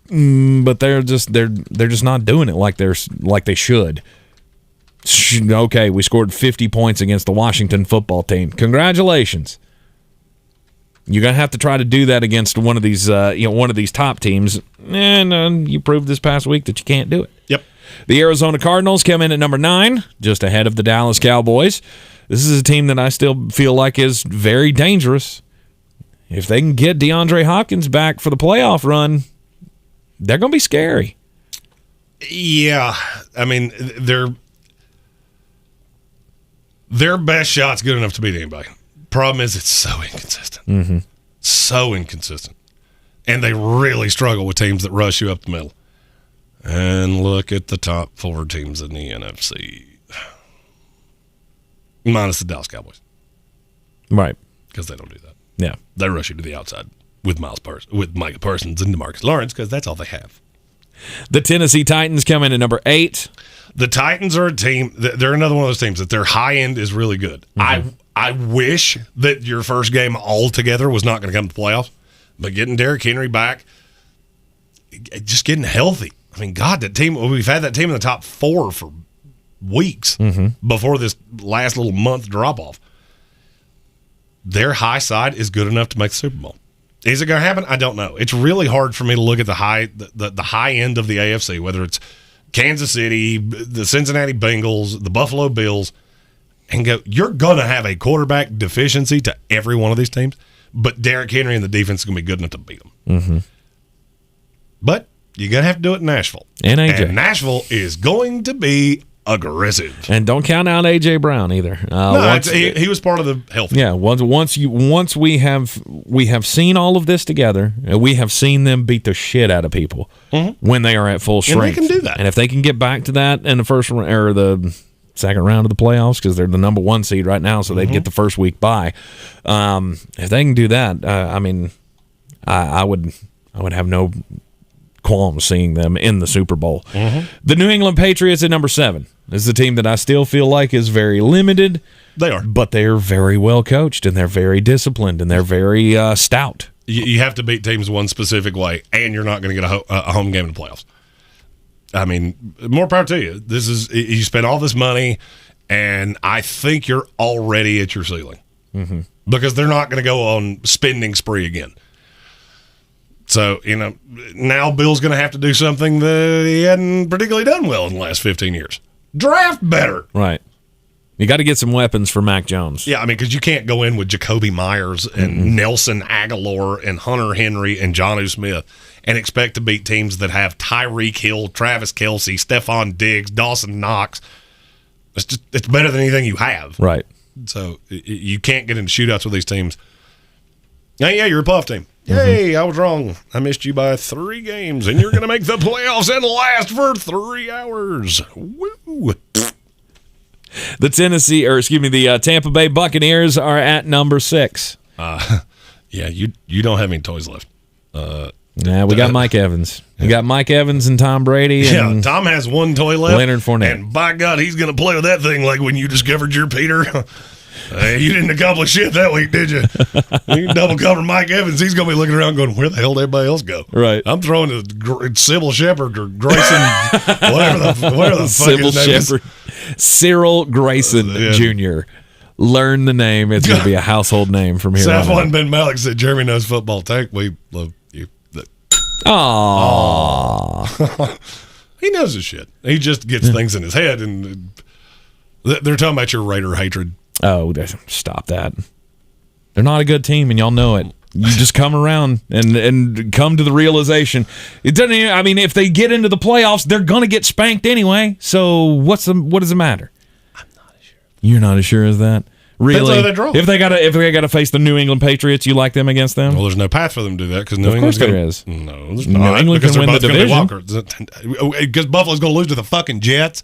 but they're just not doing it like they should. Okay, we scored 50 points against the Washington football team. Congratulations. You're gonna have to try to do that against one of these top teams, and you proved this past week that you can't do it. Yep. The Arizona Cardinals come in at number 9, just ahead of the Dallas Cowboys. This is a team that I still feel like is very dangerous. If they can get DeAndre Hopkins back for the playoff run, they're going to be scary. Yeah. I mean, their best shot's good enough to beat anybody. Problem is, it's so inconsistent. Mm-hmm. So inconsistent. And they really struggle with teams that rush you up the middle. And look at the top 4 teams in the NFC. Minus the Dallas Cowboys. Right. Because they don't do that. Yeah. They rush you to the outside with Micah Parsons and DeMarcus Lawrence because that's all they have. The Tennessee Titans come in at number 8. The Titans are a team, they're another one of those teams that their high end is really good. Mm-hmm. I wish that your first game altogether was not going to come to the playoffs, but getting Derrick Henry back, just getting healthy. I mean, God, that team, we've had that team in the top 4 for weeks before this last little month drop-off. Their high side is good enough to make the Super Bowl. Is it going to happen? I don't know. It's really hard for me to look at the high end of the AFC, whether it's Kansas City, the Cincinnati Bengals, the Buffalo Bills, and go, you're going to have a quarterback deficiency to every one of these teams, but Derrick Henry and the defense is going to be good enough to beat them. Mm-hmm. But you're going to have to do it in Nashville. And AJ. And Nashville is going to be aggressive. And don't count out A.J. Brown either. He was part of the health. Yeah, once we have seen all of this together, we have seen them beat the shit out of people when they are at full strength. And they can do that. And if they can get back to that in the first or the second round of the playoffs, because they're the number 1 seed right now, so they'd get the first week bye. If they can do that, I would have no qualms seeing them in the Super Bowl. The New England Patriots at number 7 is the team that I still feel like is very limited. They are. But they're very well coached, and they're very disciplined, and they're very stout. You have to beat teams one specific way, and you're not going to get a home game in the playoffs. I mean, more power to you. You spend all this money, and I think you're already at your ceiling. Because they're not going to go on spending spree again. So, now Bill's going to have to do something that he hadn't particularly done well in the last 15 years. Draft better. Right. You got to get some weapons for Mac Jones. Yeah, I mean, because you can't go in with Jacoby Myers and Nelson Aguilar and Hunter Henry and Jonnu Smith and expect to beat teams that have Tyreek Hill, Travis Kelce, Stephon Diggs, Dawson Knox. It's better than anything you have. Right. So you can't get into shootouts with these teams. Yeah, you're a puff team. Hey, I was wrong. I missed you by 3 games, and you're going to make the playoffs and last for 3 hours. Woo! The Tampa Bay Buccaneers are at number 6. Yeah, you don't have any toys left. We got Mike Evans. We got Mike Evans and Tom Brady. And Tom has 1 toy left. Leonard Fournette. And by God, he's going to play with that thing like when you discovered your Peter. You didn't accomplish shit that week, did you? You double cover Mike Evans. He's going to be looking around going, where the hell did everybody else go? Right. I'm throwing to Sybil Shepherd or Grayson, whatever the fuck Sybil his name Shepherd. Cyril Grayson Jr. Learn the name. It's going to be a household name from here on out. Safwan Ben Malik said, Jeremy knows football. Tank, we love you. Aww. He knows his shit. He just gets things in his head, and they're talking about your Raider hatred. Oh, stop that. They're not a good team, and y'all know it. You just come around and come to the realization. It doesn't. I mean, if they get into the playoffs, they're going to get spanked anyway. So what does it matter? I'm not as sure. You're not as sure as that? Really? If they got to face the New England Patriots, you like them against them? Well, there's no path for them to do that because Of course there is. No, there's not. New England can win the division because Buffalo's going to lose to the fucking Jets.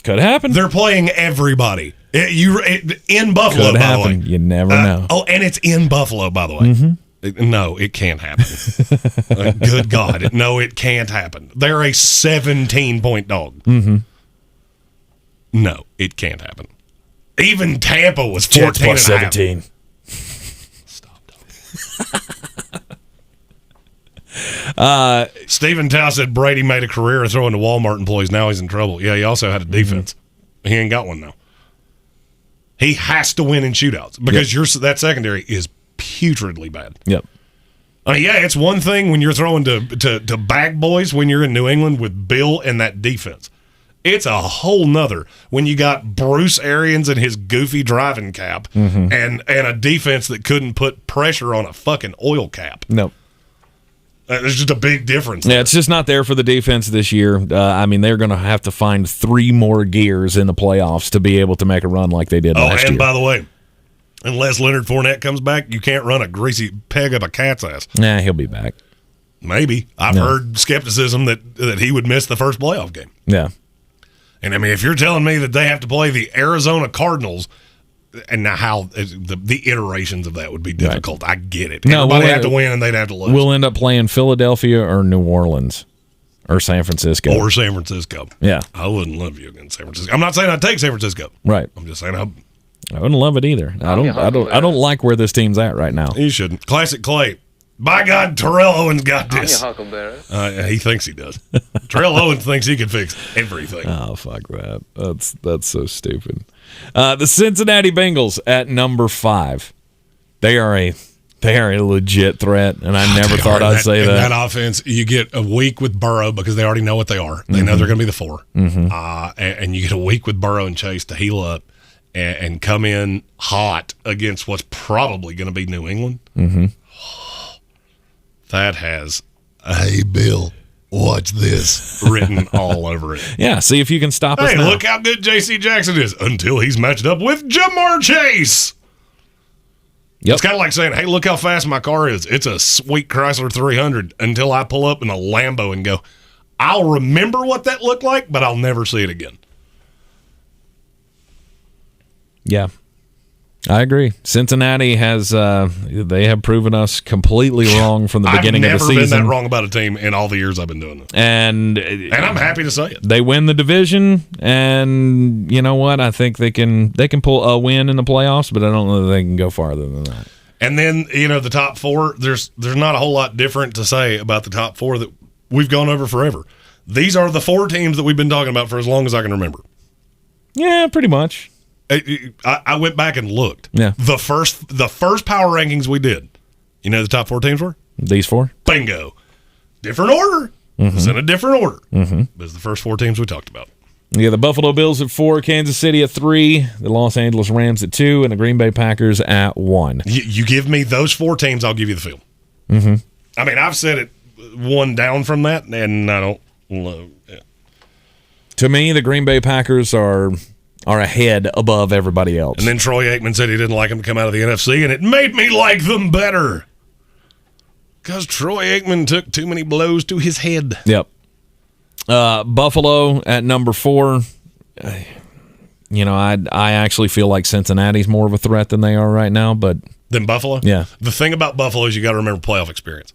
Could happen. They're playing everybody. In Buffalo, Could by happen. the way. You never know. Oh, and it's in Buffalo, by the way. No, it can't happen. Good God. No, it can't happen. They're a 17-point dog. Mm-hmm. No, it can't happen. Even Tampa was 14 Jets plus 17. Stephen Tao said Brady made a career of throwing to Walmart employees. Now he's in trouble. Yeah, he also had a defense. He ain't got one now. He has to win in shootouts because that secondary is putridly bad. Yep. I mean, yeah, it's one thing when you're throwing to bag boys when you're in New England with Bill and that defense. It's a whole nother when you got Bruce Arians and his goofy driving cap and a defense that couldn't put pressure on a fucking oil cap. Nope. There's just a big difference. Yeah, it's just not there for the defense this year. I mean, they're going to have to find 3 more gears in the playoffs to be able to make a run like they did last year. Oh, and by the way, unless Leonard Fournette comes back, you can't run a greasy peg up a cat's ass. Nah, he'll be back. Maybe. I've heard skepticism that he would miss the first playoff game. Yeah. And, I mean, if you're telling me that they have to play the Arizona Cardinals, and now how the iterations of that would be difficult, I get it. Everybody have to win and they'd have to lose. We'll end up playing Philadelphia or New Orleans or San Francisco. Or San Francisco. Yeah. I wouldn't love you against San Francisco. I'm not saying I'd take San Francisco. Right. I'm just saying I wouldn't love it either. I don't like where this team's at right now. You shouldn't. Classic Clay. By God, Terrell Owens got this. I'm your huckleberry. He thinks he does. Terrell Owens thinks he can fix everything. Oh, fuck that. That's so stupid. The Cincinnati Bengals at number 5. They are a legit threat, and I never thought I'd say that. That offense, you get a week with Burrow because they already know what they are. They know they're going to be the 4. And you get a week with Burrow and Chase to heal up and come in hot against what's probably going to be New England. That has, hey, Bill, watch this, written all over it. Yeah, see if you can stop us now. Hey, look how good J.C. Jackson is until he's matched up with Jamar Chase. Yep. It's kind of like saying, hey, look how fast my car is. It's a sweet Chrysler 300 until I pull up in a Lambo and go, I'll remember what that looked like, but I'll never see it again. Yeah. I agree. Cincinnati has they have proven us completely wrong from the beginning of the season. I've never been that wrong about a team in all the years I've been doing this. And I'm happy to say it. They win the division, and you know what? I think they can pull a win in the playoffs, but I don't know that they can go farther than that. And then, the top 4, there's not a whole lot different to say about the top 4 that we've gone over forever. These are the 4 teams that we've been talking about for as long as I can remember. Yeah, pretty much. I went back and looked. Yeah. The first power rankings we did, the top 4 teams were? These 4? Bingo. Different order. It's in a different order. But it's the first 4 teams we talked about. Yeah, the Buffalo Bills at 4, Kansas City at 3, the Los Angeles Rams at 2, and the Green Bay Packers at 1. You give me those 4 teams, I'll give you the field. I mean, I've said it one down from that, and I don't love it. To me, the Green Bay Packers are ahead above everybody else. And then Troy Aikman said he didn't like them to come out of the NFC, and it made me like them better. Because Troy Aikman took too many blows to his head. Yep. Buffalo at number 4. I actually feel like Cincinnati's more of a threat than they are right now. Than Buffalo? Yeah. The thing about Buffalo is you got to remember playoff experience.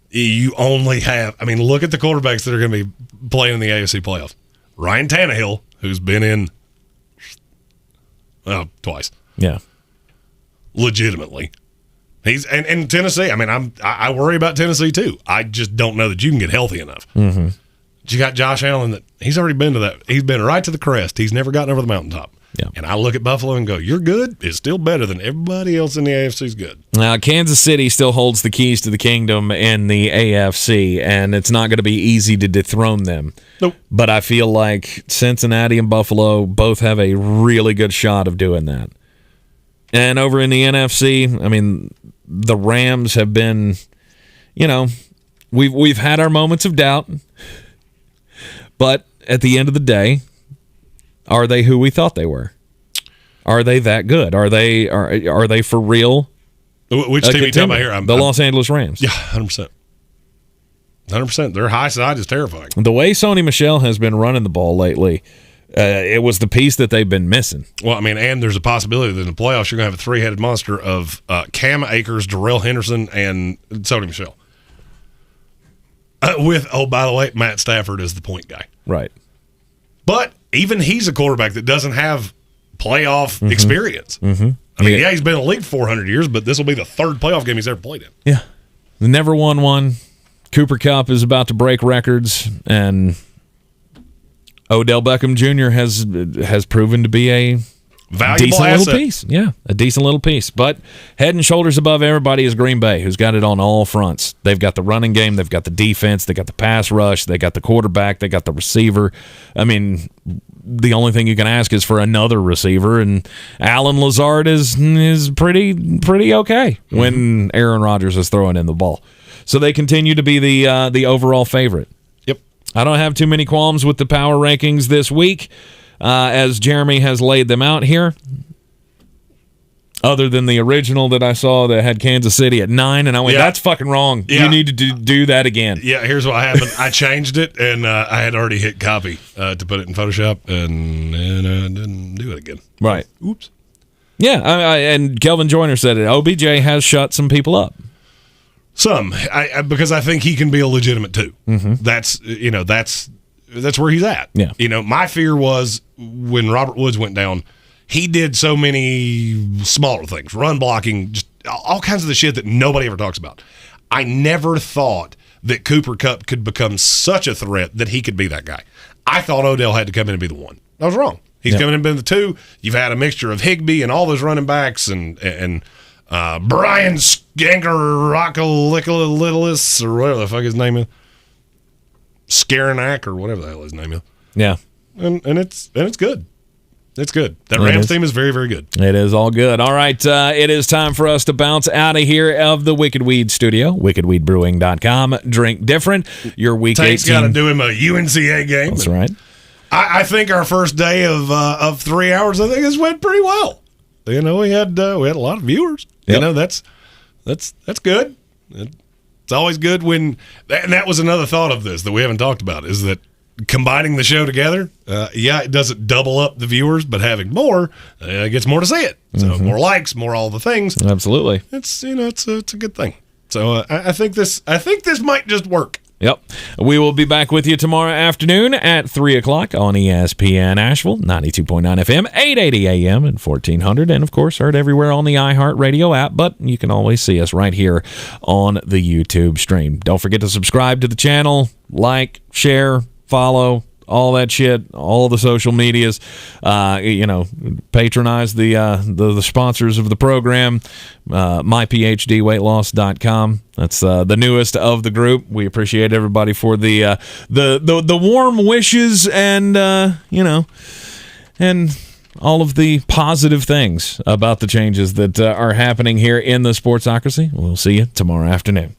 You only have, look at the quarterbacks that are going to be playing in the AFC playoffs. Ryan Tannehill, who's been in twice. Yeah. Legitimately. He's and Tennessee, I worry about Tennessee too. I just don't know that you can get healthy enough. But you got Josh Allen that he's already been to that. He's been right to the crest. He's never gotten over the mountaintop. Yeah. And I look at Buffalo and go, you're good. It's still better than everybody else in the AFC is good. Now, Kansas City still holds the keys to the kingdom in the AFC, and it's not going to be easy to dethrone them. Nope. But I feel like Cincinnati and Buffalo both have a really good shot of doing that. And over in the NFC, the Rams have been, we've had our moments of doubt, but at the end of the day, are they who we thought they were? Are they that good? Are they for real? Which team are you talking about here? The Los Angeles Rams. Yeah, 100%. 100%. Their high side is terrifying. The way Sony Michel has been running the ball lately, It was the piece that they've been missing. Well, I mean, and there's a possibility that in the playoffs you're going to have a three-headed monster of Cam Akers, Darrell Henderson, and Sony Michel. With, oh, by the way, Matt Stafford is the point guy. Right. But even he's a quarterback that doesn't have playoff experience. Mm-hmm. I mean, he's been in the league 400 years, but this will be the third playoff game he's ever played in. Yeah. Never won one. Cooper Kupp is about to break records, and Odell Beckham Jr. has proven to be a valuable decent asset. little piece. Yeah, a decent little piece. But head and shoulders above everybody is Green Bay, who's got it on all fronts. They've got the running game, they've got the defense, they got the pass rush, they got the quarterback, they got the receiver. I mean, the only thing you can ask is for another receiver, and Alan Lazard is pretty okay when Aaron Rodgers is throwing in the ball. So they continue to be the overall favorite. Yep. I don't have too many qualms with the power rankings this week, as Jeremy has laid them out here. Other than the original that I saw that had Kansas City at 9, and I went, that's fucking wrong. Yeah. You need to do that again. Yeah, here's what happened. I changed it, and I had already hit copy to put it in Photoshop, and I didn't do it again. Right. Oops. Yeah, and Kelvin Joyner said it. OBJ has shut some people up. Some, because I think he can be a legitimate too. Mm-hmm. That's where he's at. Yeah. My fear was when Robert Woods went down, he did so many smaller things, run blocking, just all kinds of the shit that nobody ever talks about. I never thought that Cooper Kupp could become such a threat that he could be that guy. I thought Odell had to come in and be the one. I was wrong. He's coming in and been the two. You've had a mixture of Higbee and all those running backs and Brian Skankarakalikalilis, or whatever the fuck his name is. Skaranak, or whatever the hell his name is. Yeah. And it's good. It's good. That Rams team is very, very good. It is all good. All right, it is time for us to bounce out of here of the Wicked Weed studio, wickedweedbrewing.com. Drink different. Your week 18. Tank's got to do him a UNCA game. That's right. I think our first day of 3 hours, I think this went pretty well. We had a lot of viewers. Yep. That's good. It's always good when, and that was another thought of this that we haven't talked about, is that combining the show together, it doesn't double up the viewers, but having more gets more to see it. So more likes, more all the things. Absolutely. It's it's a good thing. So I think this might just work. Yep. We will be back with you tomorrow afternoon at 3 o'clock on ESPN Asheville, 92.9 FM, 880 AM, and 1400. And, of course, heard everywhere on the iHeartRadio app, but you can always see us right here on the YouTube stream. Don't forget to subscribe to the channel, like, share, follow, all that shit, all the social medias. Patronize the sponsors of the program, myphdweightloss.com. That's the newest of the group. We appreciate everybody for the warm wishes and and all of the positive things about the changes that are happening here in the Sportsocracy. We'll see you tomorrow afternoon.